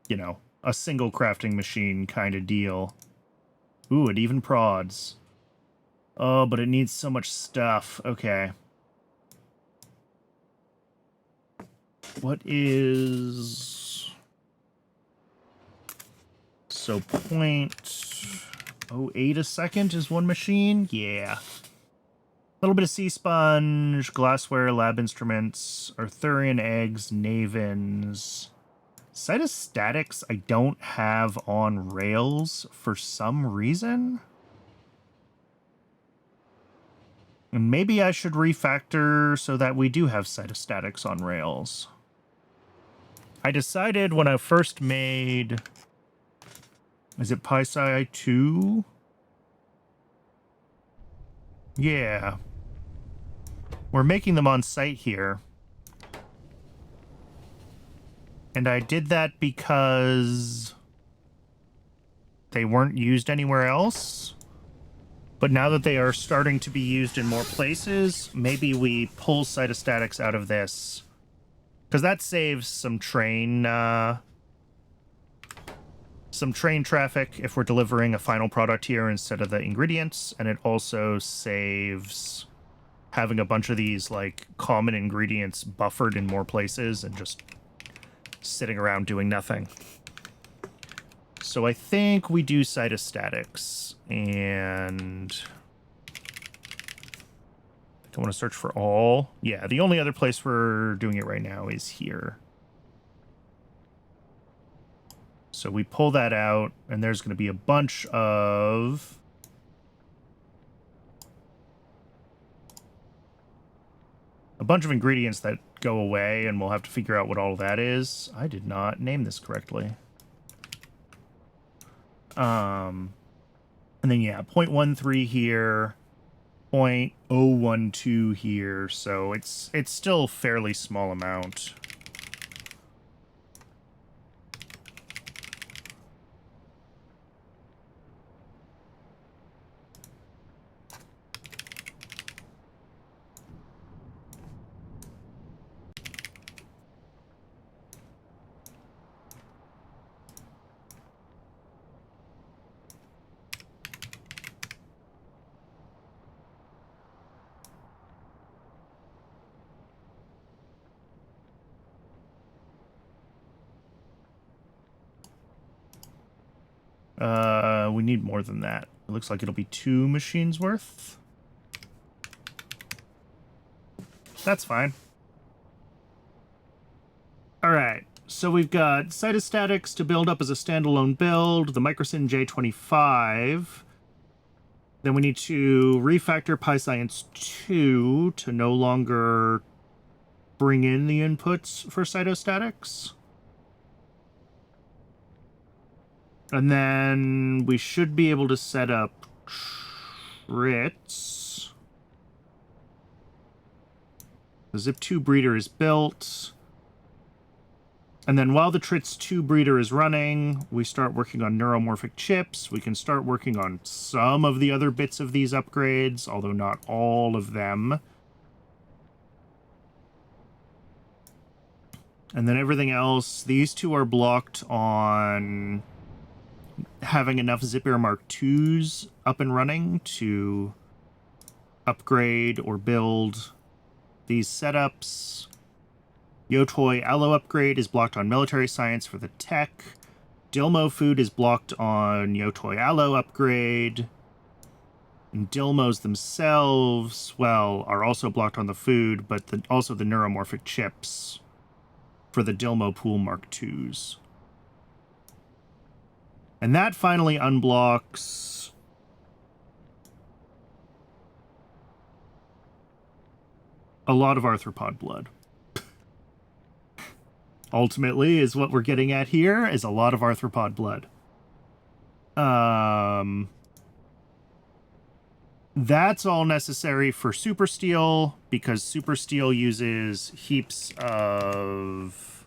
You know, a single crafting machine kind of deal. Ooh, it even prods. Oh, but it needs so much stuff. Okay. What is... So 0.08 a second is one machine? Yeah. A little bit of sea sponge, glassware, lab instruments, Arthurian eggs, Navins. Cytostatics I don't have on Rails for some reason. And maybe I should refactor so that we do have cytostatics on Rails. I decided when I first made... Is it PySci 2? Yeah. We're making them on site here. And I did that because they weren't used anywhere else. But now that they are starting to be used in more places, maybe we pull cytostatics out of this. Because that saves some train traffic if we're delivering a final product here instead of the ingredients, and it also saves having a bunch of these like common ingredients buffered in more places and just sitting around doing nothing. So I think we do cytostatics, and I want to search for all. Yeah, the only other place we're doing it right now is here. So we pull that out, and there's going to be a bunch of... ingredients that go away, and we'll have to figure out what all that is. I did not name this correctly. And then, yeah, 0.13 here, 0.012 here, so it's still a fairly small amount. We need more than that. It looks like it'll be 2 machines worth. That's fine. Alright, so we've got cytostatics to build up as a standalone build, the Microsyn J25. Then we need to refactor PyScience 2 to no longer bring in the inputs for cytostatics. And then we should be able to set up trits. The Zip2 breeder is built. And then while the Trits 2 breeder is running, we start working on neuromorphic chips. We can start working on some of the other bits of these upgrades, although not all of them. And then everything else, these two are blocked on having enough Zapier Mark IIs up and running to upgrade or build these setups. Yotoi Allo upgrade is blocked on military science for the tech. Dilmo food is blocked on Yotoi Allo upgrade. And Dilmos themselves, well, are also blocked on the food, but also the neuromorphic chips for the Dilmo Pool Mark IIs. And that finally unblocks a lot of arthropod blood. Ultimately, is what we're getting at here, is a lot of arthropod blood. That's all necessary for Super Steel, because Super Steel uses heaps of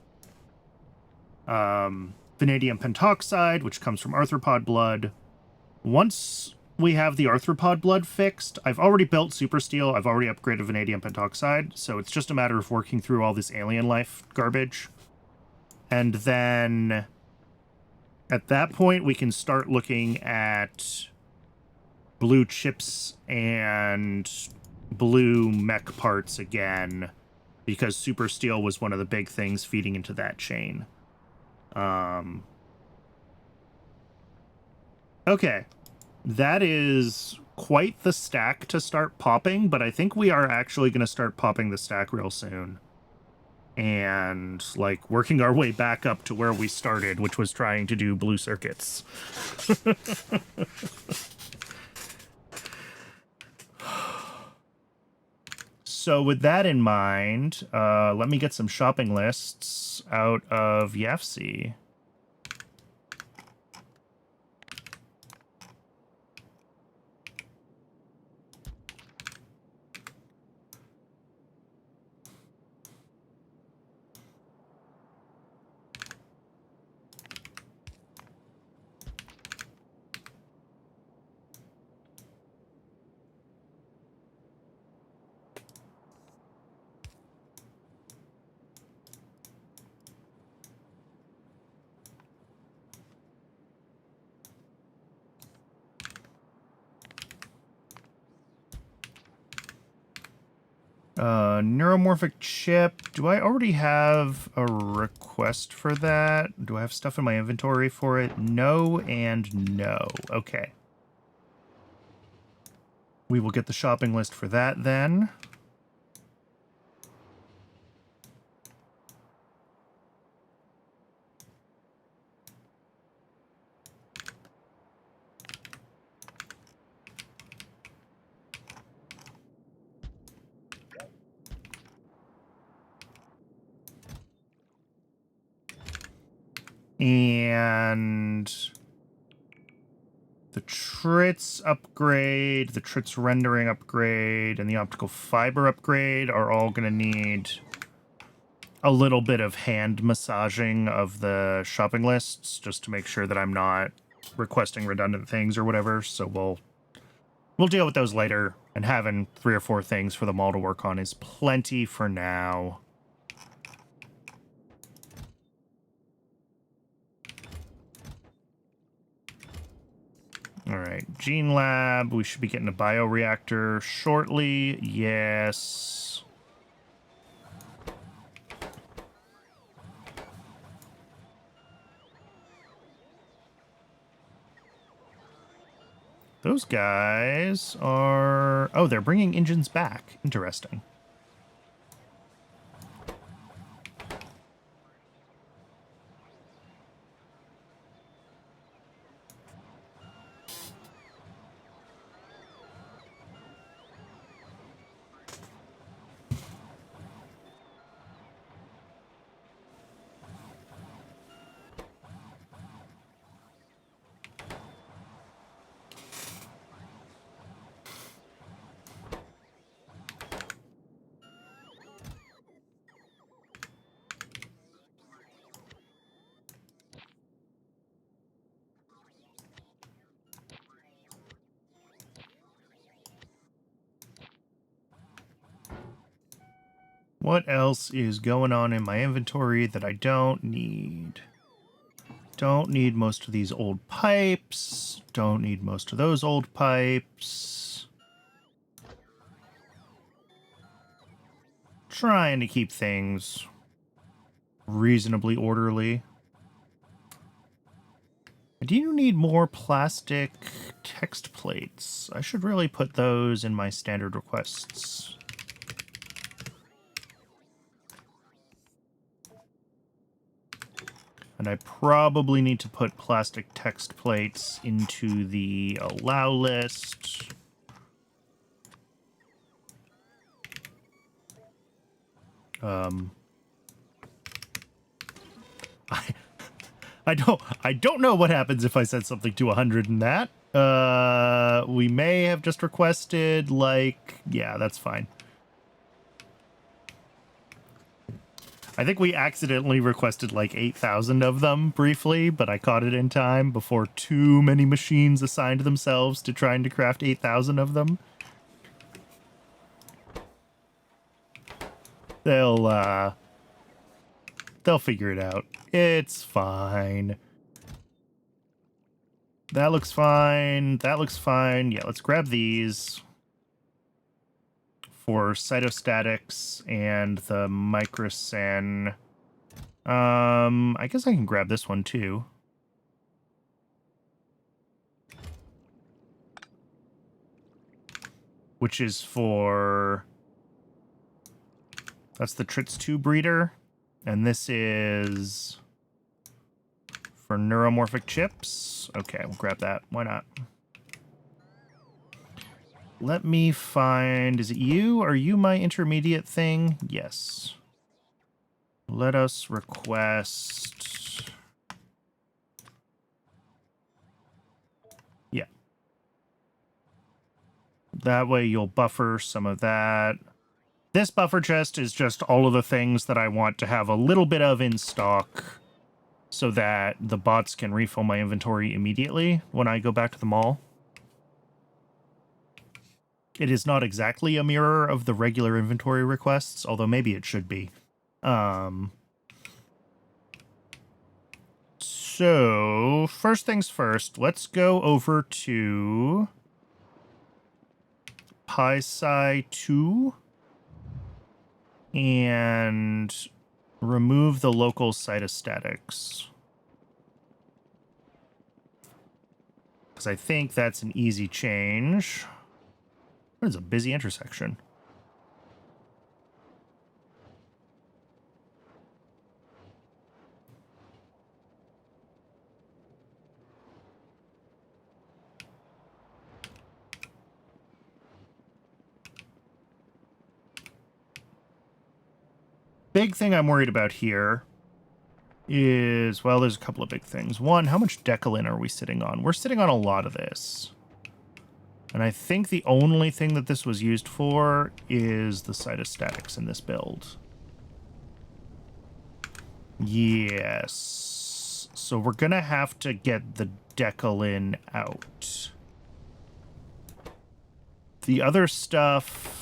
vanadium pentoxide, which comes from arthropod blood. Once we have the arthropod blood fixed, I've already built Super Steel, I've already upgraded vanadium pentoxide, so it's just a matter of working through all this alien life garbage. And then at that point, we can start looking at blue chips and blue mech parts again, because Super Steel was one of the big things feeding into that chain. Okay. That is quite the stack to start popping, but I think we are actually going to start popping the stack real soon. And, like, working our way back up to where we started, which was trying to do blue circuits. So with that in mind, let me get some shopping lists out of YAFC. Neuromorphic chip. Do I already have a request for that? Do I have stuff in my inventory for it? No and no. Okay. We will get the shopping list for that then. And the Trits upgrade, the Trits rendering upgrade, and the optical fiber upgrade are all going to need a little bit of hand massaging of the shopping lists just to make sure that I'm not requesting redundant things or whatever. So we'll deal with those later, and having 3 or 4 things for them all to work on is plenty for now. All right, Gene Lab. We should be getting a bioreactor shortly. Yes. Those guys are... Oh, they're bringing engines back. Interesting. What else is going on in my inventory that I don't need? Don't need most of these old pipes. Don't need most of those old pipes. Trying to keep things reasonably orderly. I do need more plastic text plates. I should really put those in my standard requests. And I probably need to put plastic text plates into the allow list. I don't know what happens if I set something to 100 in that. We may have just requested, like, yeah, that's fine. I think we accidentally requested like 8,000 of them briefly, but I caught it in time before too many machines assigned themselves to trying to craft 8,000 of them. They'll figure it out. It's fine. That looks fine. That looks fine. Yeah, let's grab these for cytostatics and the microsen. I guess I can grab this one too. Which is for... That's the Trits 2 breeder. And this is for neuromorphic chips. Okay, we'll grab that. Why not? Let me find... Is it you? Are you my intermediate thing? Yes. Let us request... Yeah. That way you'll buffer some of that. This buffer chest is just all of the things that I want to have a little bit of in stock so that the bots can refill my inventory immediately when I go back to the mall. It is not exactly a mirror of the regular inventory requests, although maybe it should be. So, first things first, let's go over to PySci 2 and remove the local cytostatics. Because I think that's an easy change. What is a busy intersection? Big thing I'm worried about here is, well, there's a couple of big things. One, how much decalin are we sitting on? We're sitting on a lot of this. And I think the only thing that this was used for is the cytostatics in this build. Yes. So we're going to have to get the decalin out. The other stuff...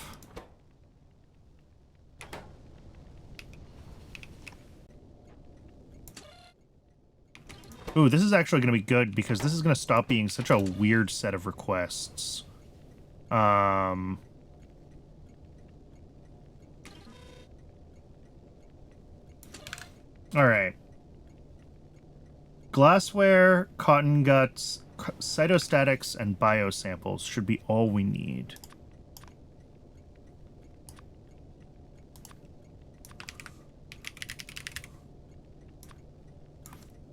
Ooh, this is actually going to be good because this is going to stop being such a weird set of requests. All right. Glassware, cotton guts, cytostatics, and biosamples should be all we need.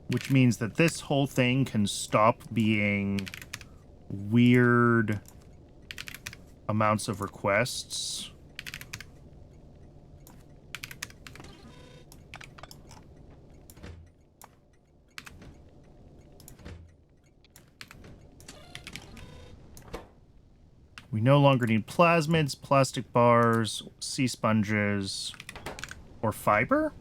Which means that this whole thing can stop being weird amounts of requests. We no longer need plasmids, plastic bars, sea sponges, or fiber?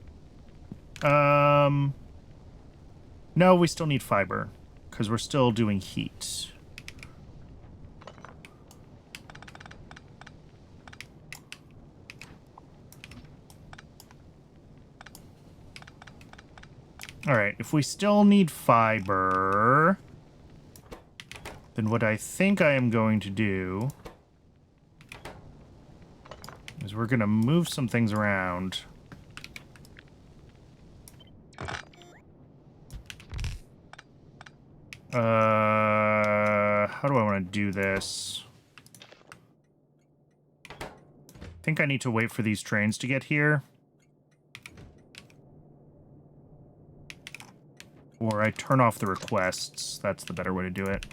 No, we still need fiber, because we're still doing heat. All right, if we still need fiber, then what I think I am going to do is we're going to move some things around. How do I want to do this? I think I need to wait for these trains to get here. Or I turn off the requests. That's the better way to do it.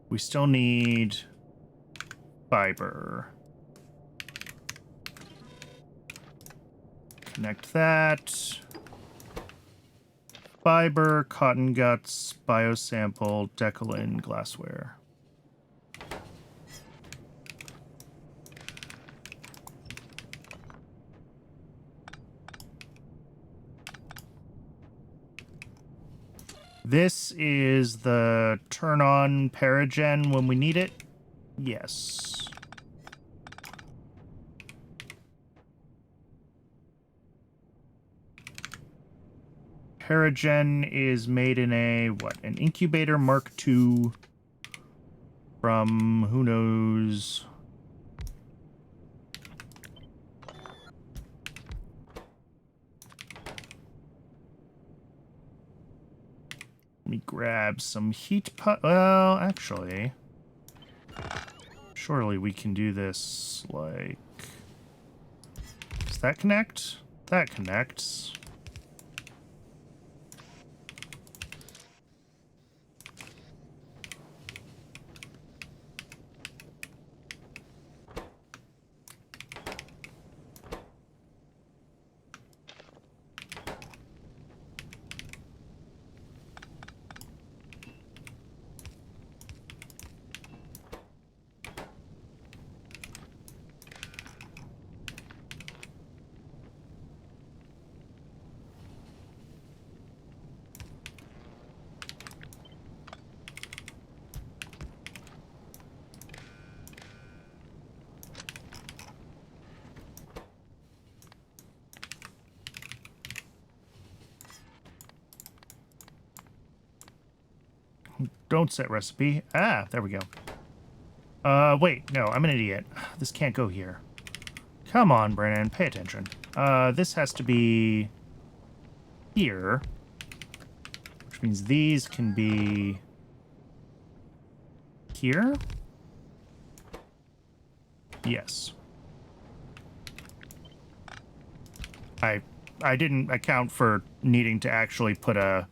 We still need fiber. Connect that. Fiber, cotton guts, biosample, Decalin, glassware. This is the turn on Paragen when we need it. Yes. Paragen is made in a, what, an incubator Mark II from who knows. Let me grab some heat well, actually, surely we can do this like, does that connect? That connects. Don't set recipe. Ah, there we go. Wait, no, I'm an idiot. This can't go here. Come on, Brennan, pay attention. This has to be here, which means these can be here. Yes. I didn't account for needing to actually put a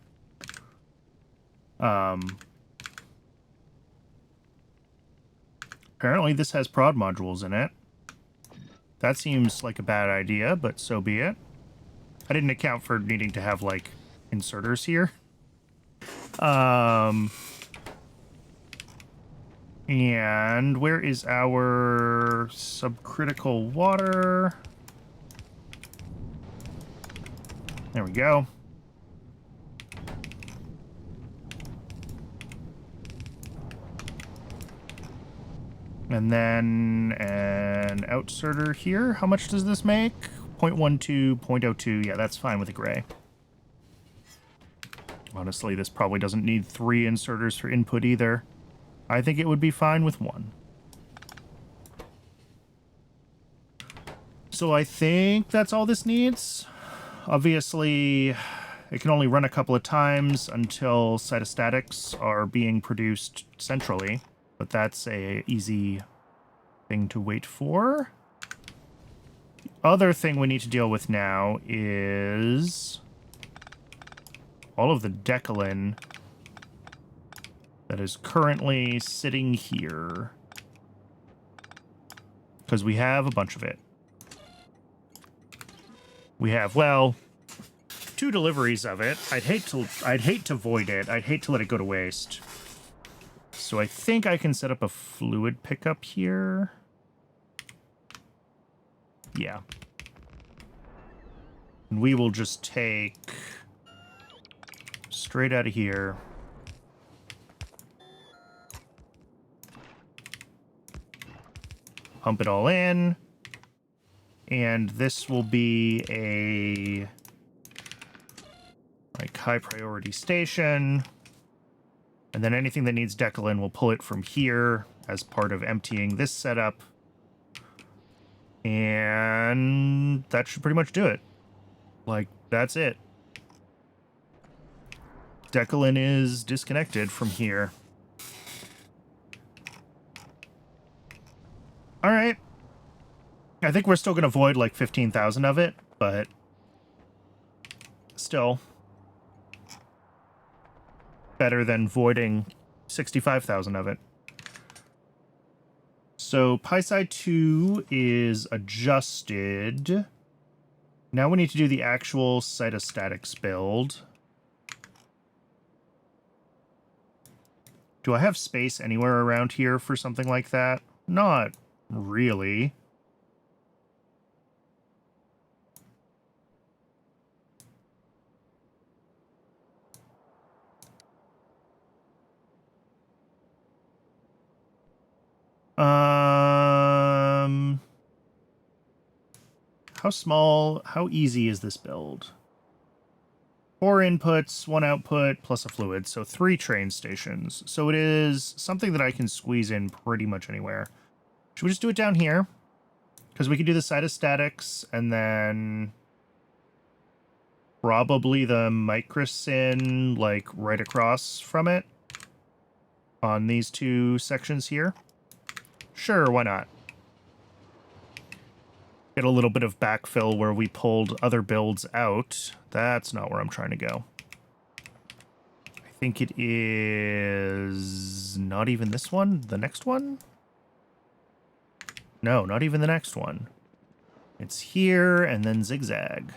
apparently this has prod modules in it. That seems like a bad idea, but so be it. I didn't account for needing to have, like, inserters here. And where is our subcritical water? There we go. And then an outserter here. How much does this make? 0.12, 0.02. Yeah, that's fine with the gray. Honestly, this probably doesn't need 3 inserters for input either. I think it would be fine with 1. So I think that's all this needs. Obviously, it can only run a couple of times until cytostatics are being produced centrally. But that's a easy thing to wait for. The other thing we need to deal with now is all of the Decalin that is currently sitting here. Because we have a bunch of it. We have, well, 2 deliveries of it. I'd hate to void it. I'd hate to let it go to waste. So So I think I can set up a fluid pickup here. Yeah. And we will just take straight out of here. Pump it all in. And this will be a like high priority station. And then anything that needs Decalin, we'll pull it from here as part of emptying this setup. And that should pretty much do it. Like, that's it. Decalin is disconnected from here. All right. I think we're still going to void like 15,000 of it, but still better than voiding 65,000 of it. So PySci 2 is adjusted. Now we need to do the actual cytostatics build. Do I have space anywhere around here for something like that? Not really. How easy is this build? 4 inputs, 1 output, plus a fluid, so 3 train stations. So it is something that I can squeeze in pretty much anywhere. Should we just do it down here? Because we could do the cytostatics, and then probably the microsyn, like, right across from it on these 2 sections here. Sure, why not? Get a little bit of backfill where we pulled other builds out. That's not where I'm trying to go. I think it is not even this one. The next one? No, not even the next one. It's here and then zigzag.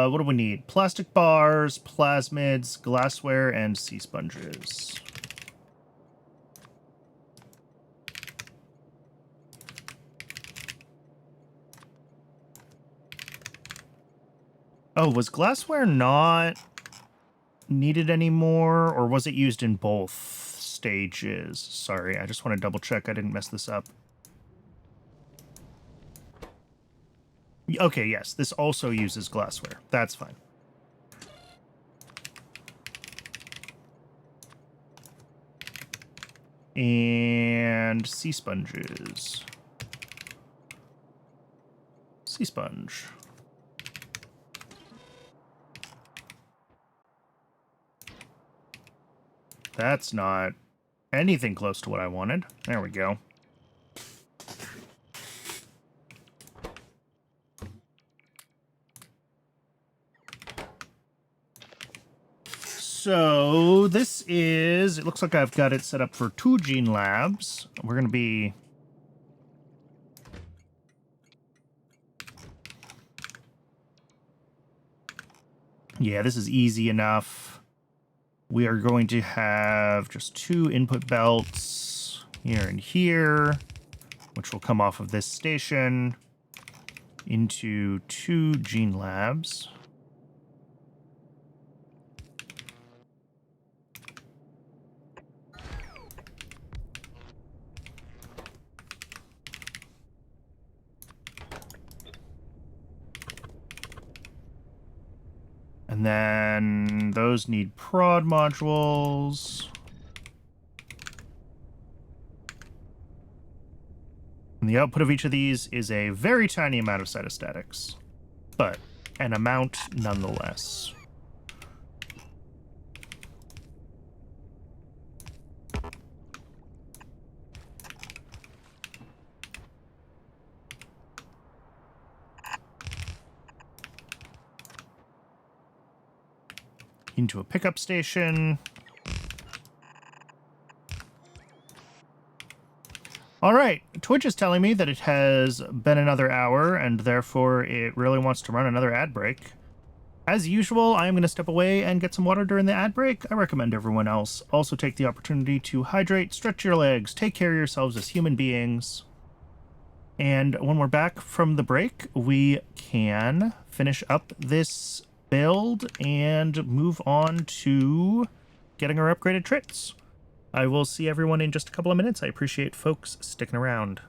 What do we need? Plastic bars, plasmids, glassware, and sea sponges. Oh, was glassware not needed anymore, or was it used in both stages? Sorry, I just want to double check I didn't mess this up. Okay, yes, this also uses glassware. That's fine. And sea sponges. Sea sponge. That's not anything close to what I wanted. There we go. So this is, it looks like I've got it set up for 2 gene labs. We're going to be... Yeah, this is easy enough. We are going to have just 2 input belts here and here, which will come off of this station into 2 gene labs. And then those need prod modules. And the output of each of these is a very tiny amount of cytostatics. But an amount nonetheless. Into a pickup station. All right, Twitch is telling me that it has been another hour, and therefore it really wants to run another ad break. As usual, I am going to step away and get some water during the ad break. I recommend everyone else also take the opportunity to hydrate, stretch your legs, take care of yourselves as human beings. And when we're back from the break, we can finish up this build and move on to getting our upgraded trits. I will see everyone in just a couple of minutes. I appreciate folks sticking around.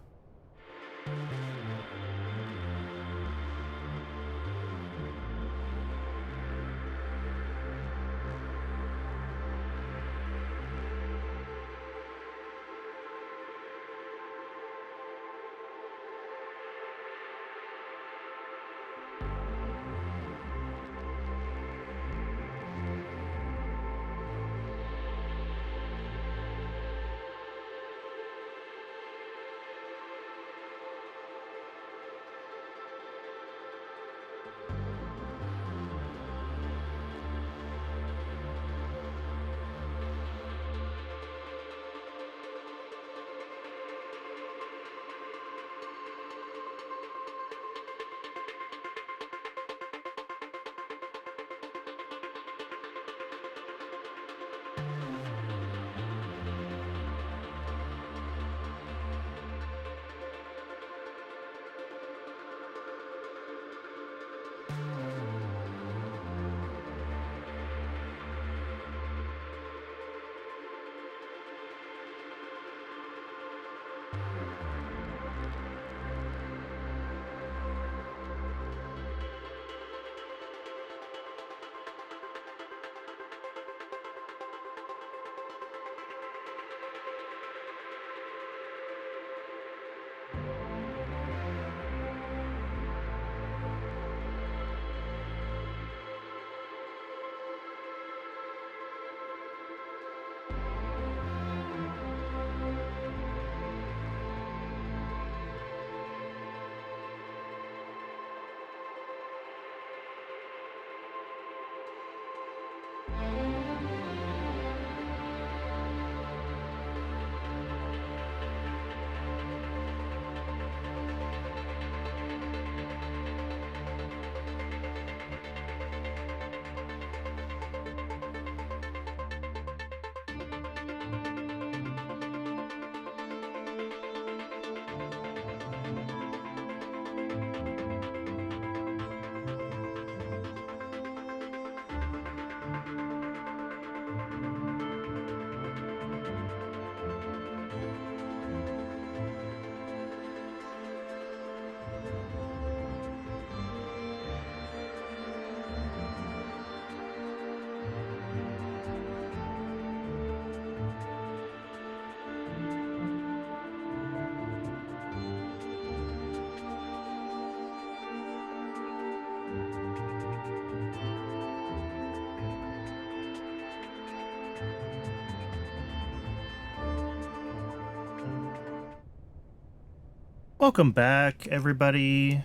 Welcome back, everybody.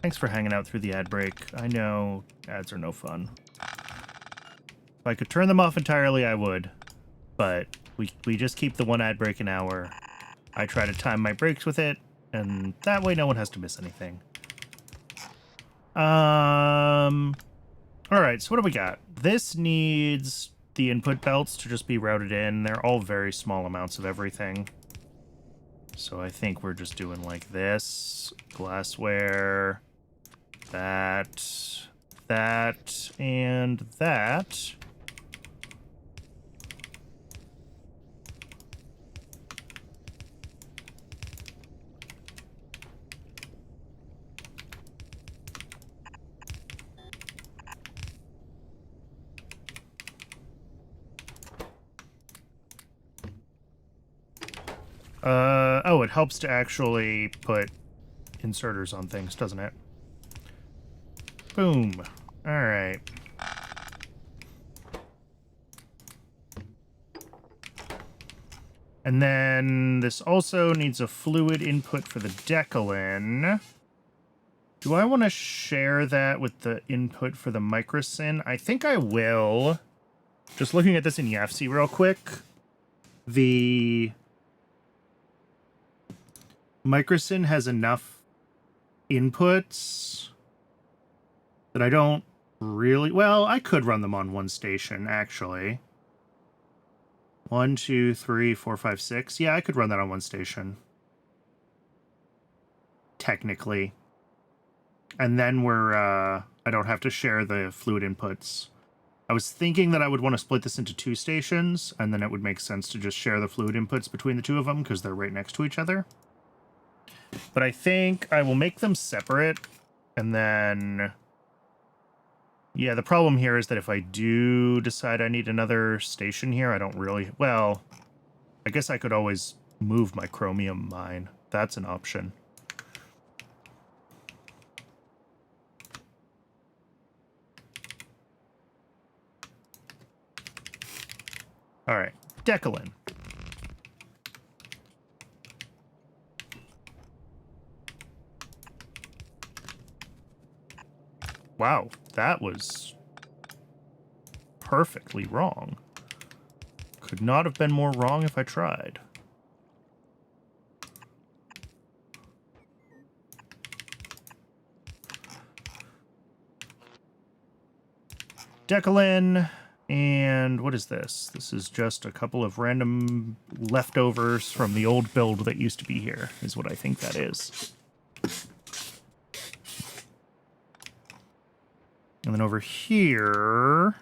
Thanks for hanging out through the ad break. I know ads are no fun. If I could turn them off entirely, I would. But we just keep the one ad break an hour. I try to time my breaks with it, and that way no one has to miss anything. Alright, so what do we got? This needs the input belts to just be routed in. They're all very small amounts of everything. So I think we're just doing like this. Glassware, that, and that. Oh, it helps to actually put inserters on things, doesn't it? Boom. All right. And then this also needs a fluid input for the Decalin. Do I want to share that with the input for the microsyn? I think I will. Just looking at this in YAFC real quick. The microsyn has enough inputs that I don't really... Well, I could run them on one station, actually. 1, 2, 3, 4, 5, 6. Yeah, I could run that on one station. Technically. And then I don't have to share the fluid inputs. I was thinking that I would want to split this into 2 stations, and then it would make sense to just share the fluid inputs between the 2 of them, because they're right next to each other. But I think I will make them separate, and then... Yeah, the problem here is that if I do decide I need another station here, I don't really... Well, I guess I could always move my chromium mine. That's an option. All right, Decalin. Wow, that was perfectly wrong. Could not have been more wrong if I tried. Decalin, and what is this? This is just a couple of random leftovers from the old build that used to be here, is what I think that is. And then over here...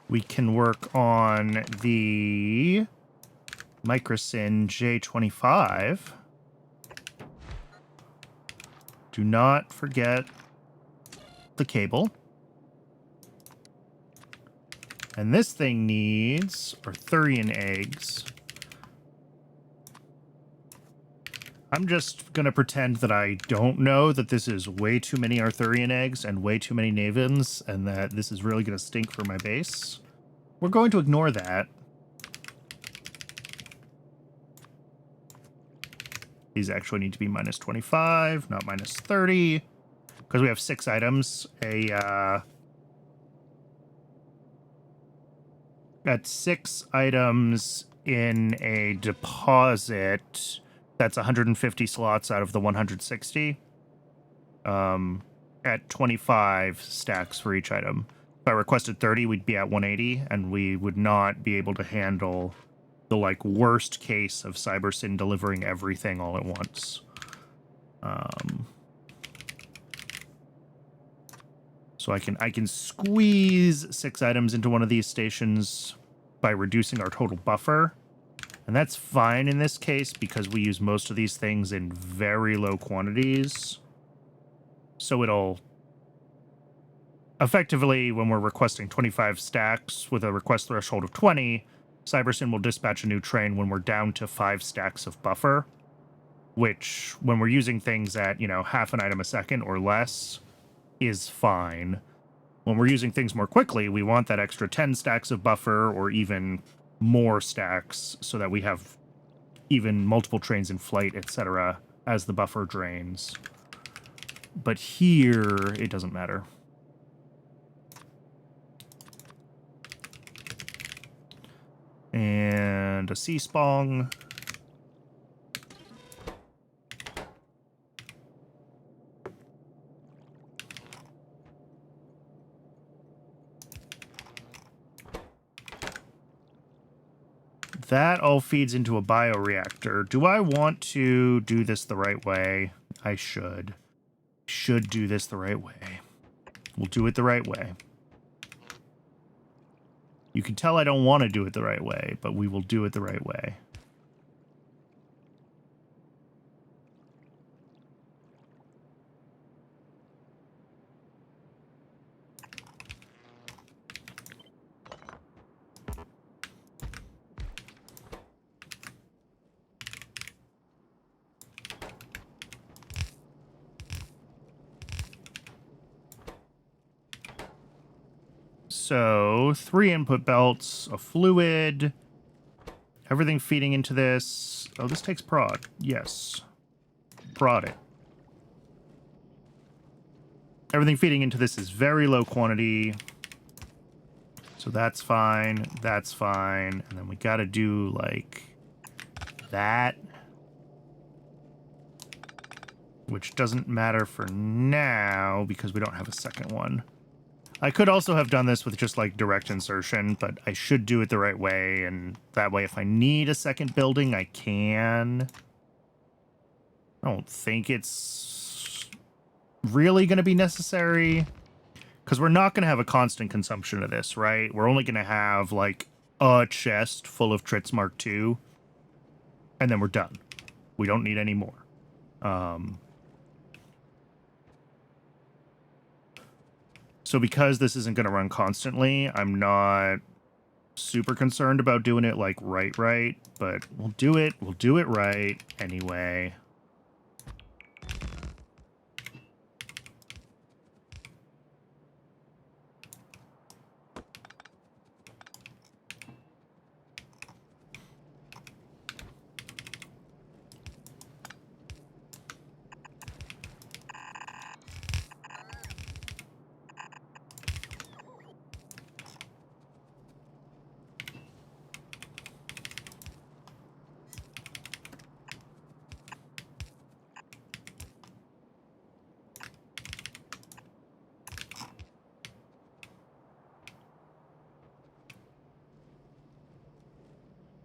we can work on the microsyn J25. Do not forget the cable. And this thing needs Arthurian eggs. I'm just going to pretend that I don't know that this is way too many Arthurian eggs and way too many Navins, and that this is really going to stink for my base. We're going to ignore that. These actually need to be minus 25, not minus 30, because we have 6 items. Got 6 items in a deposit. That's 150 slots out of the 160. At 25 stacks for each item. If I requested 30, we'd be at 180, and we would not be able to handle the, like, worst case of CyberSyn delivering everything all at once. So I can squeeze 6 items into one of these stations by reducing our total buffer. And that's fine in this case because we use most of these things in very low quantities. So it'll... Effectively, when we're requesting 25 stacks with a request threshold of 20, CyberSyn will dispatch a new train when we're down to 5 stacks of buffer. Which, when we're using things at, you know, half an item a second or less, is fine. When we're using things more quickly, we want that extra 10 stacks of buffer or even more stacks so that we have even multiple trains in flight, etc., as the buffer drains. But here, it doesn't matter. And a C-spong. That all feeds into a bioreactor. Do I want to do this the right way? I should. Should do this the right way. We'll do it the right way. You can tell I don't want to do it the right way, but we will do it the right way. So 3 input belts, a fluid, everything feeding into this. Oh, this takes prod. Yes. Prod it. Everything feeding into this is very low quantity. So that's fine. That's fine. And then we got to do like that, which doesn't matter for now because we don't have a second one. I could also have done this with just like direct insertion, but I should do it the right way. And that way, if I need a second building, I can. I don't think it's really going to be necessary because we're not going to have a constant consumption of this, right? We're only going to have like a chest full of Trits Mark II, and then we're done. We don't need any more. So because this isn't going to run constantly, I'm not super concerned about doing it like right, but we'll do it right anyway.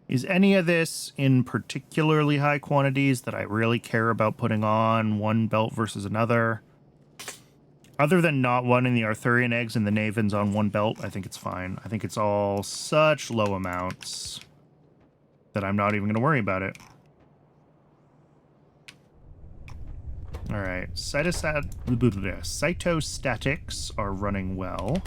Is any of this in particularly high quantities that I really care about putting on one belt versus another? Other than not wanting the Arthurian eggs and the Navens on one belt, I think it's fine. I think it's all such low amounts that I'm not even going to worry about it. All right, cytostatics are running well.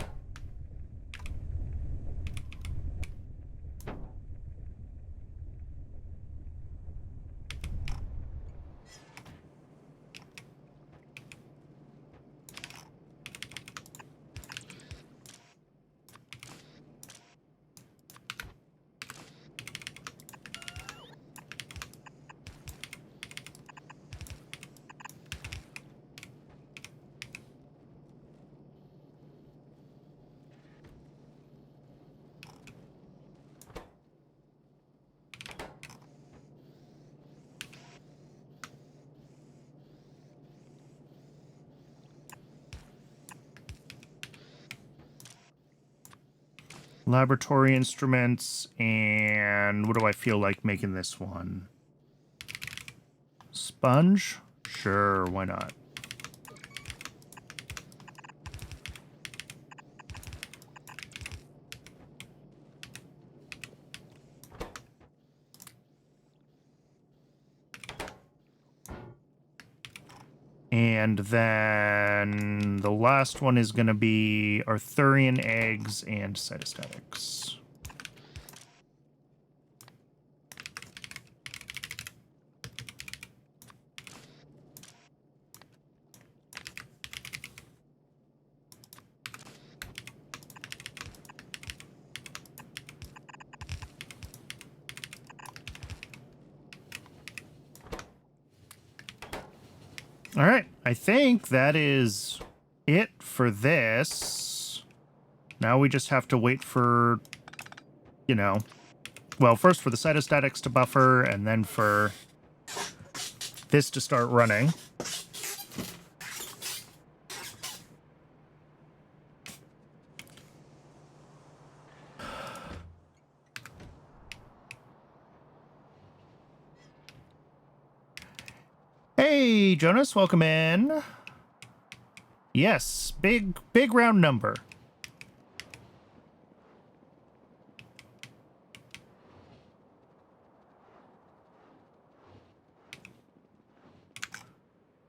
Laboratory instruments, and what do I feel like making this one? Sponge? Sure, why not? And then the last one is going to be Arthurian eggs and cytostatics. All right, I think that is it for this. Now we just have to wait for, you know, well, first for the cytostatics to buffer, and then for this to start running. Hey, Jonas, welcome in. Yes, big round number.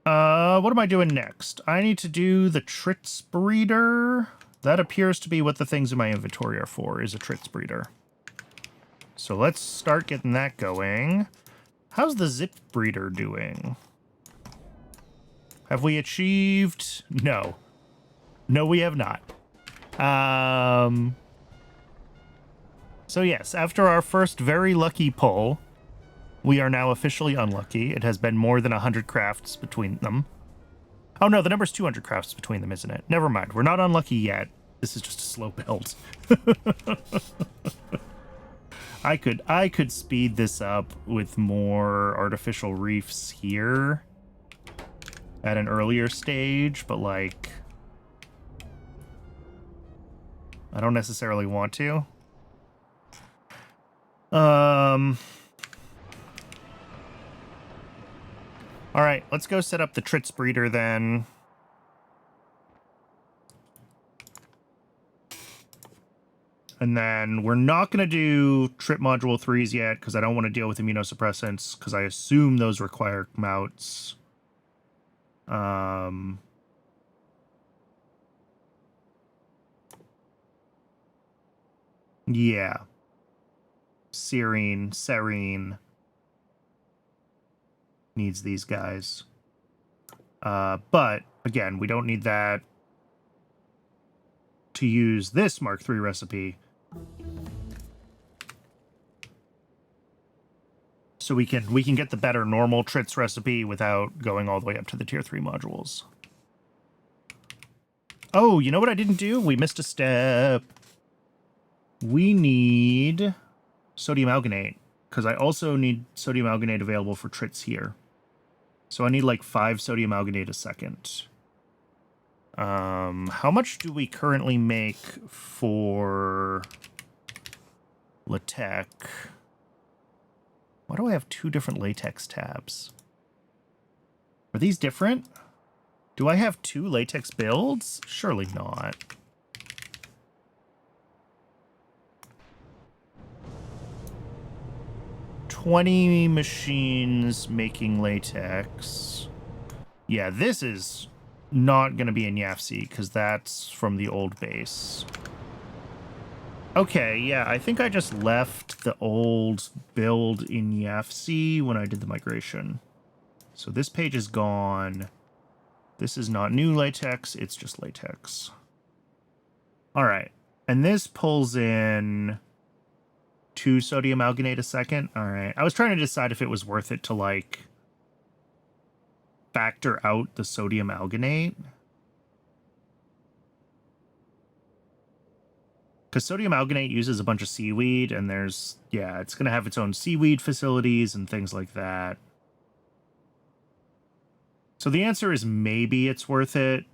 What am I doing next? I need to do the Trits breeder. That appears to be what the things in my inventory are for, is a Trits breeder. So let's start getting that going. How's the Zip breeder doing? Have we achieved? No. No, we have not. So yes, after our first very lucky pull, we are now officially unlucky. It has been more than 100 crafts between them. Oh no, the number's 200 crafts between them, isn't it? Never mind. We're not unlucky yet. This is just a slow build. I could speed this up with more artificial reefs here at an earlier stage, but like I don't necessarily want to. All right, let's go set up the Tritz breeder then. And then we're not going to do Trip Module 3s yet because I don't want to deal with immunosuppressants because I assume those require mounts. Yeah. Serene needs these guys. But, again, we don't need that to use this Mark III recipe. So we can get the better normal Tritz recipe without going all the way up to the tier 3 modules. Oh, you know what I didn't do? We missed a step. We need sodium alginate, because I also need sodium alginate available for Tritz here. So I need like 5 sodium alginate a second. How much do we currently make for latex? Why do I have 2 different latex tabs? Are these different? Do I have 2 latex builds? Surely not. $20 machines making latex. Yeah, this is not going to be in YAFC because that's from the old base. Okay, yeah, I think I just left the old build in YAFC when I did the migration. So this page is gone. This is not new latex, it's just latex. All right, and this pulls in 2 sodium alginate a second. All right, I was trying to decide if it was worth it to, like, factor out the sodium alginate. Because sodium alginate uses a bunch of seaweed, and there's, yeah, it's going to have its own seaweed facilities and things like that. So the answer is maybe it's worth it.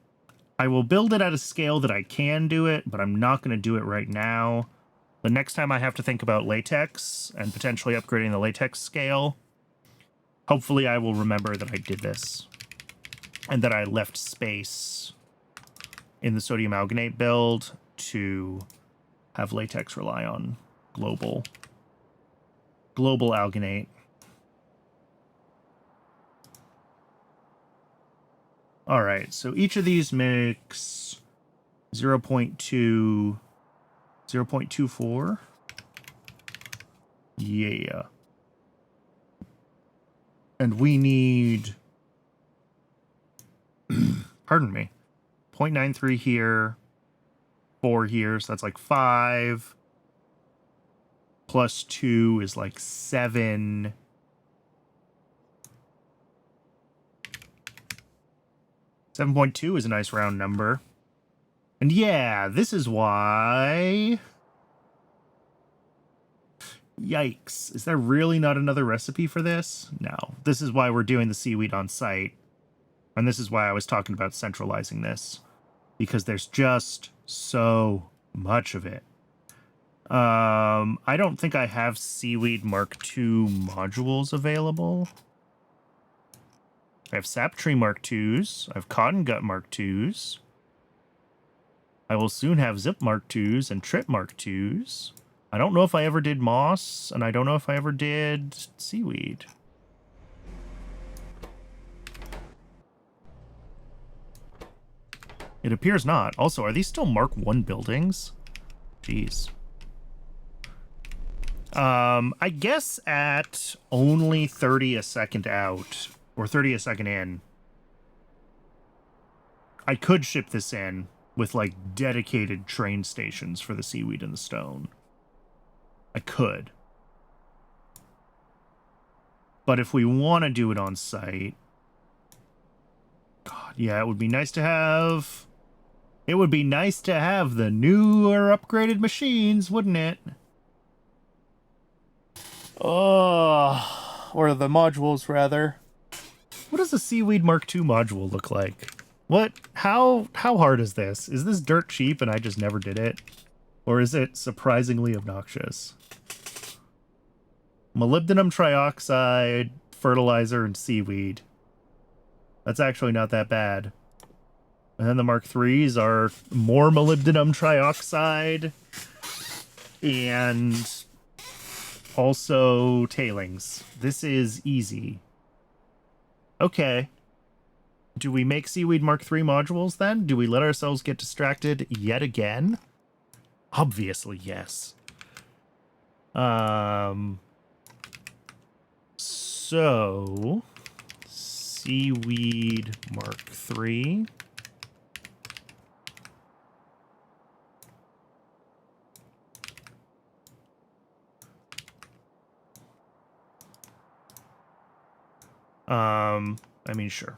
I will build it at a scale that I can do it, but I'm not going to do it right now. The next time I have to think about latex and potentially upgrading the latex scale, hopefully I will remember that I did this and that I left space in the sodium alginate build to have latex rely on global alginate. All right, so each of these makes 0.24. Yeah. And we need, pardon me, 0.93 here, 4 here, so that's like 5. Plus 2 is like 7. 7.2 is a nice round number. And yeah, this is why... Yikes. Is there really not another recipe for this? No. This is why we're doing the seaweed on site. And this is why I was talking about centralizing this. Because there's just so much of it. I don't think I have Seaweed Mark II modules available. I have Sap Tree Mark IIs. I have Cotton Gut Mark IIs. I will soon have Zip Mark IIs and Trip Mark IIs. I don't know if I ever did Moss, and I don't know if I ever did Seaweed. It appears not. Also, are these still Mark I buildings? Jeez. I guess at only 30 a second out, or 30 a second in, I could ship this in with like dedicated train stations for the seaweed and the stone. I could. But if we want to do it on site, God, yeah, it would be nice to have. It would be nice to have the newer upgraded machines, wouldn't it? Oh, or the modules rather. What does a Seaweed Mark II module look like? What? How hard is this? Is this dirt cheap and I just never did it? Or is it surprisingly obnoxious? Molybdenum trioxide, fertilizer, and seaweed. That's actually not that bad. And then the Mark IIIs are more molybdenum trioxide and also tailings. This is easy. Okay. Do we make Seaweed Mark III modules then? Do we let ourselves get distracted yet again? Obviously, yes. So, Seaweed Mark III. I mean, sure.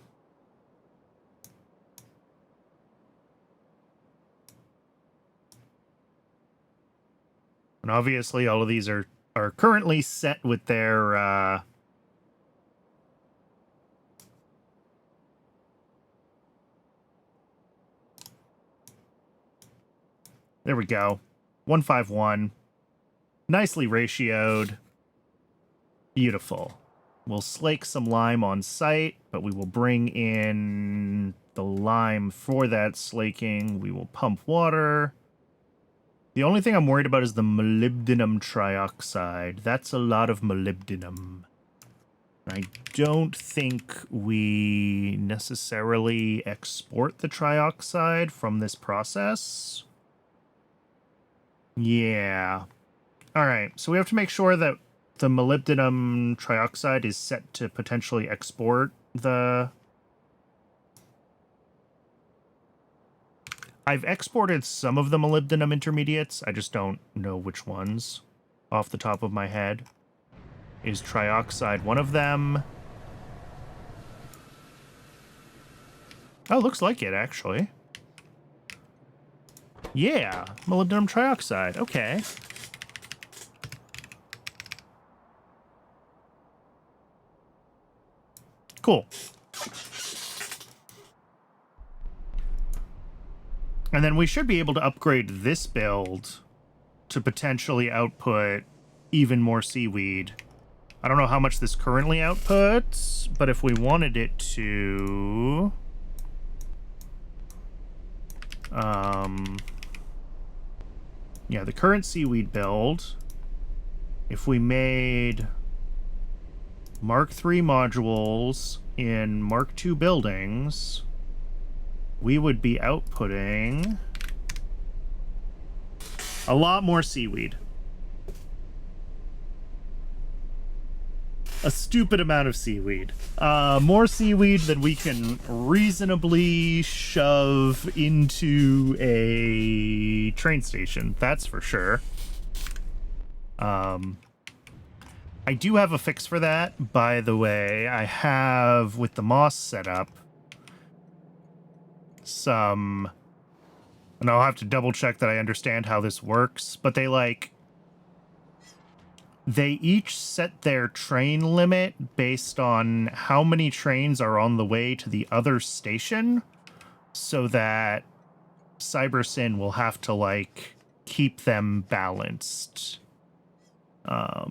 And obviously all of these are currently set with their, there we go. 151. Nicely ratioed. Beautiful. We'll slake some lime on site, but we will bring in the lime for that slaking. We will pump water. The only thing I'm worried about is the molybdenum trioxide. That's a lot of molybdenum. I don't think we necessarily export the trioxide from this process. Yeah. All right, so we have to make sure that the molybdenum trioxide is set to potentially export the... I've exported some of the molybdenum intermediates. I just don't know which ones off the top of my head. Is trioxide one of them? Oh, looks like it, actually. Yeah, molybdenum trioxide. Okay. Cool. And then we should be able to upgrade this build to potentially output even more seaweed. I don't know how much this currently outputs, but if we wanted it to... yeah, the current seaweed build, if we made Mark III modules in Mark II buildings, we would be outputting a lot more seaweed. A stupid amount of seaweed. More seaweed than we can reasonably shove into a train station, that's for sure. I do have a fix for that, by the way. I have, with the moss setup, some... And I'll have to double check that I understand how this works, but they each set their train limit based on how many trains are on the way to the other station, so that CyberSyn will have to, keep them balanced. I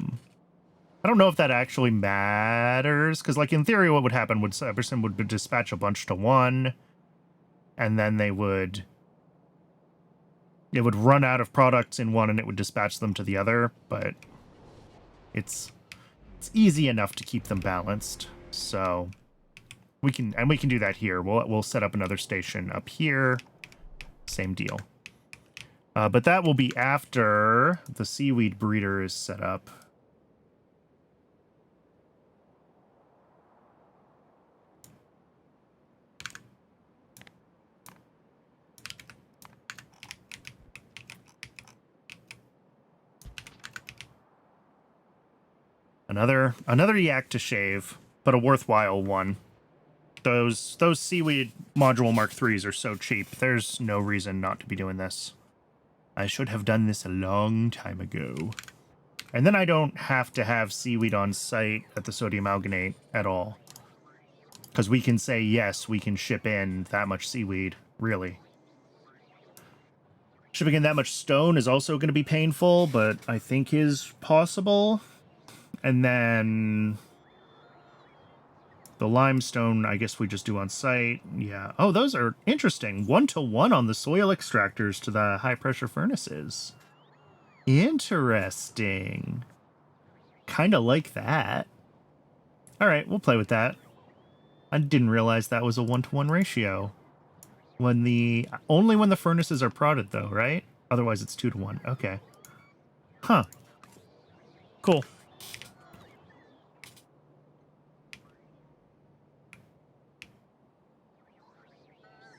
don't know if that actually matters, because, in theory, what would happen would CyberSyn would dispatch a bunch to one, and then it would run out of products in one, and it would dispatch them to the other, but... It's easy enough to keep them balanced, so we can do that here. We'll set up another station up here. Same deal. But that will be after the seaweed breeder is set up. Another yak to shave, but a worthwhile one. Those seaweed module Mark IIIs are so cheap. There's no reason not to be doing this. I should have done this a long time ago. And then I don't have to have seaweed on site at the sodium alginate at all. Because we can say, yes, we can ship in that much seaweed, really. Shipping in that much stone is also going to be painful, but I think is possible. And then the limestone, I guess we just do on site. Yeah. Oh, those are interesting. 1-to-1 on the soil extractors to the high pressure furnaces. Interesting. Kind of like that. All right, we'll play with that. I didn't realize that was a 1-to-1 ratio. Only when the furnaces are prodded, though, right? Otherwise, it's 2-to-1. Okay. Huh. Cool.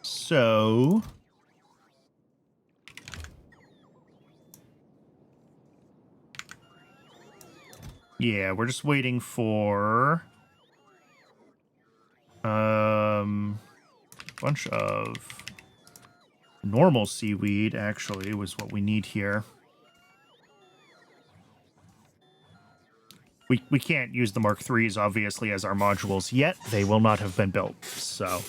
So... yeah, we're just waiting for... bunch of normal seaweed, actually, was what we need here. We can't use the Mark IIIs, obviously, as our modules yet. They will not have been built, so...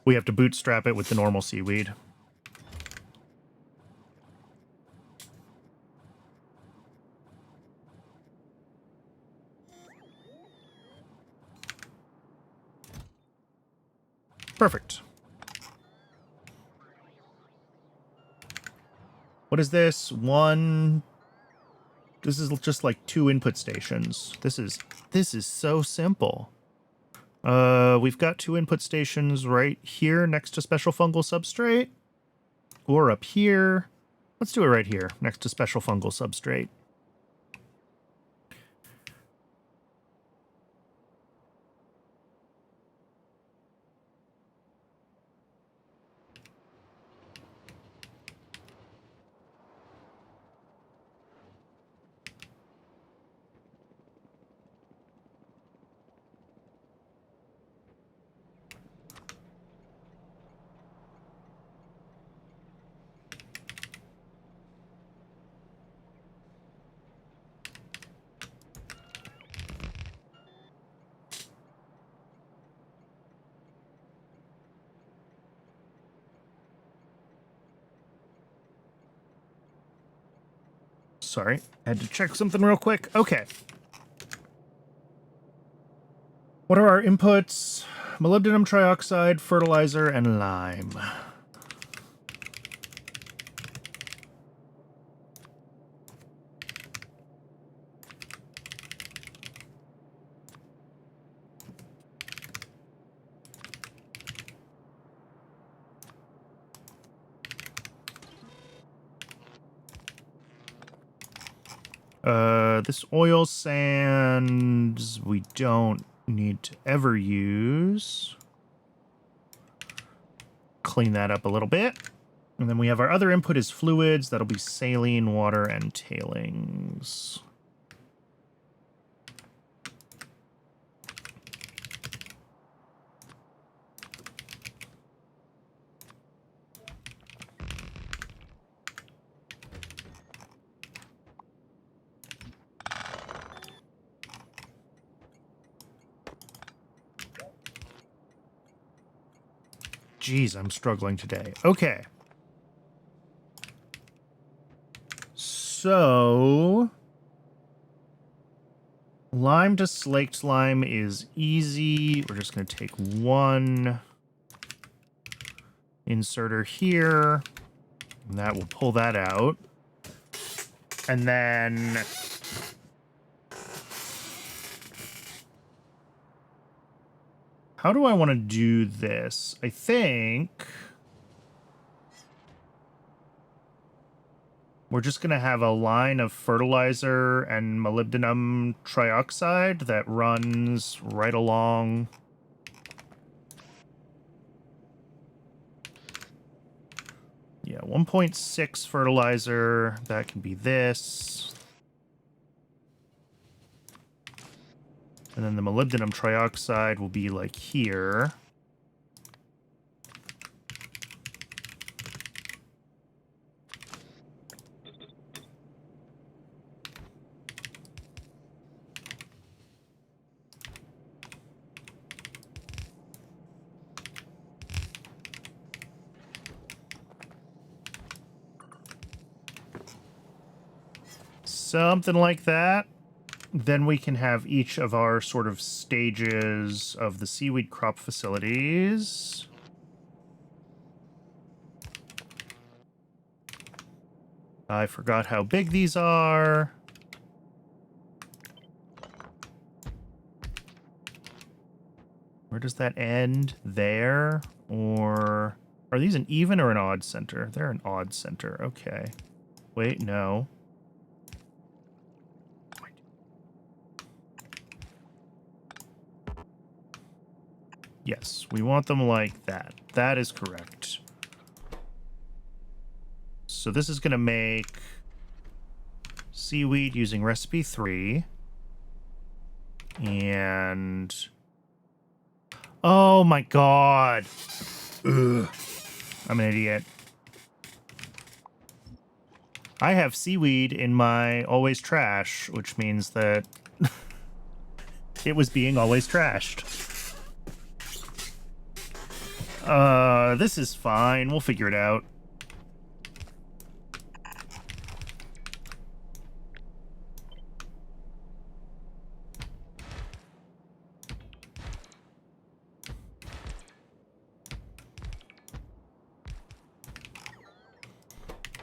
we have to bootstrap it with the normal seaweed. Perfect. What is this? This is just like 2 input stations. This is so simple. We've got 2 input stations right here next to special fungal substrate. Or up here. Let's do it right here, next to special fungal substrate. Sorry, had to check something real quick. Okay. What are our inputs? Molybdenum trioxide, fertilizer, and lime. This oil sands we don't need to ever use. Clean that up a little bit. And then we have our other input is fluids. That'll be saline, water, and tailings. Jeez, I'm struggling today. Okay. So... lime to slaked lime is easy. We're just going to take 1 inserter here. And that will pull that out. And then... how do I want to do this? I think we're just going to have a line of fertilizer and molybdenum trioxide that runs right along. Yeah, 1.6 fertilizer. That can be this. And then the molybdenum trioxide will be like here. Something like that. Then we can have each of our sort of stages of the seaweed crop facilities. I forgot how big these are. Where does that end? There? Or are these an even or an odd center? They're an odd center. Okay. Wait, no. Yes, we want them like that. That is correct. So this is going to make seaweed using recipe 3. And... oh my god! Ugh. I'm an idiot. I have seaweed in my always trash, which means that it was being always trashed. This is fine. We'll figure it out.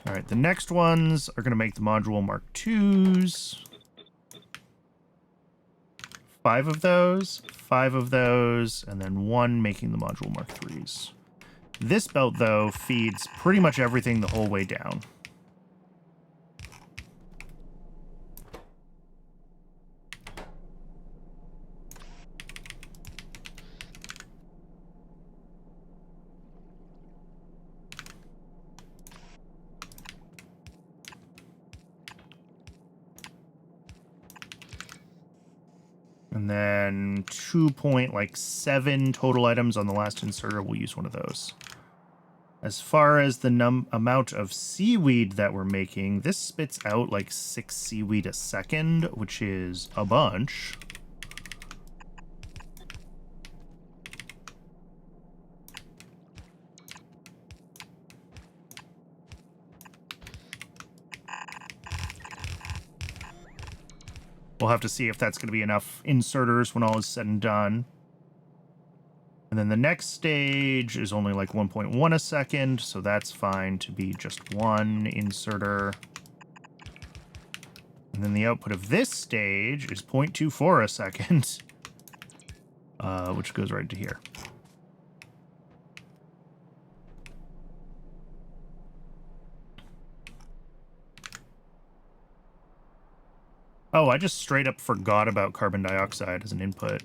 All right, the next ones are going to make the module Mark IIs. 5 of those, 5 of those, and then 1 making the module Mark IIIs. This belt, though, feeds pretty much everything the whole way down. And then 2.7 total items on the last inserter. We'll use one of those. As far as the amount of seaweed that we're making, this spits out like 6 seaweed a second, which is a bunch. We'll have to see if that's going to be enough inserters when all is said and done. And then the next stage is only like 1.1 a second, so that's fine to be just 1 inserter. And then the output of this stage is 0.24 a second, which goes right to here. Oh, I just straight up forgot about carbon dioxide as an input.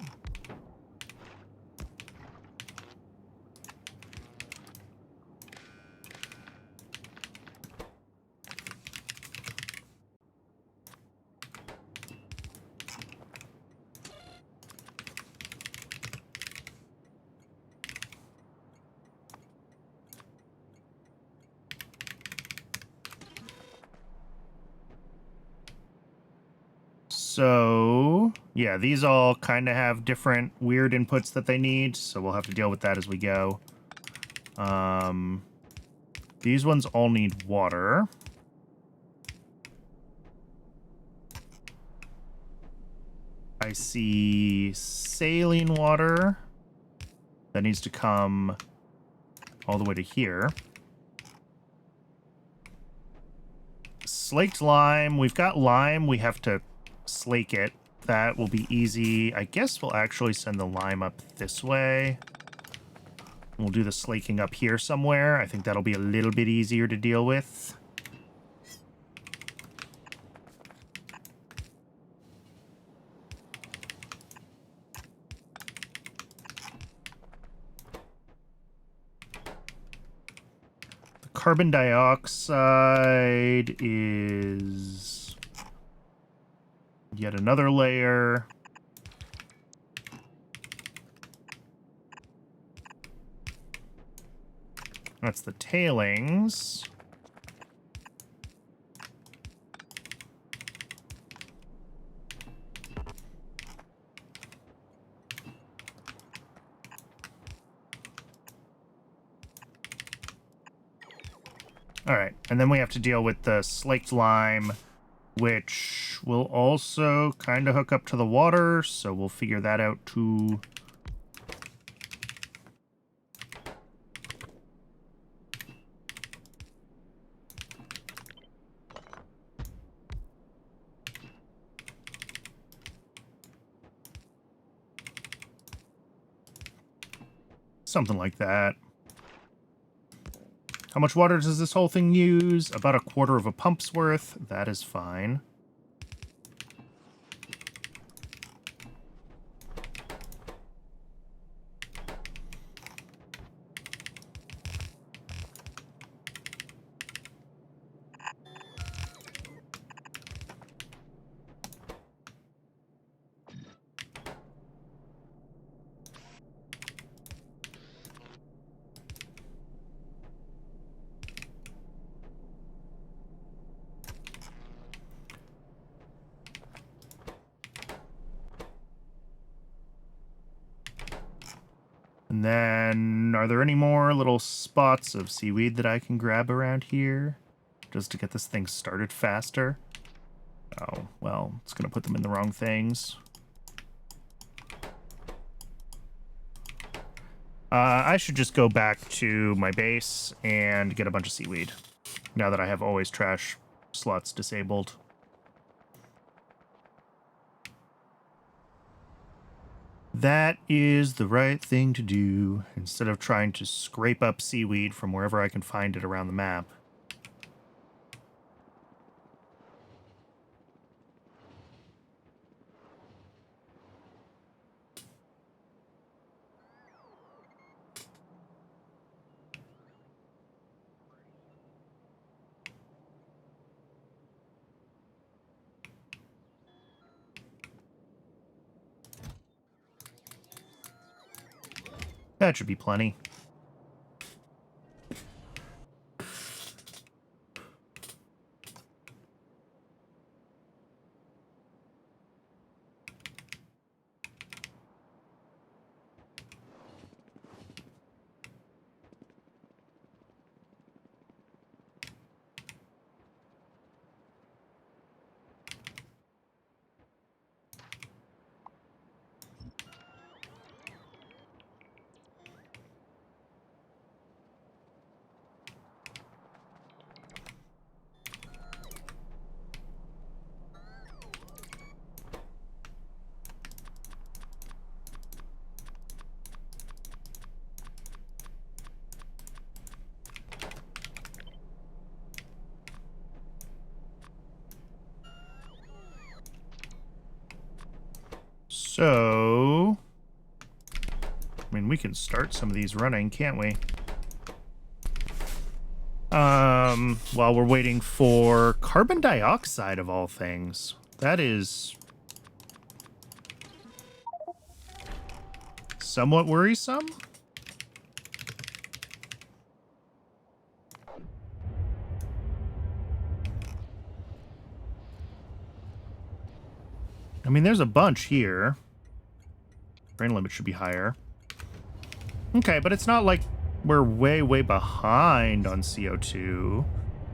So, yeah, these all kind of have different weird inputs that they need, so we'll have to deal with that as we go. These ones all need water. I see saline water. That needs to come all the way to here. Slaked lime. We've got lime. We have to slake it. That will be easy. I guess we'll actually send the lime up this way. We'll do the slaking up here somewhere. I think that'll be a little bit easier to deal with. The carbon dioxide is yet another layer. That's the tailings. All right, and then we have to deal with the slaked lime, which will also kind of hook up to the water, so we'll figure that out too. Something like that. How much water does this whole thing use? About a quarter of a pump's worth. That is fine. And then, are there any more little spots of seaweed that I can grab around here? Just to get this thing started faster? Oh, well, it's going to put them in the wrong things. I should just go back to my base and get a bunch of seaweed, now that I have always trash slots disabled. That is the right thing to do, instead of trying to scrape up seaweed from wherever I can find it around the map. That should be plenty. So, I mean, we can start some of these running, can't we? While we're waiting for carbon dioxide of all things. That is somewhat worrisome. I mean, there's a bunch here. Brain limit should be higher. Okay, but it's not like we're way, way behind on CO2.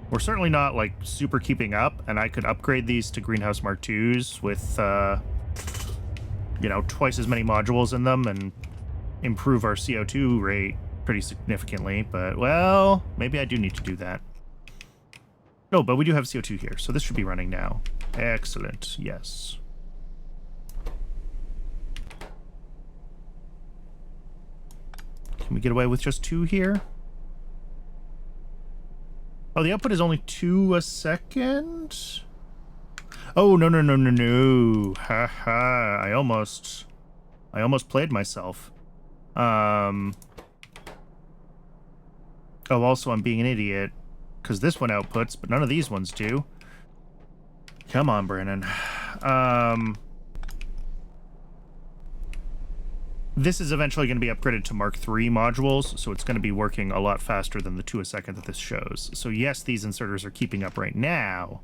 We're certainly not, like, super keeping up, and I could upgrade these to Greenhouse Mark IIs with, you know, twice as many modules in them and improve our CO2 rate pretty significantly, but, well, maybe I do need to do that. No, but we do have CO2 here, so this should be running now. Excellent, yes. Can we get away with just 2 here? Oh, the output is only 2 a second? Oh, no, no, no, no, no. Ha ha. I almost played myself. Oh, also, I'm being an idiot. Because this one outputs, but none of these ones do. Come on, Brennan. This is eventually going to be upgraded to Mark III modules, so it's going to be working a lot faster than the 2 a second that this shows. So yes, these inserters are keeping up right now.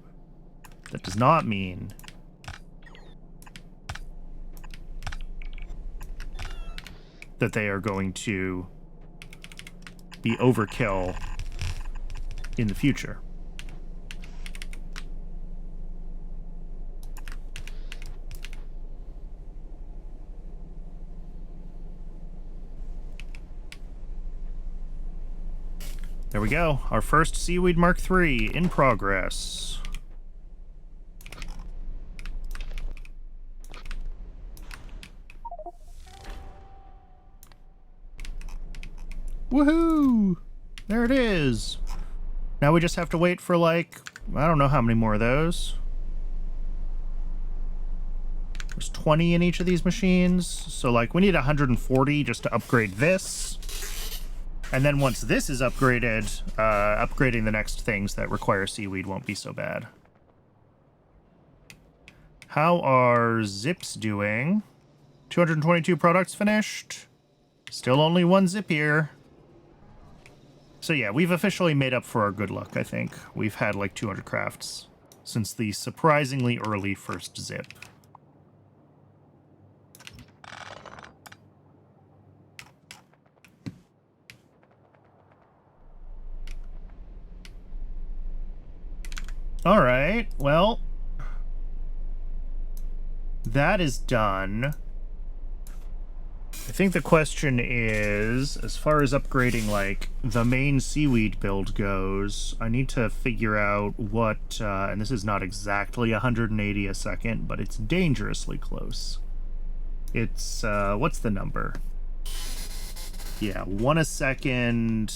That does not mean that they are going to be overkill in the future. There we go. Our first Seaweed Mark III in progress. Woohoo! There it is. Now we just have to wait for, like, I don't know how many more of those. There's 20 in each of these machines. So, like, we need 140 just to upgrade this. And then once this is upgraded, upgrading the next things that require seaweed won't be so bad. How are zips doing? 222 products finished. Still only 1 zip here. So yeah, we've officially made up for our good luck, I think. We've had like 200 crafts since the surprisingly early first zip. All right, well, that is done. I think the question is, as far as upgrading, like, the main seaweed build goes, I need to figure out what, and this is not exactly 180 a second, but it's dangerously close. It's, what's the number? Yeah, 1 a second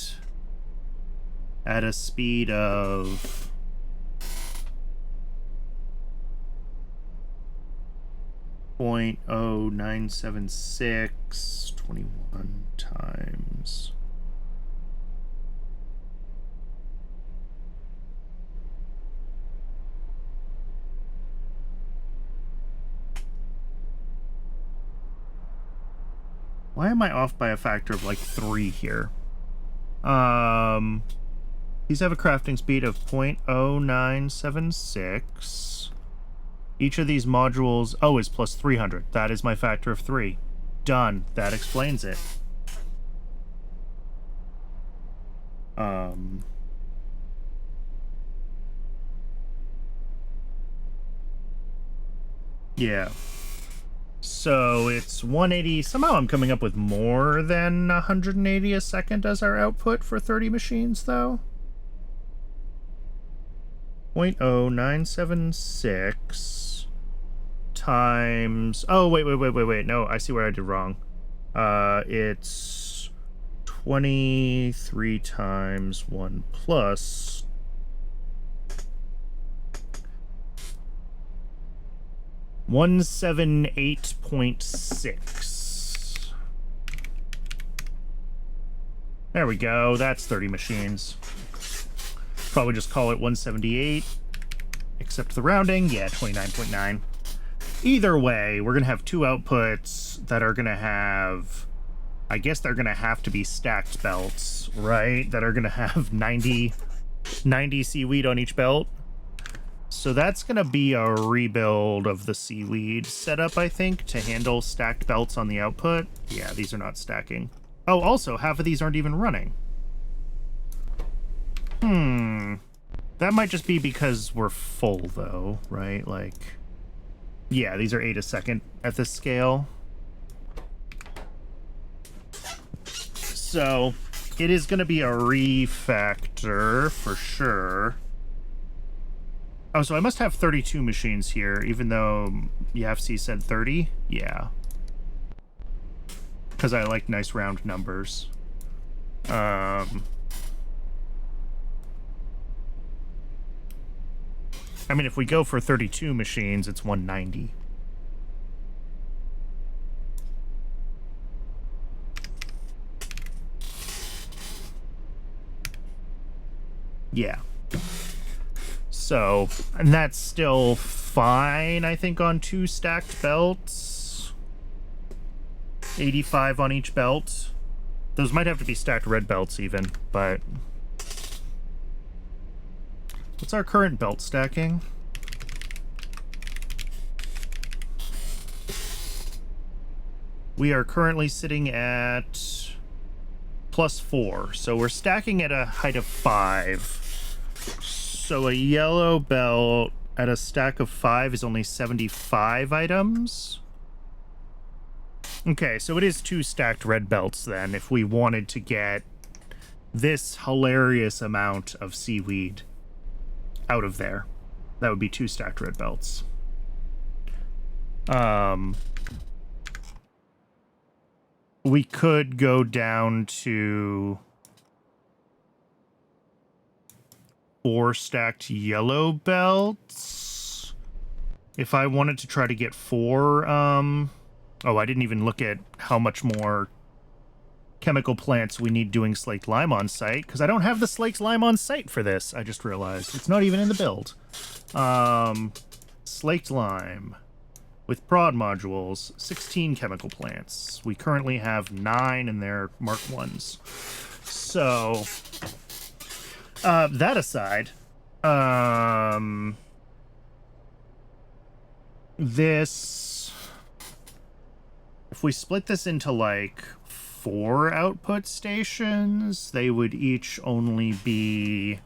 at a speed of 0.0976, 21 times. Why am I off by a factor of like 3 here? These have a crafting speed of 0.0976. Each of these modules, oh, is plus 300. That is my factor of 3. Done. That explains it. Yeah. So it's 180. Somehow I'm coming up with more than 180 a second as our output for 30 machines, though. 0.0976 times... Oh, wait. No, I see where I did wrong. It's 23 times 1 plus... 178.6. There we go. That's 30 machines. Probably just call it 178. Except the rounding. Yeah, 29.9. Either way, we're going to have 2 outputs that are going to have... I guess they're going to have to be stacked belts, right? That are going to have 90 seaweed on each belt. So that's going to be a rebuild of the seaweed setup, I think, to handle stacked belts on the output. Yeah, these are not stacking. Oh, also, half of these aren't even running. That might just be because we're full, though, right? Like, yeah, these are 8 a second at this scale. So, it is going to be a refactor, for sure. Oh, so I must have 32 machines here, even though YAFC said 30? Yeah. Because I like nice round numbers. I mean, if we go for 32 machines, it's 190. Yeah. So, and that's still fine, I think, on 2 stacked belts. 85 on each belt. Those might have to be stacked red belts even, but... What's our current belt stacking? We are currently sitting at +4, so we're stacking at a height of 5. So a yellow belt at a stack of 5 is only 75 items. Okay, so it is 2 stacked red belts then, if we wanted to get this hilarious amount of seaweed out of there. That would be 2 stacked red belts. We could go down to 4 stacked yellow belts. If I wanted to try to get 4, oh, I didn't even look at how much more chemical plants we need doing slaked lime on site, because I don't have the slaked lime on site for this. I just realized it's not even in the build. Slaked lime with prod modules, 16 chemical plants. We currently have 9 and they're Mark 1s. So that aside, this, if we split this into like 4 output stations, they would each only be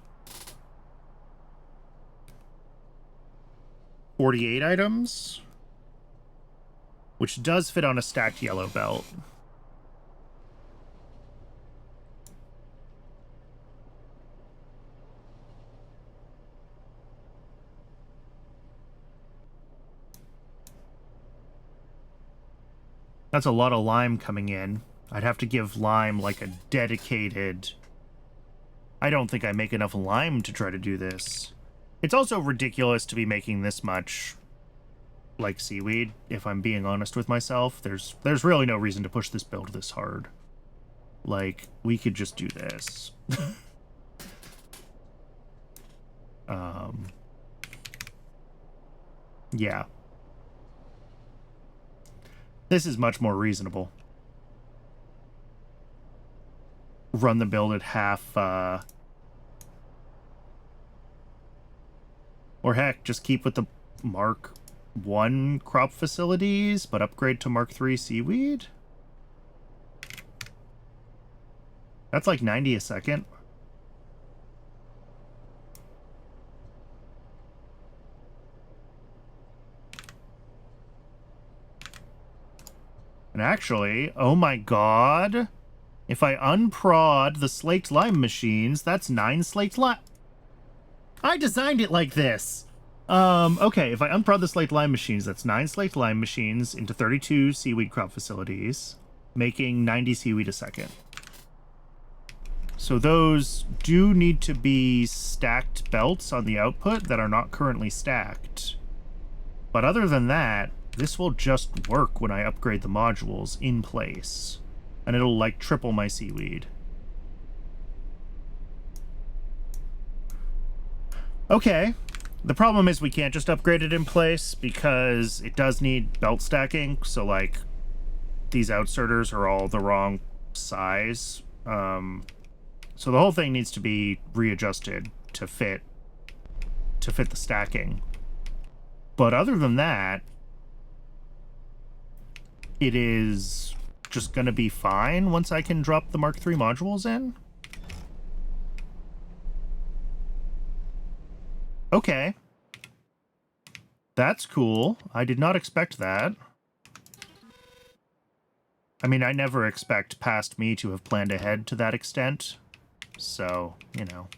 48 items, which does fit on a stacked yellow belt. That's a lot of lime coming in. I'd have to give lime like a dedicated... I don't think I make enough lime to try to do this. It's also ridiculous to be making this much like seaweed, if I'm being honest with myself. There's really no reason to push this build this hard. Like, we could just do this. Yeah. This is much more reasonable. Run the build at half, or heck, just keep with the Mark 1 crop facilities, but upgrade to Mark 3 seaweed? That's like 90 a second. And actually, oh my god, if I unprod the slaked lime machines, that's 9 slaked lime. I designed it like this. Okay, if I unprod the slaked lime machines, that's 9 slaked lime machines into 32 seaweed crop facilities, making 90 seaweed a second. So those do need to be stacked belts on the output that are not currently stacked. But other than that, this will just work when I upgrade the modules in place. And it'll like triple my seaweed. Okay. The problem is we can't just upgrade it in place because it does need belt stacking. So like these outserters are all the wrong size. So the whole thing needs to be readjusted to fit the stacking. But other than that, it is just going to be fine once I can drop the Mark III modules in. Okay. That's cool. I did not expect that. I mean, I never expect past me to have planned ahead to that extent. So, you know.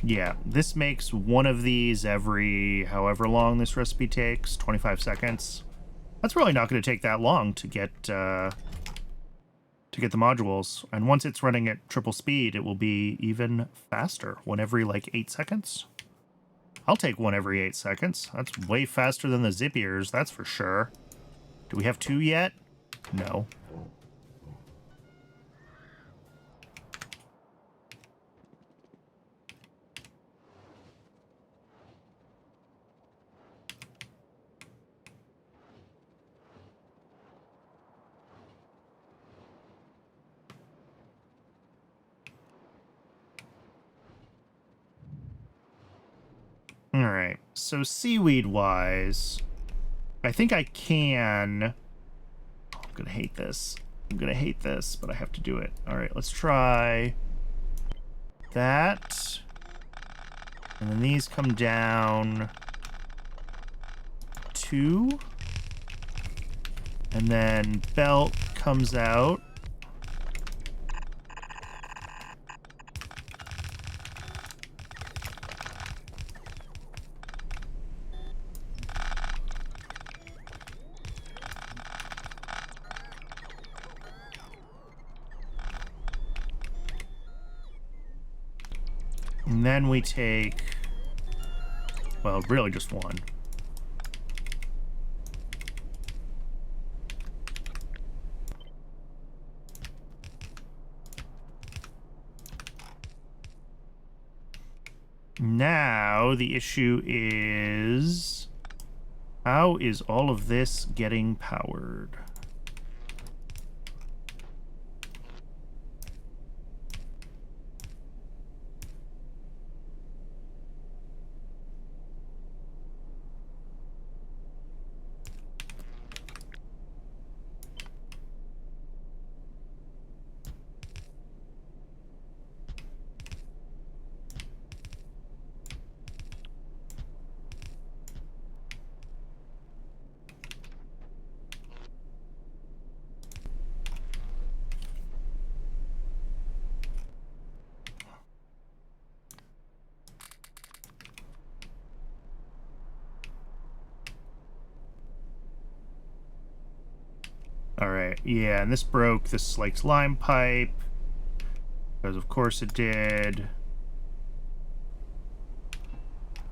Yeah, this makes one of these every however long this recipe takes, 25 seconds. That's really not going to take that long to get the modules. And once it's running at triple speed, it will be even faster. One every like 8 seconds. I'll take one every 8 seconds. That's way faster than the Zippiers, that's for sure. Do we have 2 yet? No. All right. So seaweed-wise, I think I can... Oh, I'm gonna hate this. I'm gonna hate this, but I have to do it. All right, let's try that. And then these come down 2. And then belt comes out. And then we take, well, really just 1. Now, the issue is, how is all of this getting powered? All right, yeah, and this broke the slaked lime pipe, because of course it did.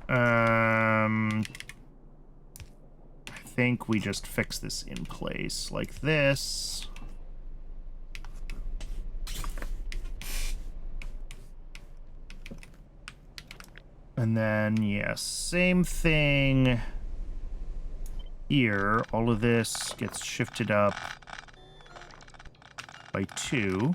I think we just fix this in place like this. And then, yeah, same thing here. All of this gets shifted up by 2.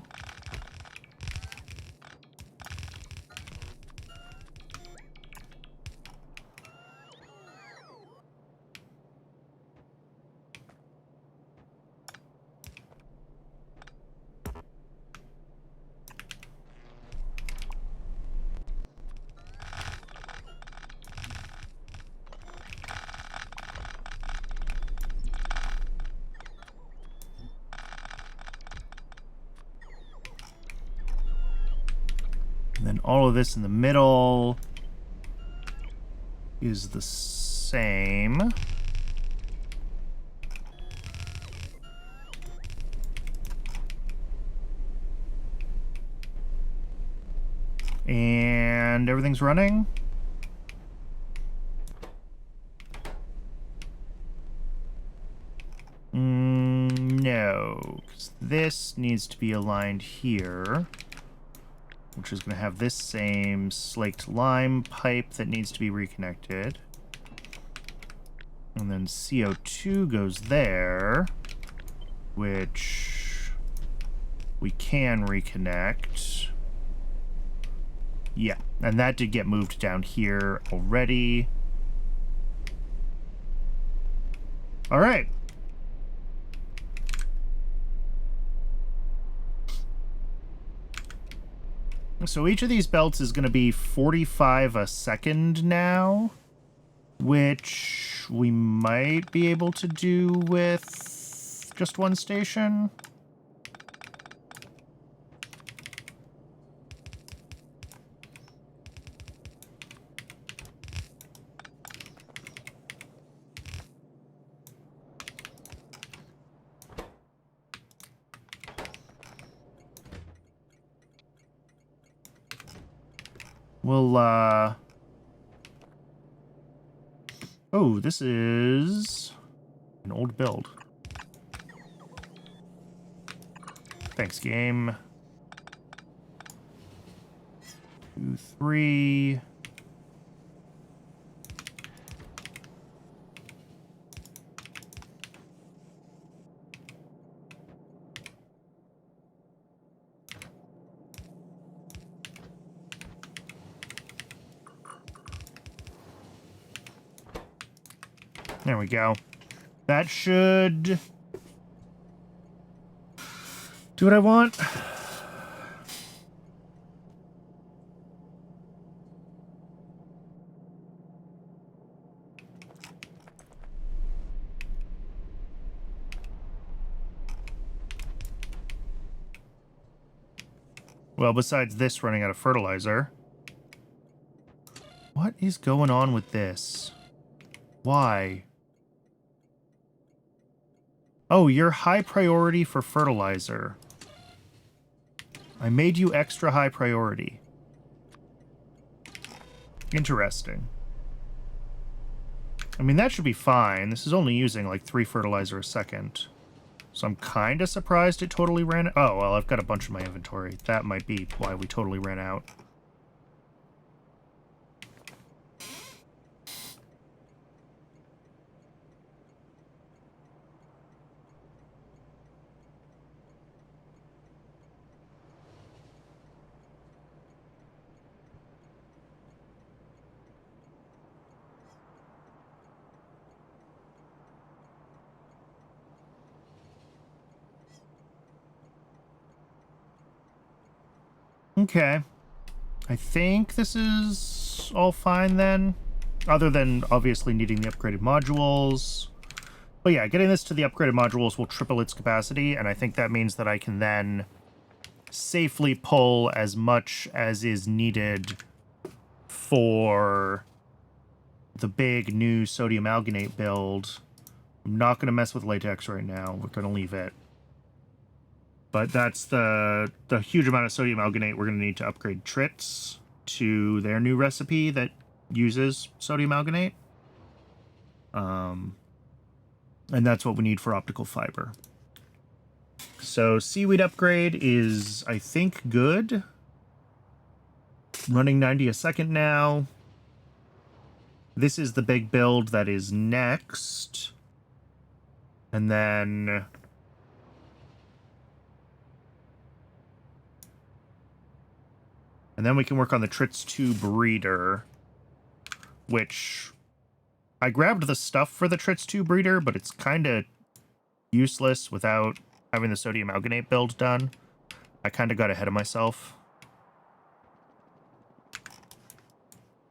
And then all of this in the middle is the same. And everything's running. No, because this needs to be aligned here, which is going to have this same slaked lime pipe that needs to be reconnected. And then CO2 goes there, which we can reconnect. Yeah, and that did get moved down here already. All right. So each of these belts is going to be 45 a second now, which we might be able to do with just 1 station. We'll, oh, this is an old build. Thanks, game. 2, 3. There we go. That should do what I want. Well, besides this running out of fertilizer. What is going on with this? Why? Oh, you're high priority for fertilizer. I made you extra high priority. Interesting. I mean, that should be fine. This is only using like 3 fertilizer a second. So I'm kind of surprised it totally ran out. Oh, well, I've got a bunch in my inventory. That might be why we totally ran out. Okay. I think this is all fine then. Other than obviously needing the upgraded modules. But yeah, getting this to the upgraded modules will triple its capacity, and I think that means that I can then safely pull as much as is needed for the big new sodium alginate build. I'm not going to mess with latex right now. We're going to leave it. But that's the huge amount of sodium alginate we're going to need to upgrade trits to their new recipe that uses sodium alginate. And that's what we need for optical fiber. So seaweed upgrade is, I think, good. Running 90 a second now. This is the big build that is next. And then... we can work on the Trits 2 breeder, which I grabbed the stuff for the Trits 2 breeder, but it's kind of useless without having the sodium alginate build done. I kind of got ahead of myself.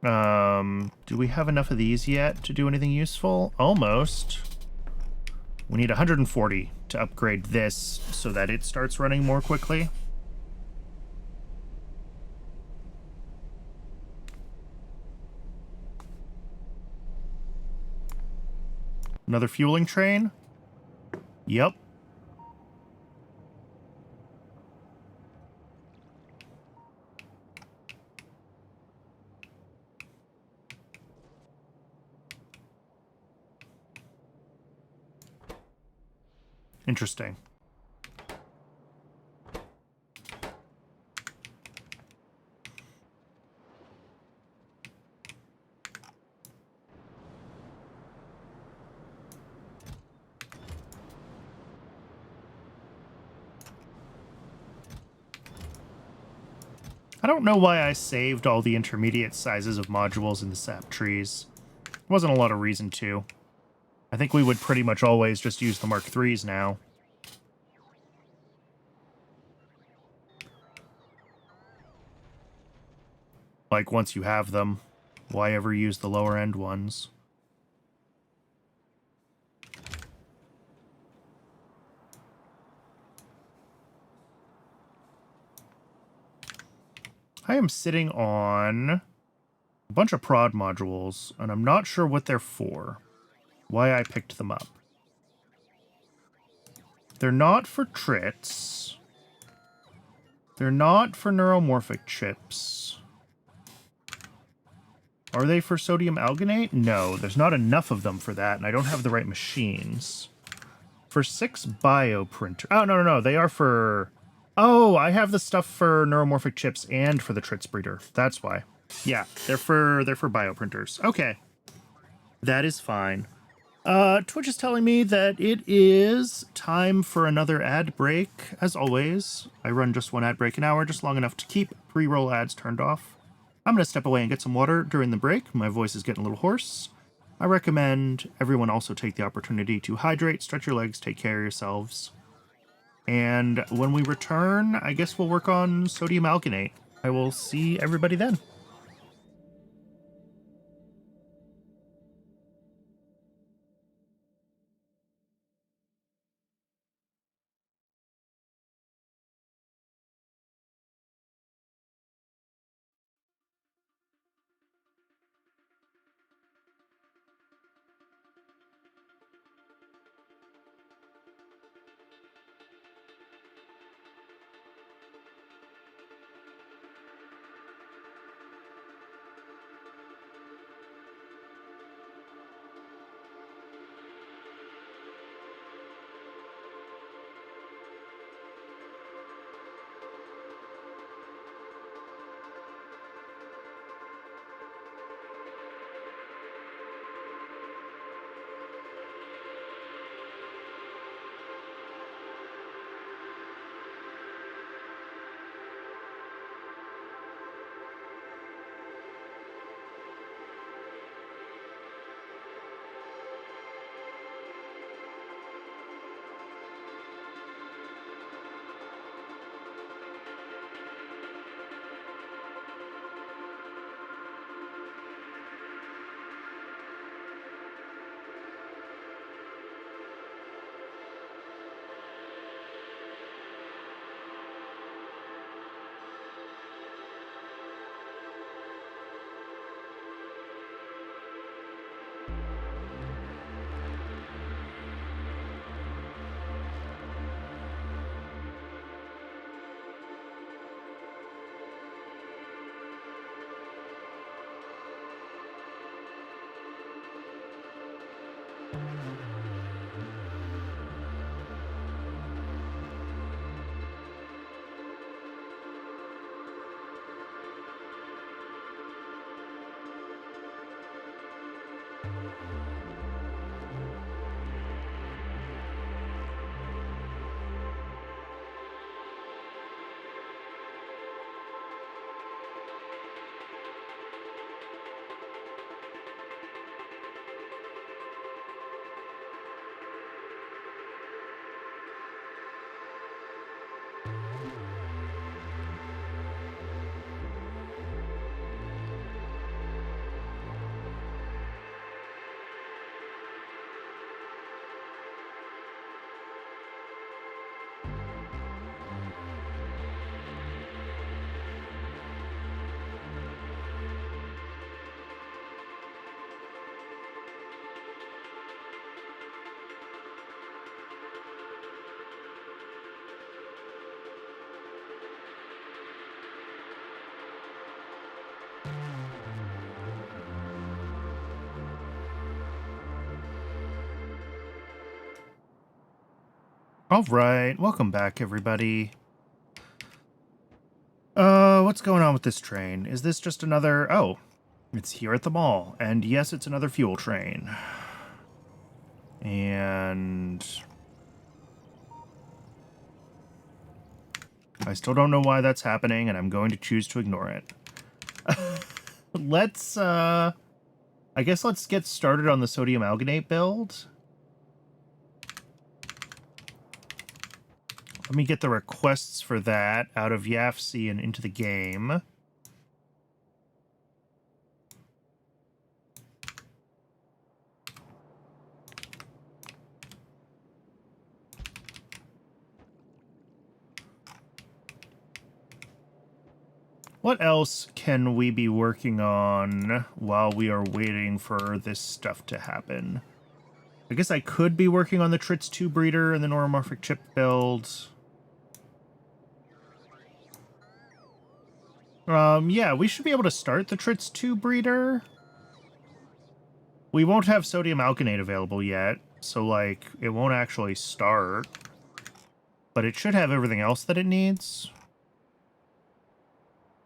Do we have enough of these yet to do anything useful? Almost. We need 140 to upgrade this so that it starts running more quickly. Another fueling train? Yep. Interesting. I don't know why I saved all the intermediate sizes of modules in the sap trees. There wasn't a lot of reason to. I think we would pretty much always just use the Mark IIIs now. Like, once you have them, why ever use the lower end ones? I am sitting on a bunch of prod modules, and I'm not sure what they're for. Why I picked them up. They're not for trits. They're not for neuromorphic chips. Are they for sodium alginate? No, there's not enough of them for that, and I don't have the right machines. For 6 bioprinter... Oh, no. They are for Oh, I have the stuff for neuromorphic chips and for the Trits breeder. That's why. Yeah, they're for bioprinters. Okay. That is fine. Twitch is telling me that it is time for another ad break. As always, I run just one ad break an hour, just long enough to keep pre-roll ads turned off. I'm going to step away and get some water during the break. My voice is getting a little hoarse. I recommend everyone also take the opportunity to hydrate, stretch your legs, take care of yourselves. And when we return, I guess we'll work on sodium alginate. I will see everybody then. All right, welcome back, everybody. What's going on with this train? Is this just another... Oh, it's here at the mall. And yes, it's another fuel train. And... I still don't know why that's happening, and I'm going to choose to ignore it. Let's, I guess let's get started on the sodium alginate build. Let me get the requests for that out of YAFC and into the game. What else can we be working on while we are waiting for this stuff to happen? I guess I could be working on the Trits 2 breeder and the neuromorphic chip build. Yeah, we should be able to start the Trits 2 breeder. We won't have sodium alginate available yet, so, like, it won't actually start. but it should have everything else that it needs.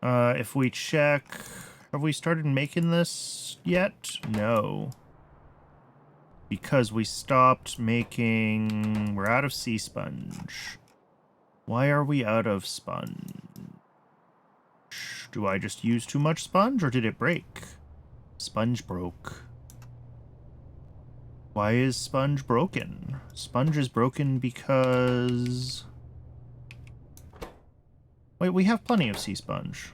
If we check... Have we started making this yet? No. Because we stopped making... We're out of sea sponge. Why are we out of sponge? Do I just use too much sponge, or did it break? Sponge broke. Why is sponge broken? Sponge is broken because... Wait, we have plenty of sea sponge.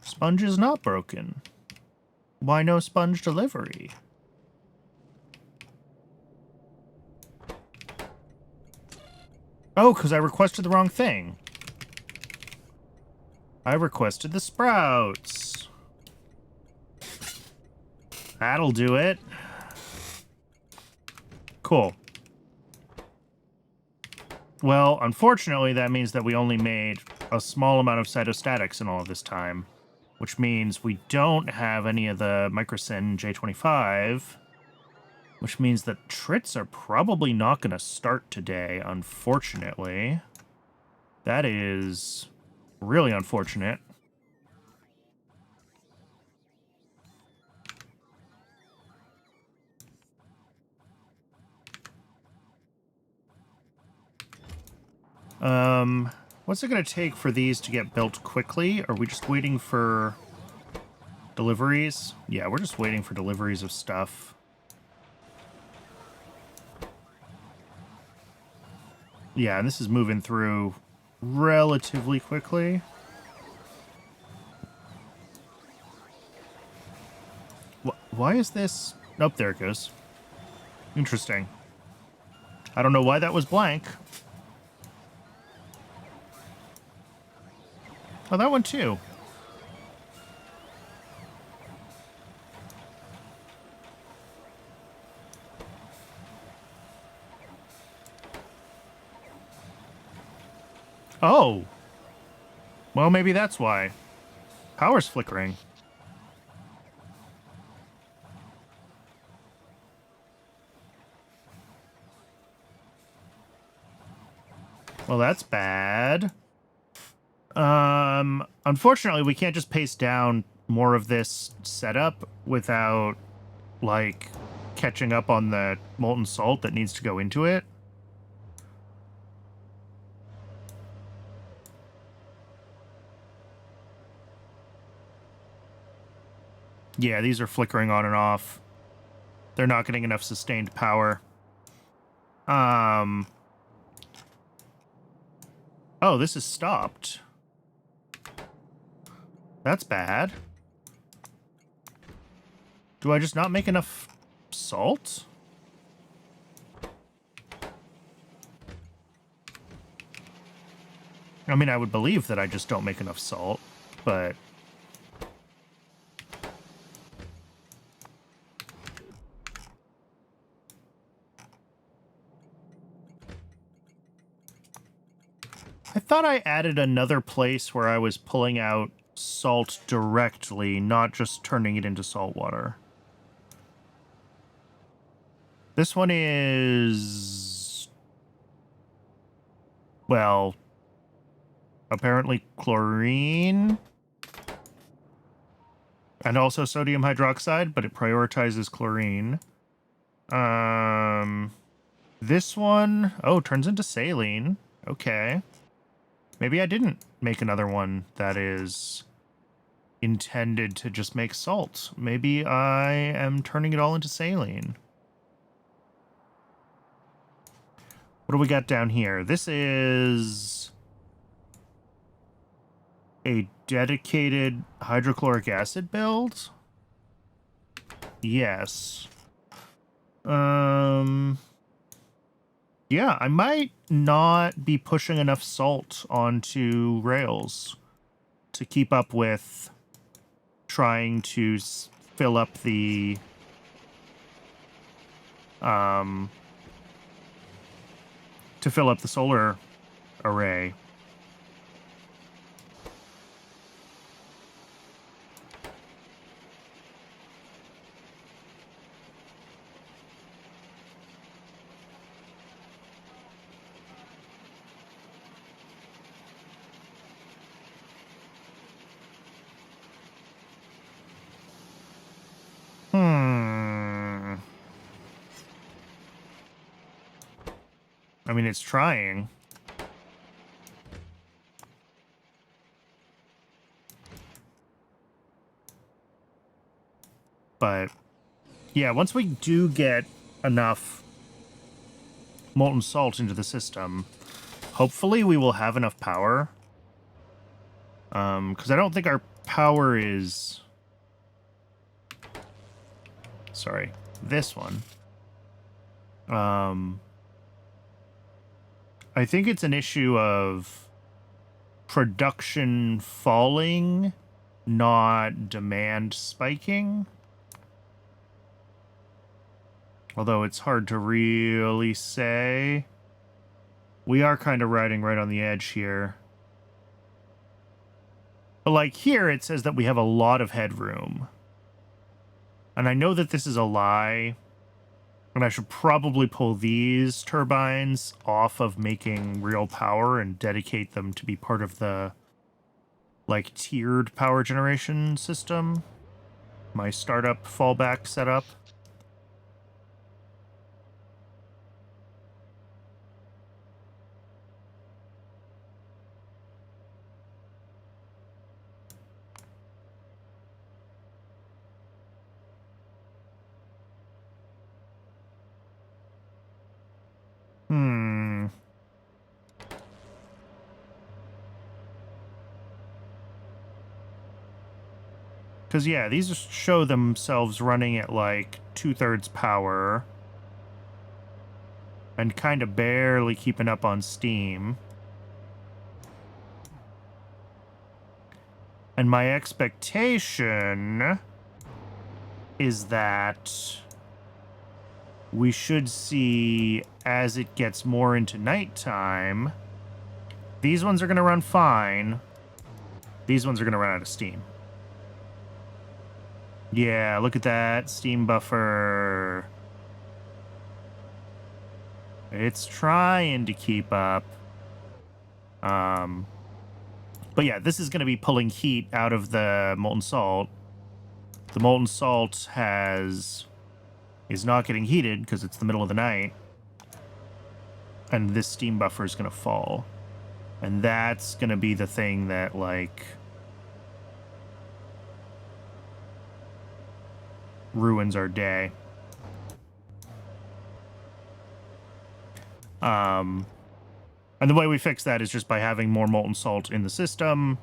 Sponge is not broken. Why no sponge delivery? Oh, because I requested the wrong thing. I requested the sprouts. That'll do it. Cool. Well, unfortunately, that means that we only made a small amount of cytostatics in all of this time, which means we don't have any of the microsyn J25, which means that trits are probably not going to start today, unfortunately. That is really unfortunate. What's it going to take for these to get built quickly? Are we just waiting for deliveries? Yeah, we're just waiting for deliveries of stuff. Yeah, and this is moving through relatively quickly. Why is this... Nope, there it goes. Interesting. I don't know why that was blank. Oh, that one too. Oh. Well, maybe that's why. Power's flickering. Well, that's bad. Unfortunately, we can't just paste down more of this setup without, like, catching up on the molten salt that needs to go into it. Yeah, these are flickering on and off. They're not getting enough sustained power. Oh, this is stopped. That's bad. Do I just not make enough salt? I mean, I would believe that I just don't make enough salt, but... I thought I added another place where I was pulling out salt directly, not just turning it into salt water. This one is... Well, apparently chlorine. And also sodium hydroxide, but it prioritizes chlorine. This one... Oh, turns into saline. Okay. Maybe I didn't make another one that is intended to just make salt. Maybe I am turning it all into saline. What do we got down here? This is a dedicated hydrochloric acid build? Yes. Yeah, I might not be pushing enough salt onto rails to keep up with trying to fill up the solar array. I mean, it's trying. But yeah, once we do get enough molten salt into the system, hopefully we will have enough power. Because I don't think our power is... Sorry, this one. I think it's an issue of production falling, not demand spiking. Although it's hard to really say. We are kind of riding right on the edge here. But like here, it says that we have a lot of headroom. And I know that this is a lie. And I should probably pull these turbines off of making real power and dedicate them to be part of the, like, tiered power generation system. My startup fallback setup. Because, yeah, these show themselves running at, like, 2/3 power. And kind of barely keeping up on steam. And my expectation is that we should see, as it gets more into nighttime, these ones are going to run fine. These ones are going to run out of steam. Yeah, look at that steam buffer. It's trying to keep up. But yeah, this is going to be pulling heat out of the molten salt. The molten salt is not getting heated because it's the middle of the night. And this steam buffer is going to fall. And that's going to be the thing that, like, ruins our day. And the way we fix that is just by having more molten salt in the system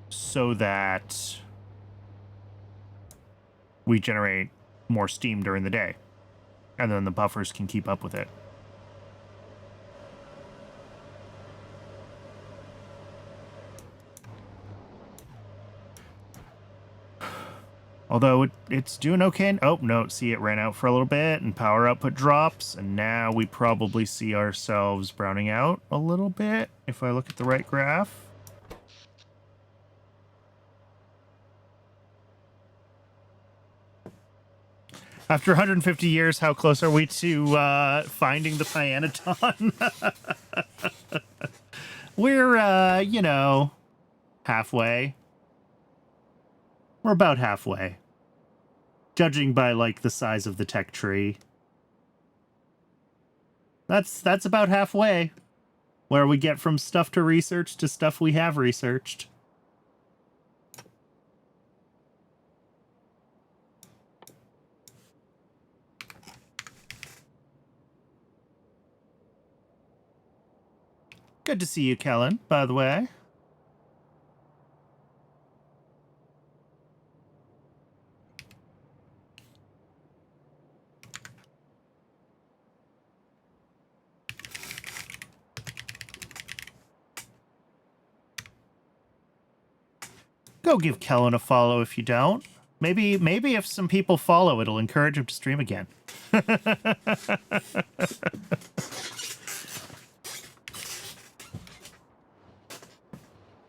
so that we generate more steam during the day. And then the buffers can keep up with it. Although it's doing okay. Oh, no, see, it ran out for a little bit and power output drops. And now we probably see ourselves browning out a little bit if I look at the right graph. After 150 years, how close are we to finding the Pyanodon? We're, you know, halfway. We're about halfway. Judging by, like, the size of the tech tree. That's about halfway. Where we get from stuff to research to stuff we have researched. Good to see you, Kellen, by the way. Go give Kellen a follow if you don't. Maybe if some people follow, it'll encourage him to stream again.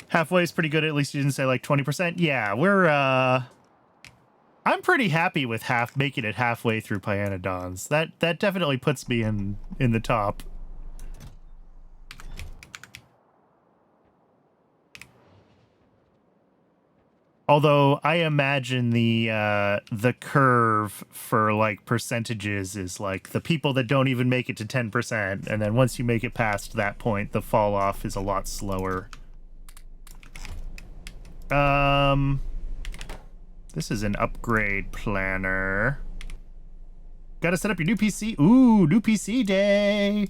Halfway is pretty good. At least you didn't say like 20%. Yeah, we're I'm pretty happy with making it halfway through Pyanodons. That definitely puts me in the top. Although I imagine the curve for like percentages is like the people that don't even make it to 10%, and then once you make it past that point, the fall off is a lot slower. This is an upgrade planner. Gotta set up your new PC. Ooh, new PC day.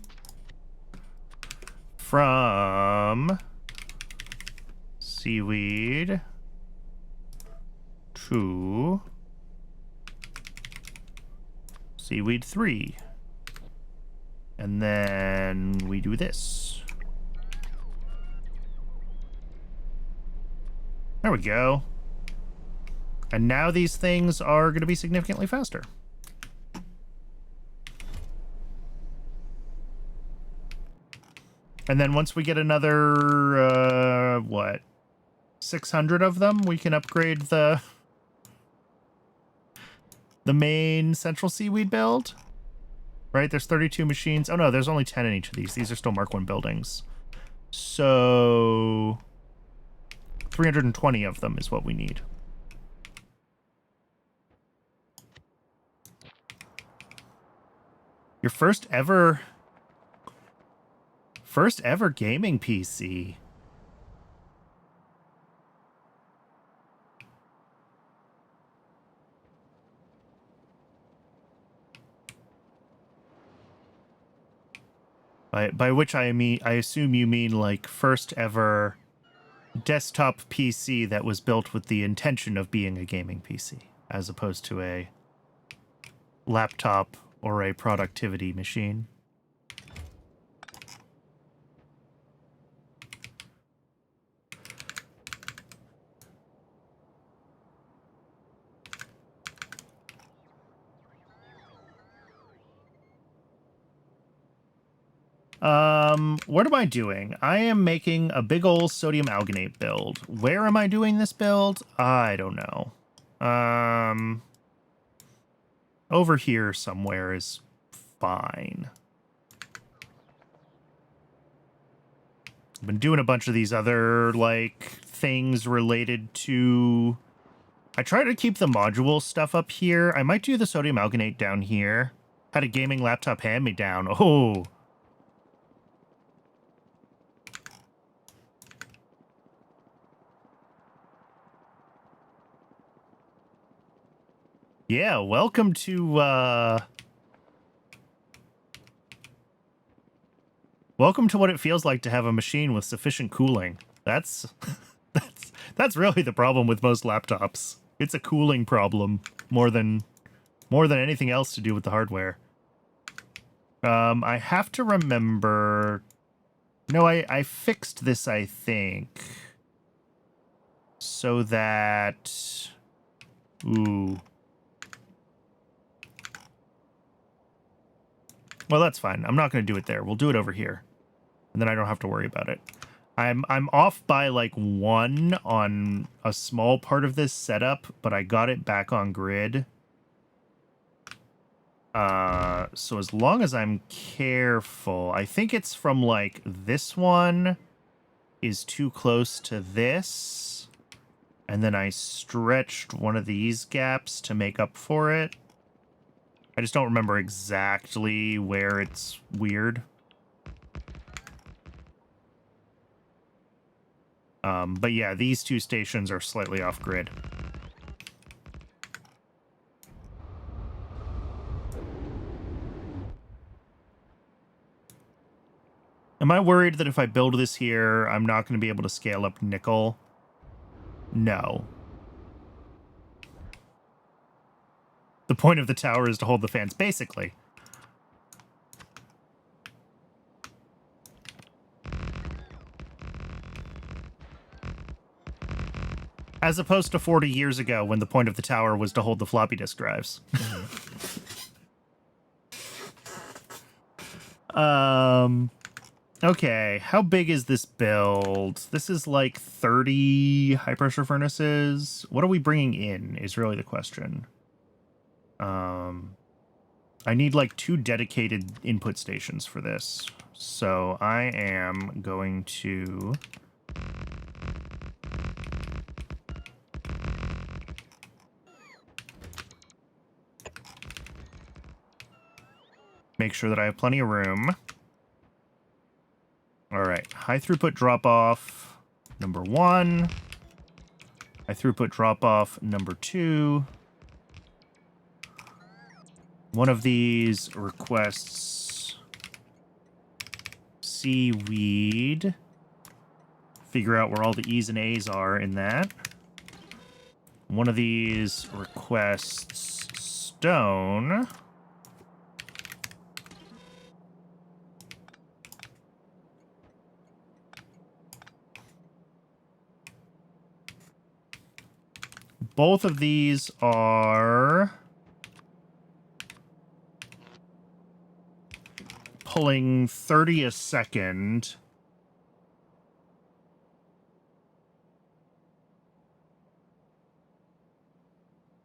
From seaweed to seaweed 3. And then we do this. There we go. And now these things are going to be significantly faster. And then once we get another, 600 of them, we can upgrade the main central seaweed build. Right? There's 32 machines. Oh no, there's only 10 in each of these. These are still Mark 1 buildings. So 320 of them is what we need. Your first ever gaming PC. By which I assume you mean like first ever desktop PC that was built with the intention of being a gaming PC, as opposed to a laptop or a productivity machine. What am I doing? I am making a big ol' sodium alginate build. Where am I doing this build? I don't know. Over here somewhere is fine. I've been doing a bunch of these other, like, things related to... I try to keep the module stuff up here. I might do the sodium alginate down here. Had a gaming laptop hand-me-down. Oh! Yeah, welcome to, welcome to what it feels like to have a machine with sufficient cooling. That's that's really the problem with most laptops. It's a cooling problem more than anything else to do with the hardware. I have to remember... No, I fixed this, I think. So that... Ooh... Well, that's fine. I'm not going to do it there. We'll do it over here. And then I don't have to worry about it. I'm off by, like, 1 on a small part of this setup, but I got it back on grid. So as long as I'm careful... I think it's from, like, this one is too close to this. And then I stretched one of these gaps to make up for it. I just don't remember exactly where it's weird. But yeah, these two stations are slightly off-grid. Am I worried that if I build this here, I'm not going to be able to scale up nickel? No. The point of the tower is to hold the fans, basically. As opposed to 40 years ago when the point of the tower was to hold the floppy disk drives. Okay, how big is this build? This is like 30 high-pressure furnaces. What are we bringing in is really the question. I need like 2 dedicated input stations for this. So I am going to Make sure that I have plenty of room. All right, high throughput drop off number 1. High throughput drop off number 2. One of these requests seaweed. Figure out where all the E's and A's are in that. One of these requests stone. Both of these are pulling 30 a second.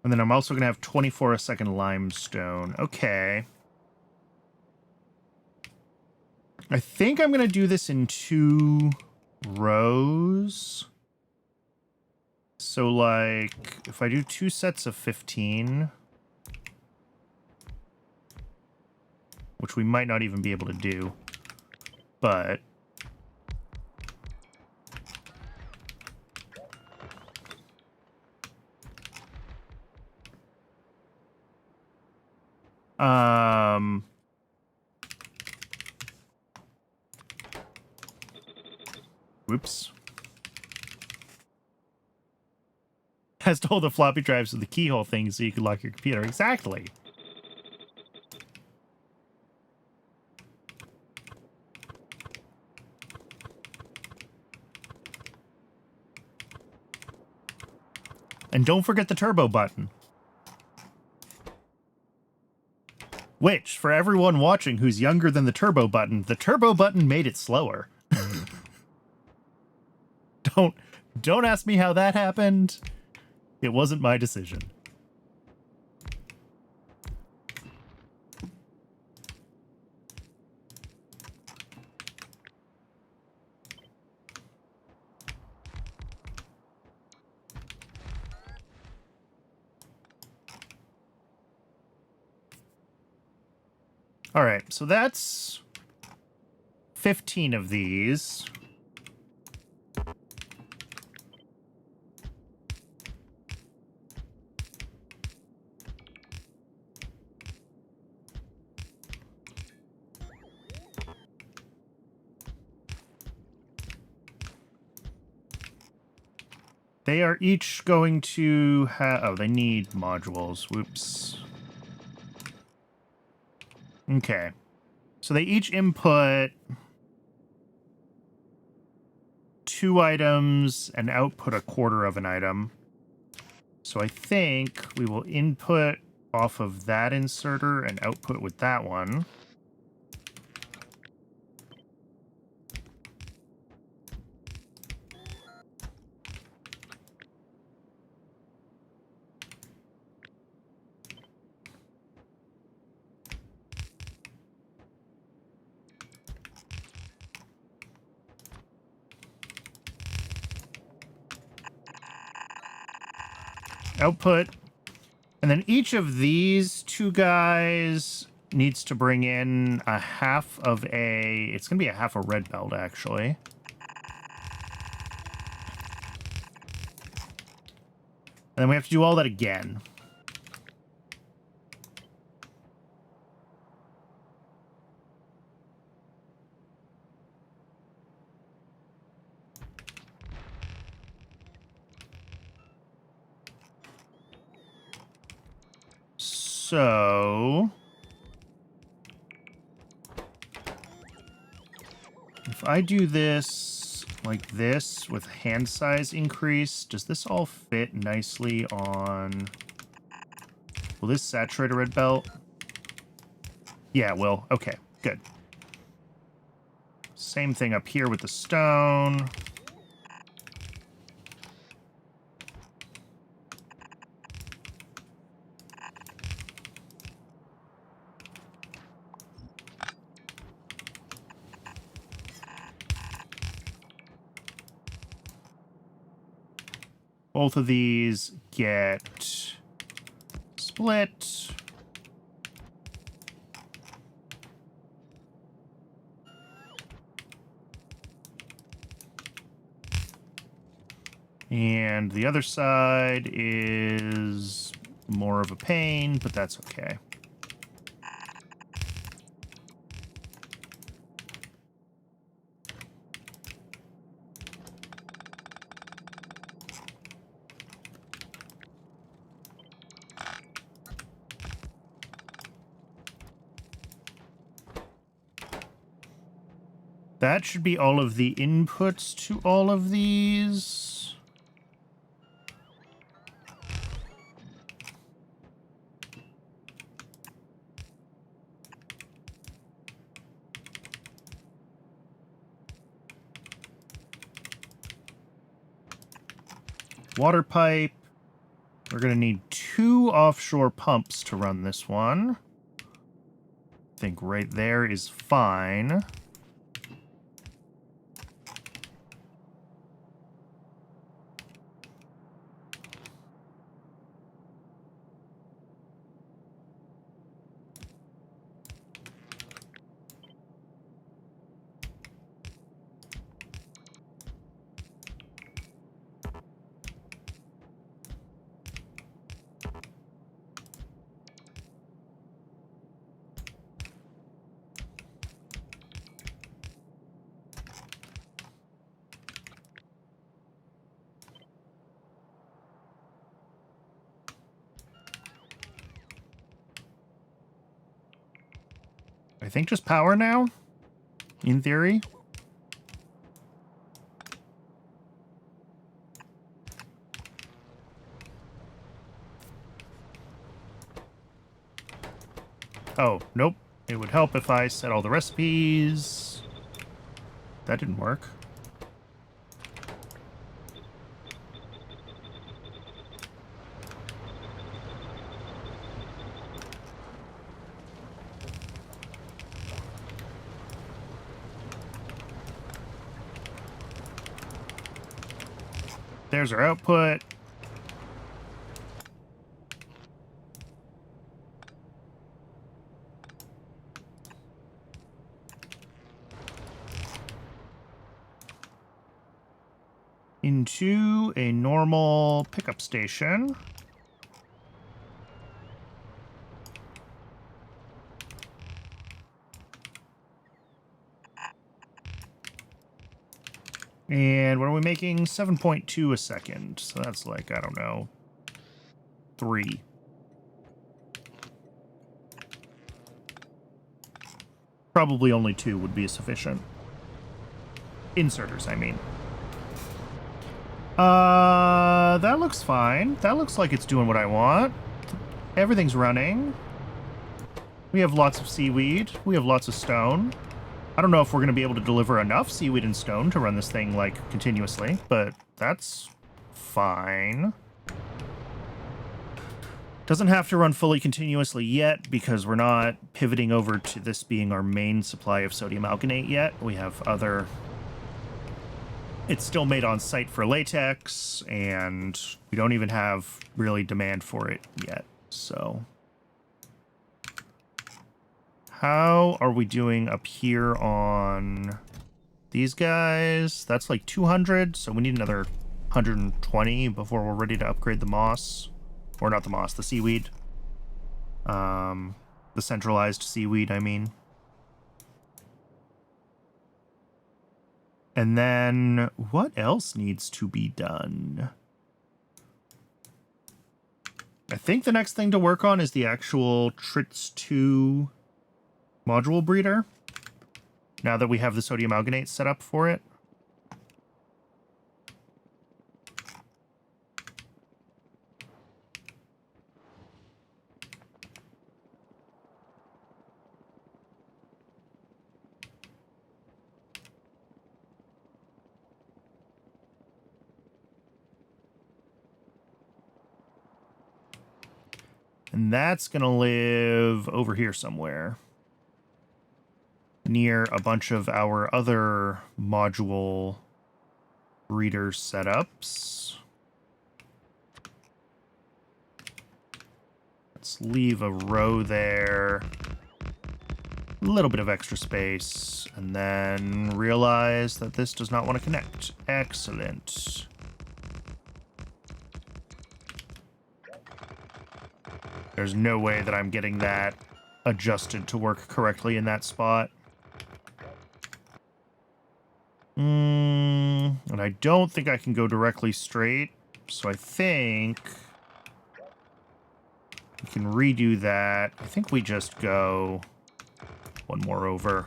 And then I'm also going to have 24 a second limestone. Okay. I think I'm going to do this in 2 rows. So, like, if I do 2 sets of 15, which we might not even be able to do, but whoops. Has to hold the floppy drives with the keyhole thing so you can lock your computer. Exactly. And don't forget the turbo button. Which, for everyone watching who's younger than the turbo button made it slower. Don't ask me how that happened. It wasn't my decision. All right, so that's 15 of these. They are each going to have... Oh, they need modules. Whoops. Okay. So they each input 2 items and output a quarter of an item. So I think we will input off of that inserter and output with that one. Output. And then each of these 2 guys needs to bring in a half of a... It's going to be a half a red belt, actually. And then we have to do all that again. So... if I do this like this with hand size increase, does this all fit nicely on... Will this saturate a red belt? Yeah, it will. Okay, good. Same thing up here with the stone. Both of these get split. And the other side is more of a pain, but that's okay. That should be all of the inputs to all of these. Water pipe. We're going to need 2 offshore pumps to run this one. I think right there is fine. I think just power now, in theory. Oh, nope. It would help if I set all the recipes. That didn't work. There's our output. Into a normal pickup station. And what are we making? 7.2 a second. So that's like, I don't know, 3. Probably only 2 would be sufficient. Inserters, I mean. That looks fine. That looks like it's doing what I want. Everything's running. We have lots of seaweed. We have lots of stone. I don't know if we're going to be able to deliver enough seaweed and stone to run this thing, like, continuously, but that's fine. Doesn't have to run fully continuously yet because we're not pivoting over to this being our main supply of sodium alginate yet. We have other... It's still made on site for latex, and we don't even have really demand for it yet, so... How are we doing up here on these guys? That's like 200, so we need another 120 before we're ready to upgrade the moss. Or not the moss, the seaweed. The centralized seaweed, I mean. And then, what else needs to be done? I think the next thing to work on is the actual Trits 2 module breeder, now that we have the sodium alginate set up for it. And that's going to live over here somewhere, near a bunch of our other module breeder setups. Let's leave a row there. A little bit of extra space, and then realize that this does not want to connect. Excellent. There's no way that I'm getting that adjusted to work correctly in that spot. And I don't think I can go directly straight, so I think we can redo that. I think we just go one more over.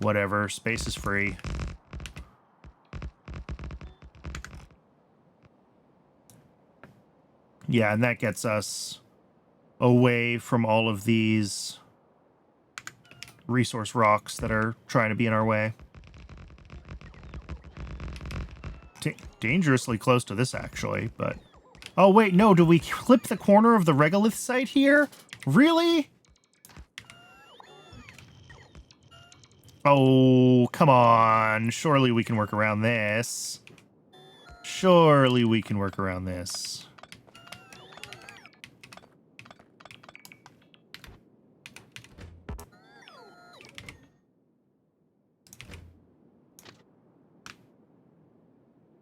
Whatever, space is free. Yeah, and that gets us away from all of these resource rocks that are trying to be in our way. Dangerously close to this, actually, but... Oh, wait, no, do we clip the corner of the regolith site here? Really? Oh, come on. Surely we can work around this. Surely we can work around this.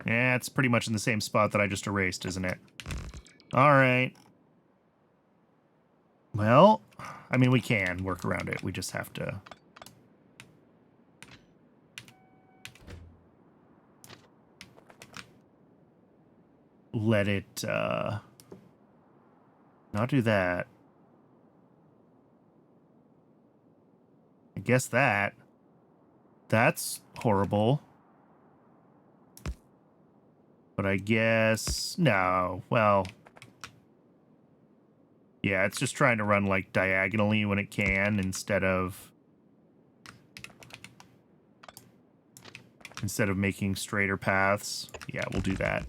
Yeah, it's pretty much in the same spot that I just erased, isn't it? All right. Well, I mean, we can work around it. We just have to... let it, not do that. I guess that's horrible. But I guess... no. Well... yeah, it's just trying to run, like, diagonally when it can instead of making straighter paths. Yeah, we'll do that.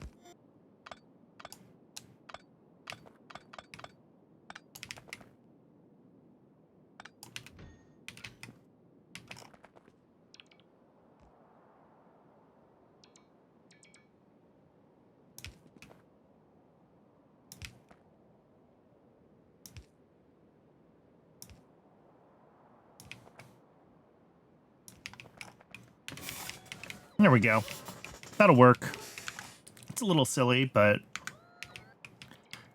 There we go. That'll work. It's a little silly, but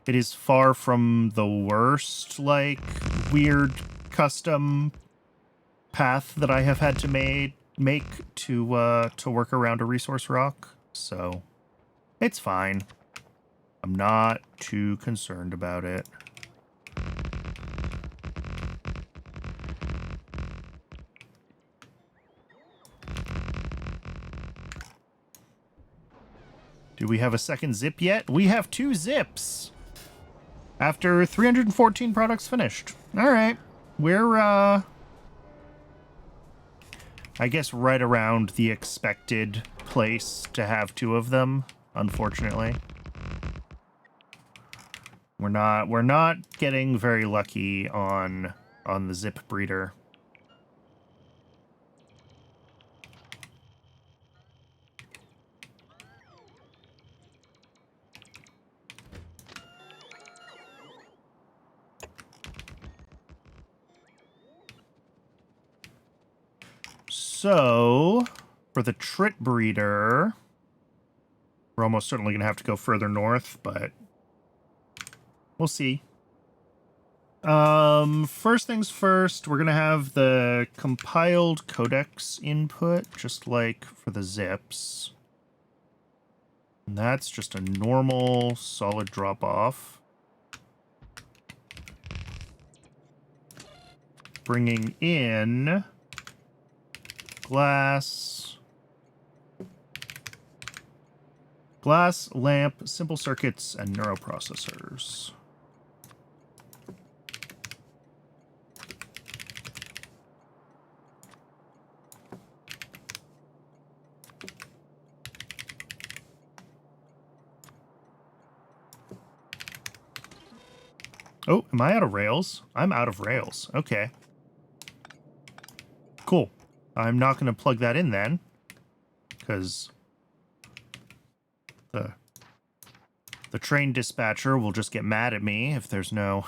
it is far from the worst, like, weird custom path that I have had to make to work around a resource rock. So it's fine. I'm not too concerned about it. Do we have a second zip yet? We have 2 zips. After 314 products finished. All right. We're, I guess right around the expected place to have 2 of them, unfortunately. We're not getting very lucky on the zip breeder. So, for the trit breeder, we're almost certainly going to have to go further north, but we'll see. First things first, we're going to have the compiled codex input, just like for the zips. And that's just a normal solid drop-off. Bringing in glass, lamp, simple circuits, and neuroprocessors. Oh, am I out of rails? I'm out of rails. Okay. Cool. I'm not going to plug that in then, because the train dispatcher will just get mad at me if there's no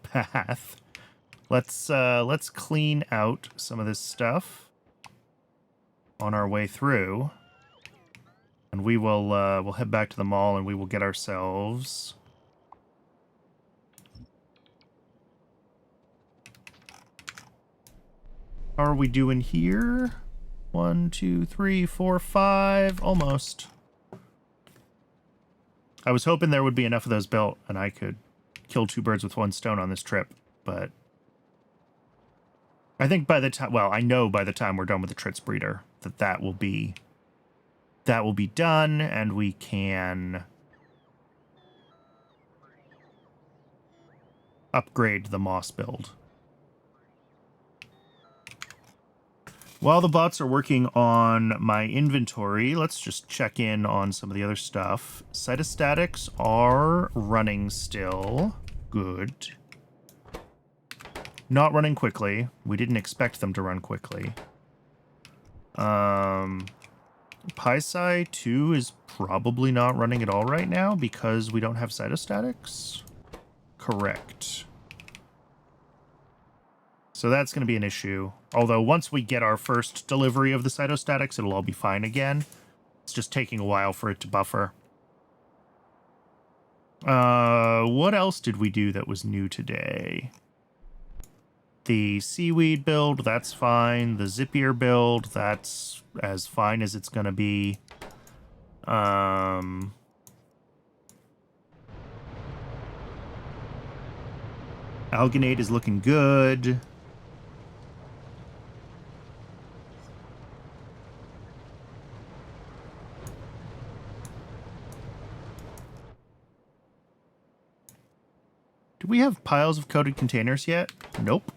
path. Let's clean out some of this stuff on our way through, and we will we'll head back to the mall and we will get ourselves How are we doing here? 1, 2, 3, 4, 5. Almost. I was hoping there would be enough of those built and I could kill 2 birds with 1 stone on this trip, but I think by the time, well, I know by the time we're done with the Tritz breeder that will be done, and we can upgrade the moss build. While the bots are working on my inventory, let's just check in on some of the other stuff. Cytostatics are running still. Good. Not running quickly. We didn't expect them to run quickly. PySci 2 is probably not running at all right now because we don't have cytostatics. Correct. So that's going to be an issue. Although once we get our first delivery of the cytostatics, it'll all be fine again. It's just taking a while for it to buffer. What else did we do that was new today? The seaweed build, that's fine. The Zippier build, that's as fine as it's going to be. Alginate is looking good. Do we have piles of coated containers yet? Nope.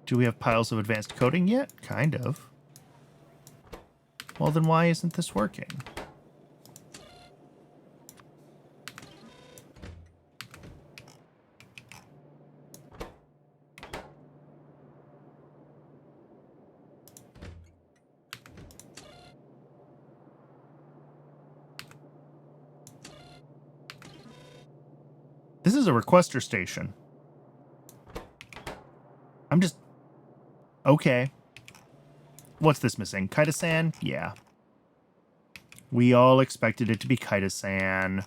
Do we have piles of advanced coating yet? Kind of. Well, then why isn't this working? This is a requester station. I'm just... Okay. What's this missing? Chitosan? Yeah. We all expected it to be Chitosan.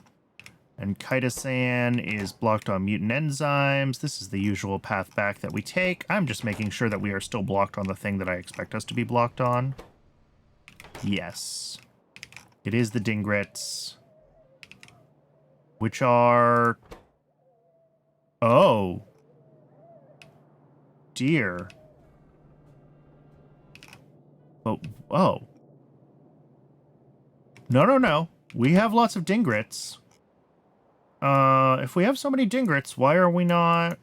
And Chitosan is blocked on mutant enzymes. This is the usual path back that we take. I'm just making sure that we are still blocked on the thing that I expect us to be blocked on. Yes. It is the Dingrits. Which are... Oh. Dear. Oh. Oh. No. We have lots of Dingrits. If we have so many Dingrits, why are we not...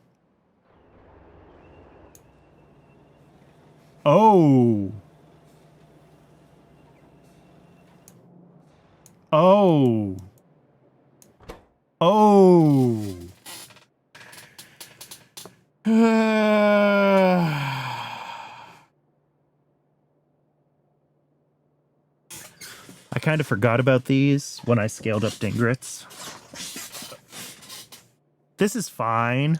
Oh. Oh. Oh. I kind of forgot about these when I scaled up Dingrits. This is fine.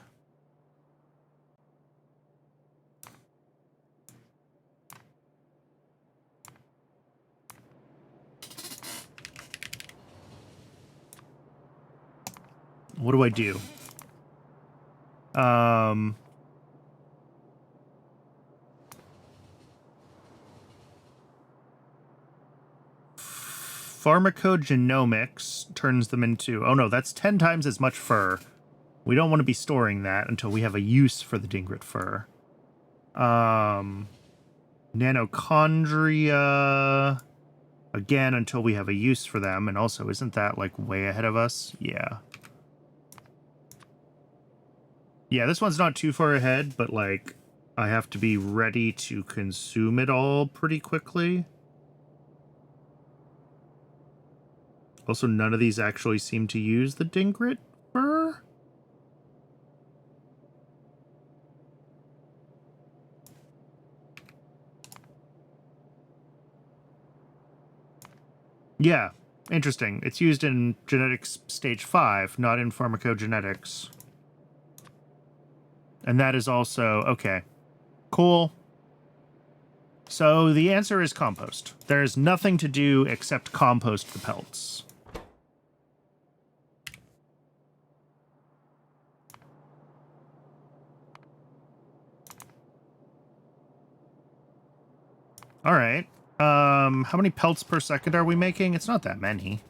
What do I do? Pharmacogenomics turns them into... Oh no, that's 10 times as much fur. We don't want to be storing that until we have a use for the Dingrit fur. Nanochondria... Again, until we have a use for them. And also, isn't that, like, way ahead of us? Yeah. Yeah, this one's not too far ahead, but, like, I have to be ready to consume it all pretty quickly. Also, none of these actually seem to use the Dingrit fur. Yeah, interesting. It's used in genetics stage 5, not in pharmacogenetics. And that is also... Okay. Cool. So the answer is compost. There's nothing to do except compost the pelts. All right. How many pelts per second are we making? It's not that many.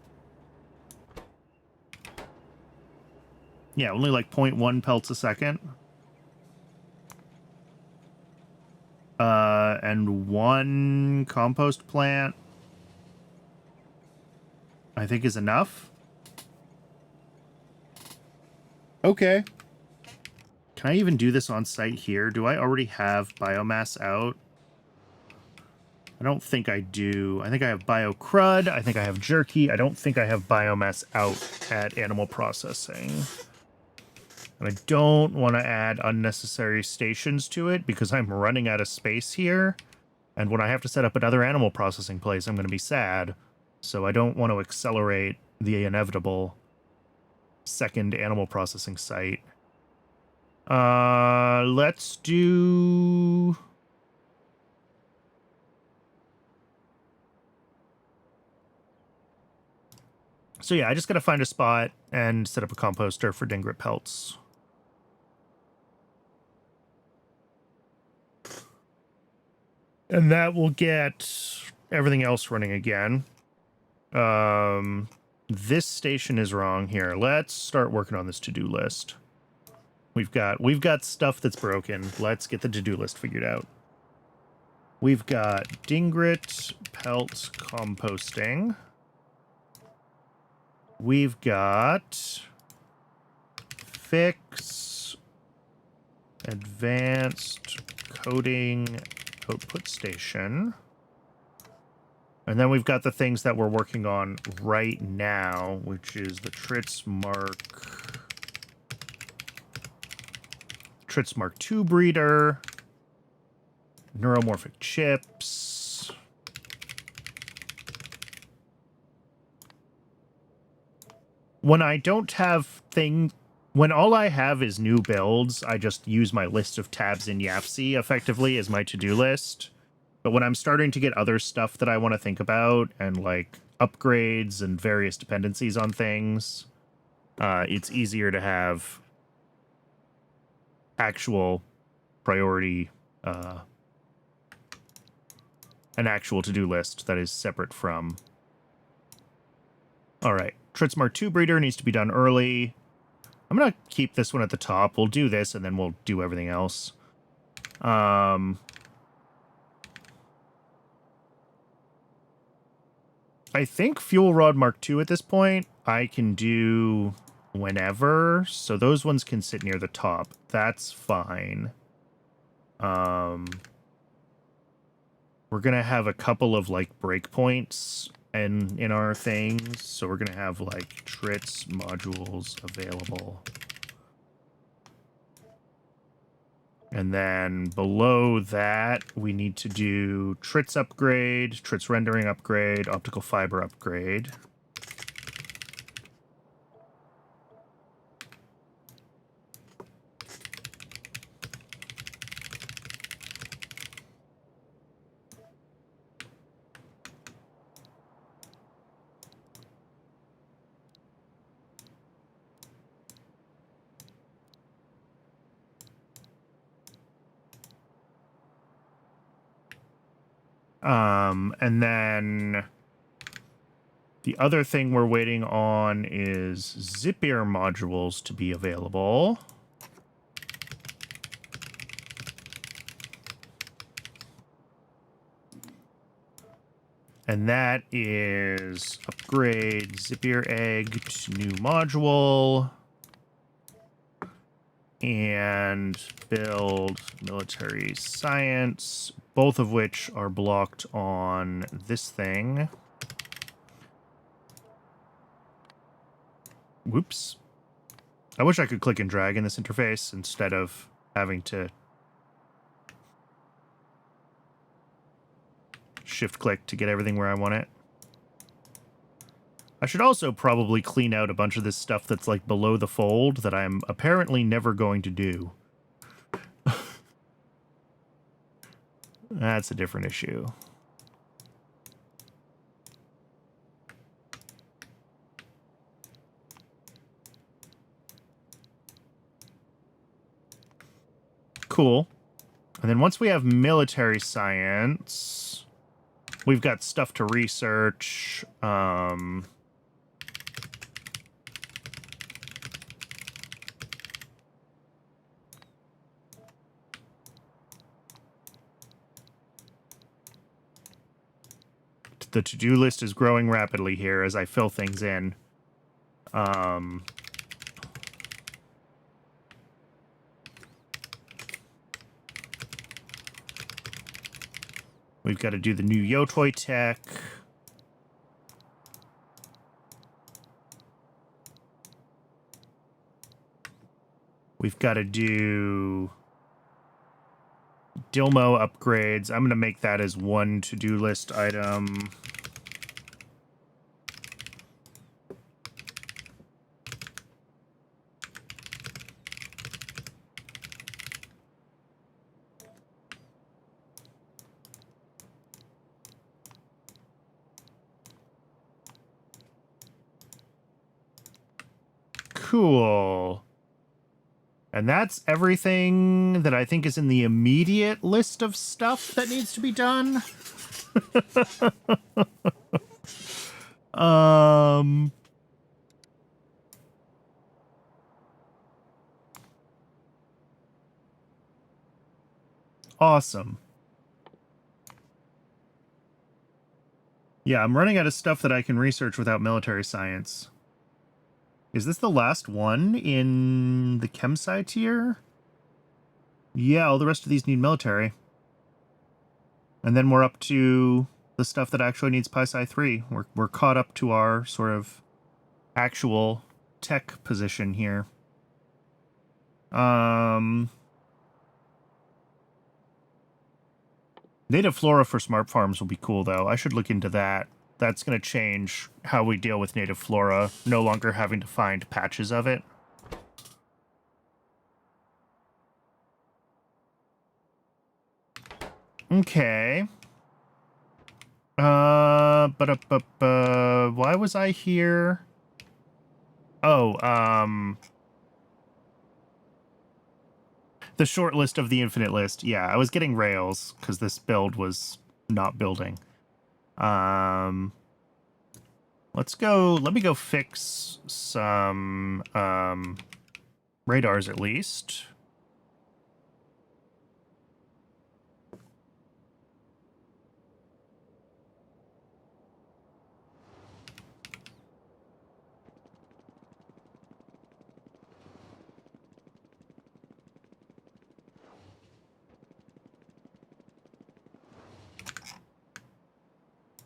Yeah, only like 0.1 pelts a second. And one compost plant, I think, is enough. Okay. Can I even do this on site here? Do I already have biomass out? I don't think I do. I think I have bio crud. I think I have jerky. I don't think I have biomass out at animal processing. And I don't want to add unnecessary stations to it because I'm running out of space here. And when I have to set up another animal processing place, I'm going to be sad. So I don't want to accelerate the inevitable second animal processing site. Let's do... So yeah, I just got to find a spot and set up a composter for dingrit pelts. And that will get everything else running again. This station is wrong here. Let's start working on this to-do list. We've got stuff that's broken. Let's get the to-do list figured out. We've got dingrit pelt composting. We've got fix advanced coding output station. And then we've got the things that we're working on right now, which is the Trits Mark II breeder, neuromorphic chips. When I don't have when all I have is new builds, I just use my list of tabs in Yapsy effectively as my to-do list. But when I'm starting to get other stuff that I want to think about and like upgrades and various dependencies on things, it's easier to have actual priority, an actual to-do list that is separate from. All right, Tritsmart 2 breeder needs to be done early. I'm going to keep this one at the top. We'll do this and then we'll do everything else. I think Fuel Rod Mark II at this point I can do whenever, so those ones can sit near the top. That's fine. We're gonna have a couple of like breakpoints in our things, so we're gonna have like Trits modules available. And then below that, we need to do Trits upgrade, Trits rendering upgrade, optical fiber upgrade. And then the other thing we're waiting on is Zapier modules to be available. And that is upgrade Zapier egg to new module and build military science, both of which are blocked on this thing. Whoops. I wish I could click and drag in this interface instead of having to shift click to get everything where I want it. I should also probably clean out a bunch of this stuff that's like below the fold that I'm apparently never going to do. That's a different issue. Cool. And then once we have military science, We've got stuff to research. The to-do list is growing rapidly here as I fill things in. We've got to do the new Yotoi tech. We've got to do Dilmo upgrades. I'm going to make that as one to-do list item. Cool. And that's everything that I think is in the immediate list of stuff that needs to be done. Awesome. Yeah, I'm running out of stuff that I can research without military science. Is this the last one in the chem sci tier? Yeah, all the rest of these need military. And then we're up to the stuff that actually needs Pi-Sci 3. We're caught up to our sort of actual tech position here. Native flora for smart farms will be cool, though. I should look into that. That's going to change how we deal with native flora, no longer having to find patches of it. Okay. Why was I here? Oh, the short list of the infinite list. Yeah, I was getting rails because this build was not building. Let's go. Let me go fix some radars at least.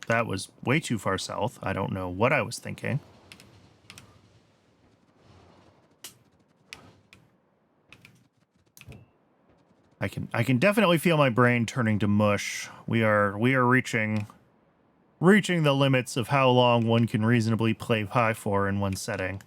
That was way too far south. I don't know what I was thinking. I can definitely feel my brain turning to mush. We are reaching the limits of how long one can reasonably play Pi for in one setting.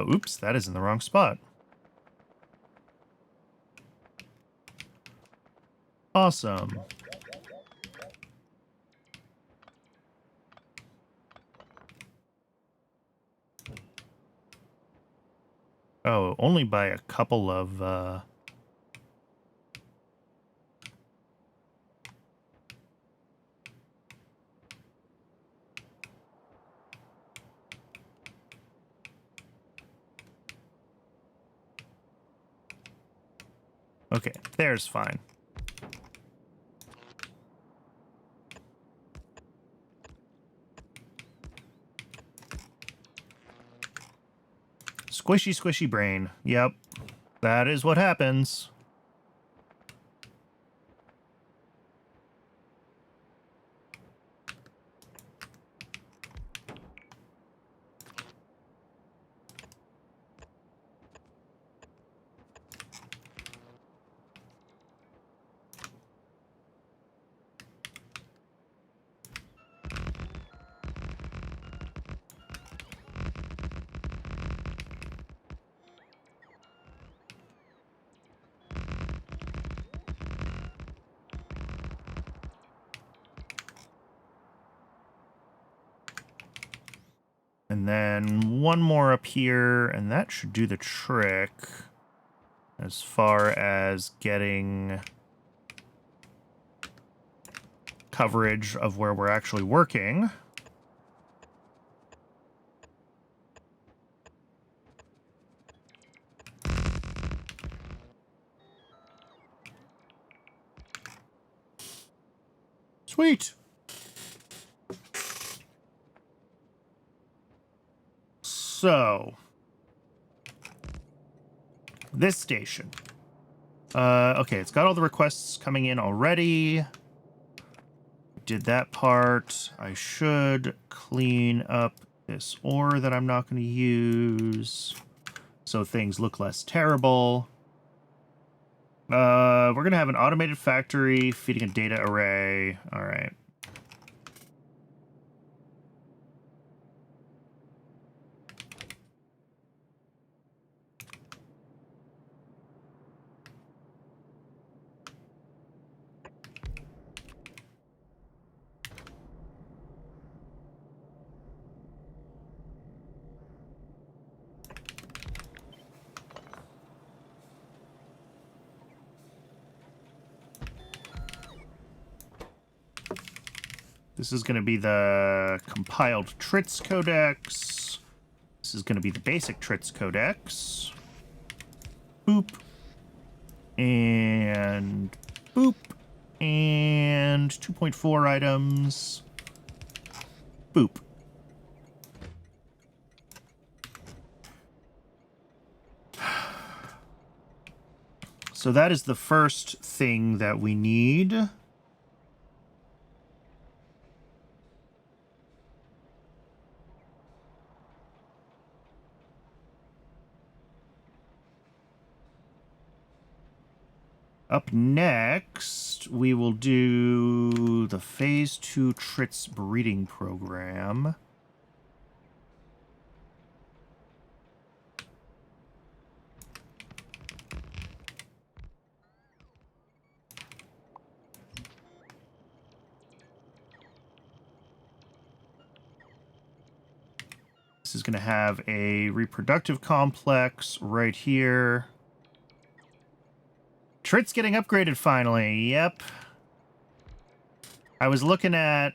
Oops, that is in the wrong spot. Awesome. Oh, only by a couple of, Okay, there's fine. Squishy, squishy brain. Yep, that is what happens. And then one more up here, and that should do the trick as far as getting coverage of where we're actually working. Sweet. So, this station. Okay, it's got all the requests coming in already. Did that part. I should clean up this ore that I'm not going to use so things look less terrible. We're going to have an automated factory feeding a data array. All right. This is going to be the compiled Tritz codex. This is going to be the basic Tritz codex. Boop. And boop. And 2.4 items. Boop. So that is the first thing that we need. Up next, we will do the Phase 2 Tritz breeding program. This is going to have a reproductive complex right here. Tritz getting upgraded finally. Yep. I was looking at,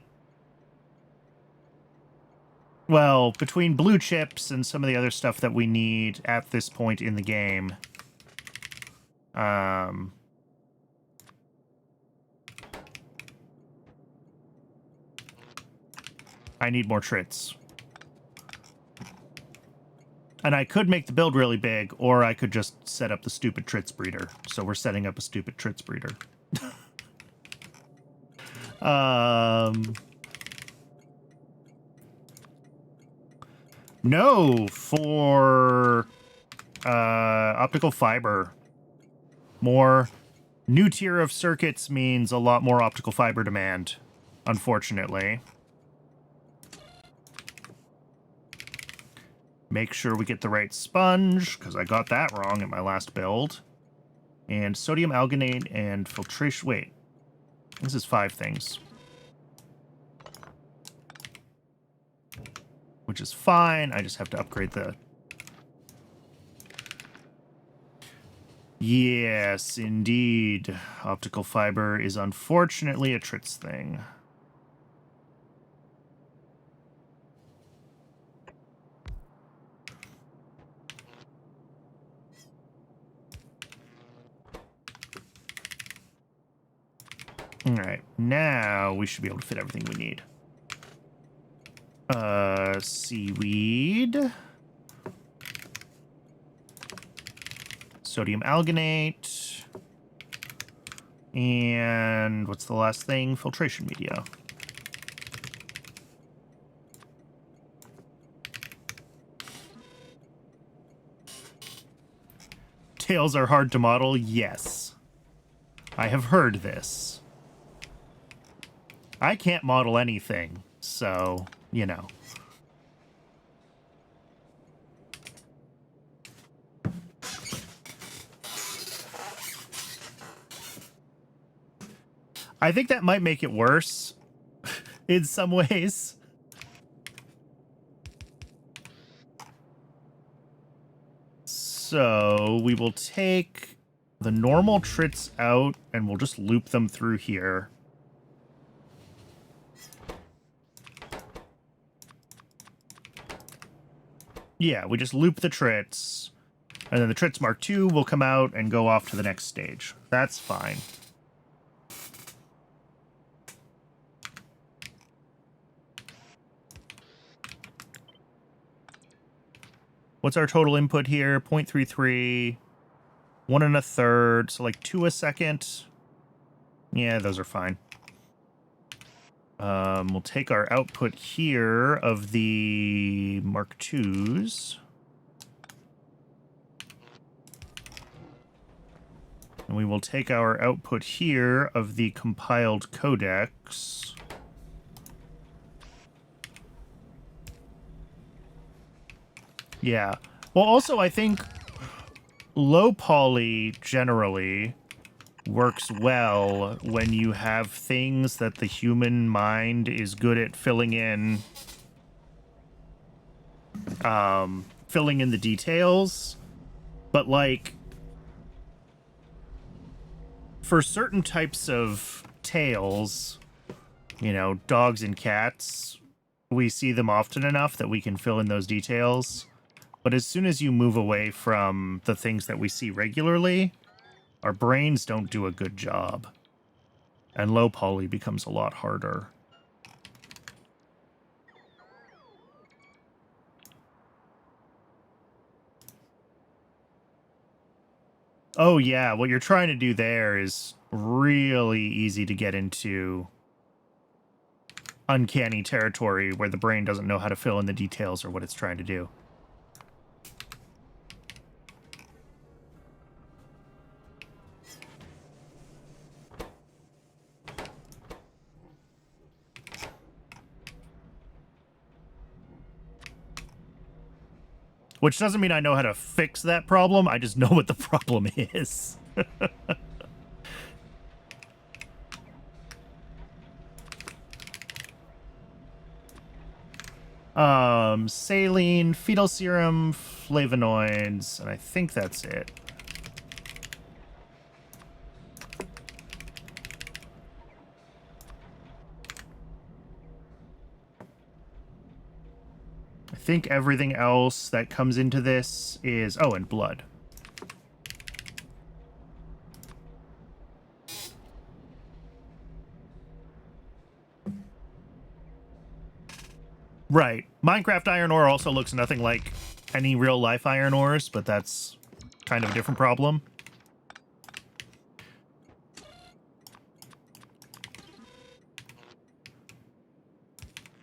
well, between blue chips and some of the other stuff that we need at this point in the game. I need more Tritz. And I could make the build really big, or I could just set up the stupid Tritz breeder. So we're setting up a stupid Tritz breeder. No, for optical fiber. More new tier of circuits means a lot more optical fiber demand, unfortunately. Make sure we get the right sponge, because I got that wrong in my last build. And sodium alginate and filtration. Wait, this is 5 things. Which is fine. I just have to upgrade the... Yes, indeed. Optical fiber is unfortunately a Tritz thing. All right, now we should be able to fit everything we need. Seaweed. Sodium alginate. And what's the last thing? Filtration media. Tails are hard to model? Yes. I have heard this. I can't model anything, so, you know. I think that might make it worse in some ways. So we will take the normal trits out and we'll just loop them through here. Yeah, we just loop the trits, and then the trits Mark 2 will come out and go off to the next stage. That's fine. What's our total input here? 0.33, 1 1/3, so like 2 a second. Yeah, those are fine. We'll take our output here of the Mark IIs. And we will take our output here of the compiled codecs. Yeah. Well, also, I think low poly generally works well when you have things that the human mind is good at filling in the details. But, like, for certain types of tales, you know, dogs and cats, we see them often enough that we can fill in those details. But as soon as you move away from the things that we see regularly, our brains don't do a good job. And low poly becomes a lot harder. Oh yeah, what you're trying to do there is really easy to get into uncanny territory where the brain doesn't know how to fill in the details or what it's trying to do. Which doesn't mean I know how to fix that problem. I just know what the problem is. Saline, fetal serum, flavonoids, and I think that's it. I think everything else that comes into this is... Oh, and blood. Right. Minecraft iron ore also looks nothing like any real-life iron ores, but that's kind of a different problem.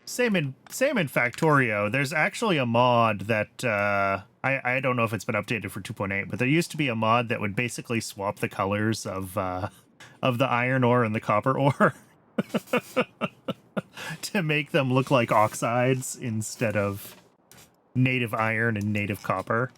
Same in Factorio. There's actually a mod that I don't know if it's been updated for 2.8, but there used to be a mod that would basically swap the colors of the iron ore and the copper ore to make them look like oxides instead of native iron and native copper.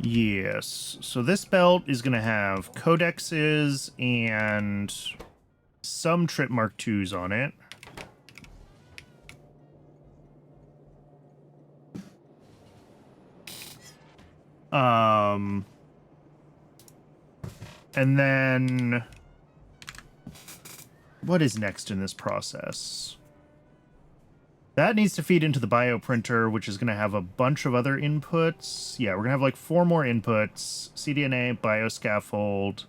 Yes. So this belt is going to have codexes and some trip Mark IIs on it. And then what is next in this process? That needs to feed into the bioprinter, which is going to have a bunch of other inputs. Yeah, we're going to have like 4 more inputs. cDNA, bioscaffold,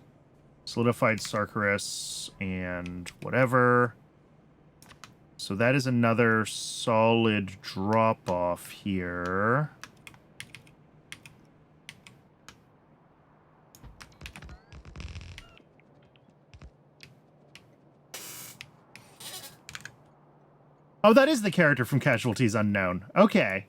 solidified sarcoris, and whatever. So that is another solid drop-off here. Oh, that is the character from Casualties Unknown. Okay.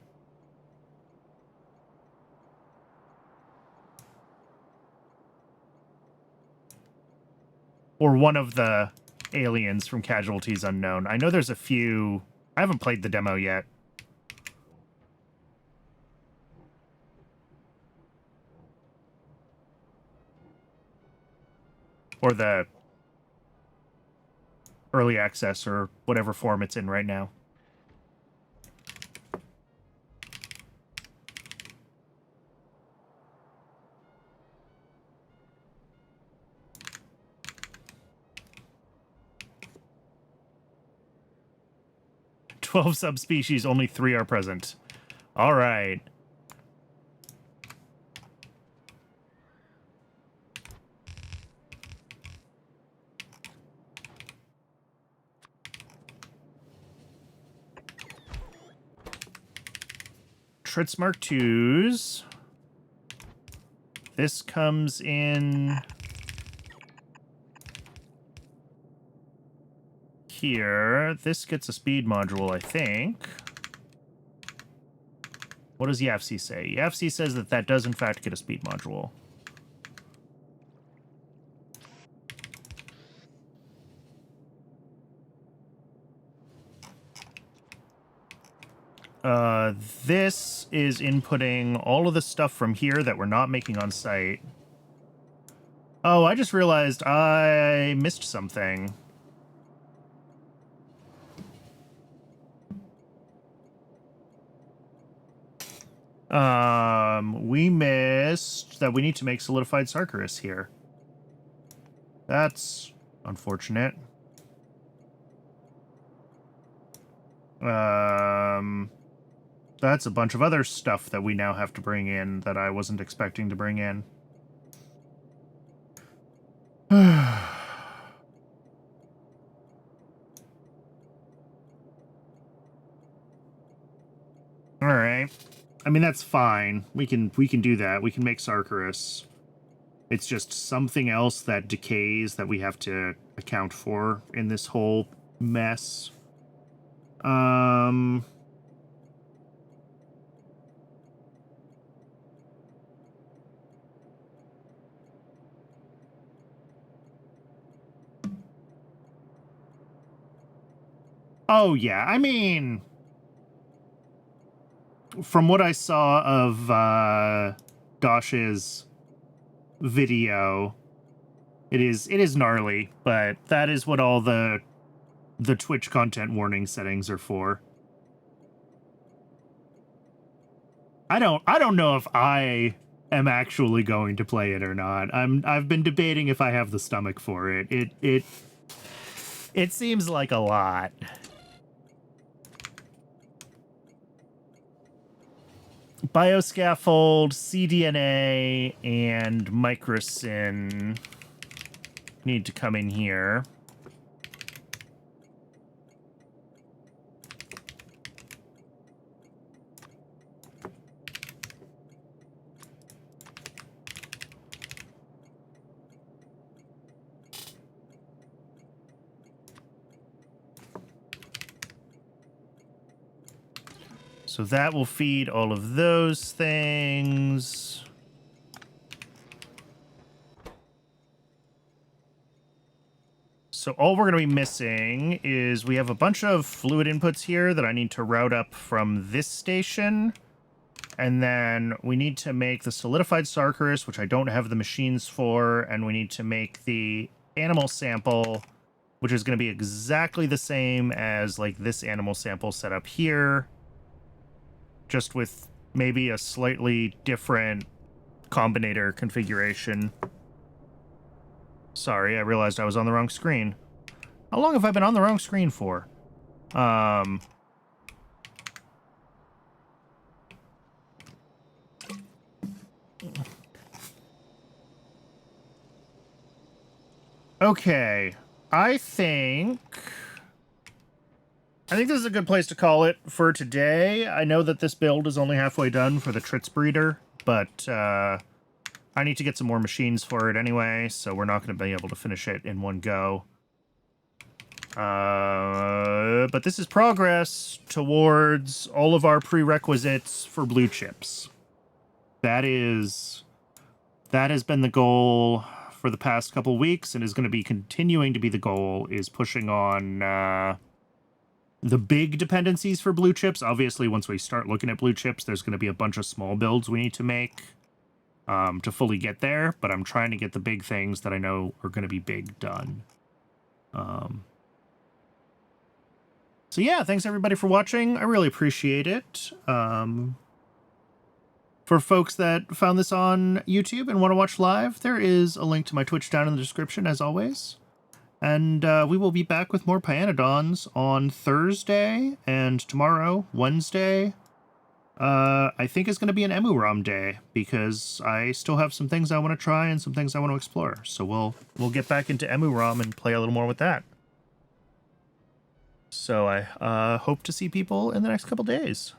Or one of the aliens from Casualties Unknown. I know there's a few. I haven't played the demo yet. or the early access, or whatever form it's in right now. "12 subspecies, only 3 are present." All right. Trits Mark 2s. This comes in here. This gets a speed module, I think. What does YAFC say? YAFC says that that does, in fact, get a speed module. This is inputting all of the stuff from here that we're not making on site. Oh, I just realized I missed something. We missed that we need to make solidified Sarkarus here. That's unfortunate. That's a bunch of other stuff that we now have to bring in that I wasn't expecting to bring in. All right. I mean, that's fine. We can do that. We can make Sarkarus. It's just something else that decays that we have to account for in this whole mess. Oh, yeah. I mean, from what I saw of Dosh's video, it is gnarly, but that is what all the Twitch content warning settings are for. I don't know if I am actually going to play it or not. I've been debating if I have the stomach for it. It seems like a lot. Bioscaffold, cDNA, and microsyn need to come in here. So that will feed all of those things. So all we're going to be missing is we have a bunch of fluid inputs here that I need to route up from this station. And then we need to make the solidified Sarkarus, which I don't have the machines for. And we need to make the animal sample, which is going to be exactly the same as like this animal sample set up here, just with maybe a slightly different combinator configuration. Sorry, I realized I was on the wrong screen. How long have I been on the wrong screen for? Okay, I think this is a good place to call it for today. I know that this build is only halfway done for the Trits breeder, but I need to get some more machines for it anyway, so we're not going to be able to finish it in one go. But this is progress towards all of our prerequisites for blue chips. That has been the goal for the past couple weeks, and is going to be continuing to be the goal, is pushing on the big dependencies for blue chips. Obviously, once we start looking at blue chips, there's going to be a bunch of small builds we need to make. to fully get there, but I'm trying to get the big things that I know are going to be big done. So yeah, thanks everybody for watching. I really appreciate it. For folks that found this on YouTube and want to watch live, there is a link to my Twitch down in the description, as always. And we will be back with more Pyanodons on Thursday, and tomorrow, Wednesday, I think is going to be an Emuram day, because I still have some things I want to try and some things I want to explore. So we'll get back into Emuram and play a little more with that. So I hope to see people in the next couple days.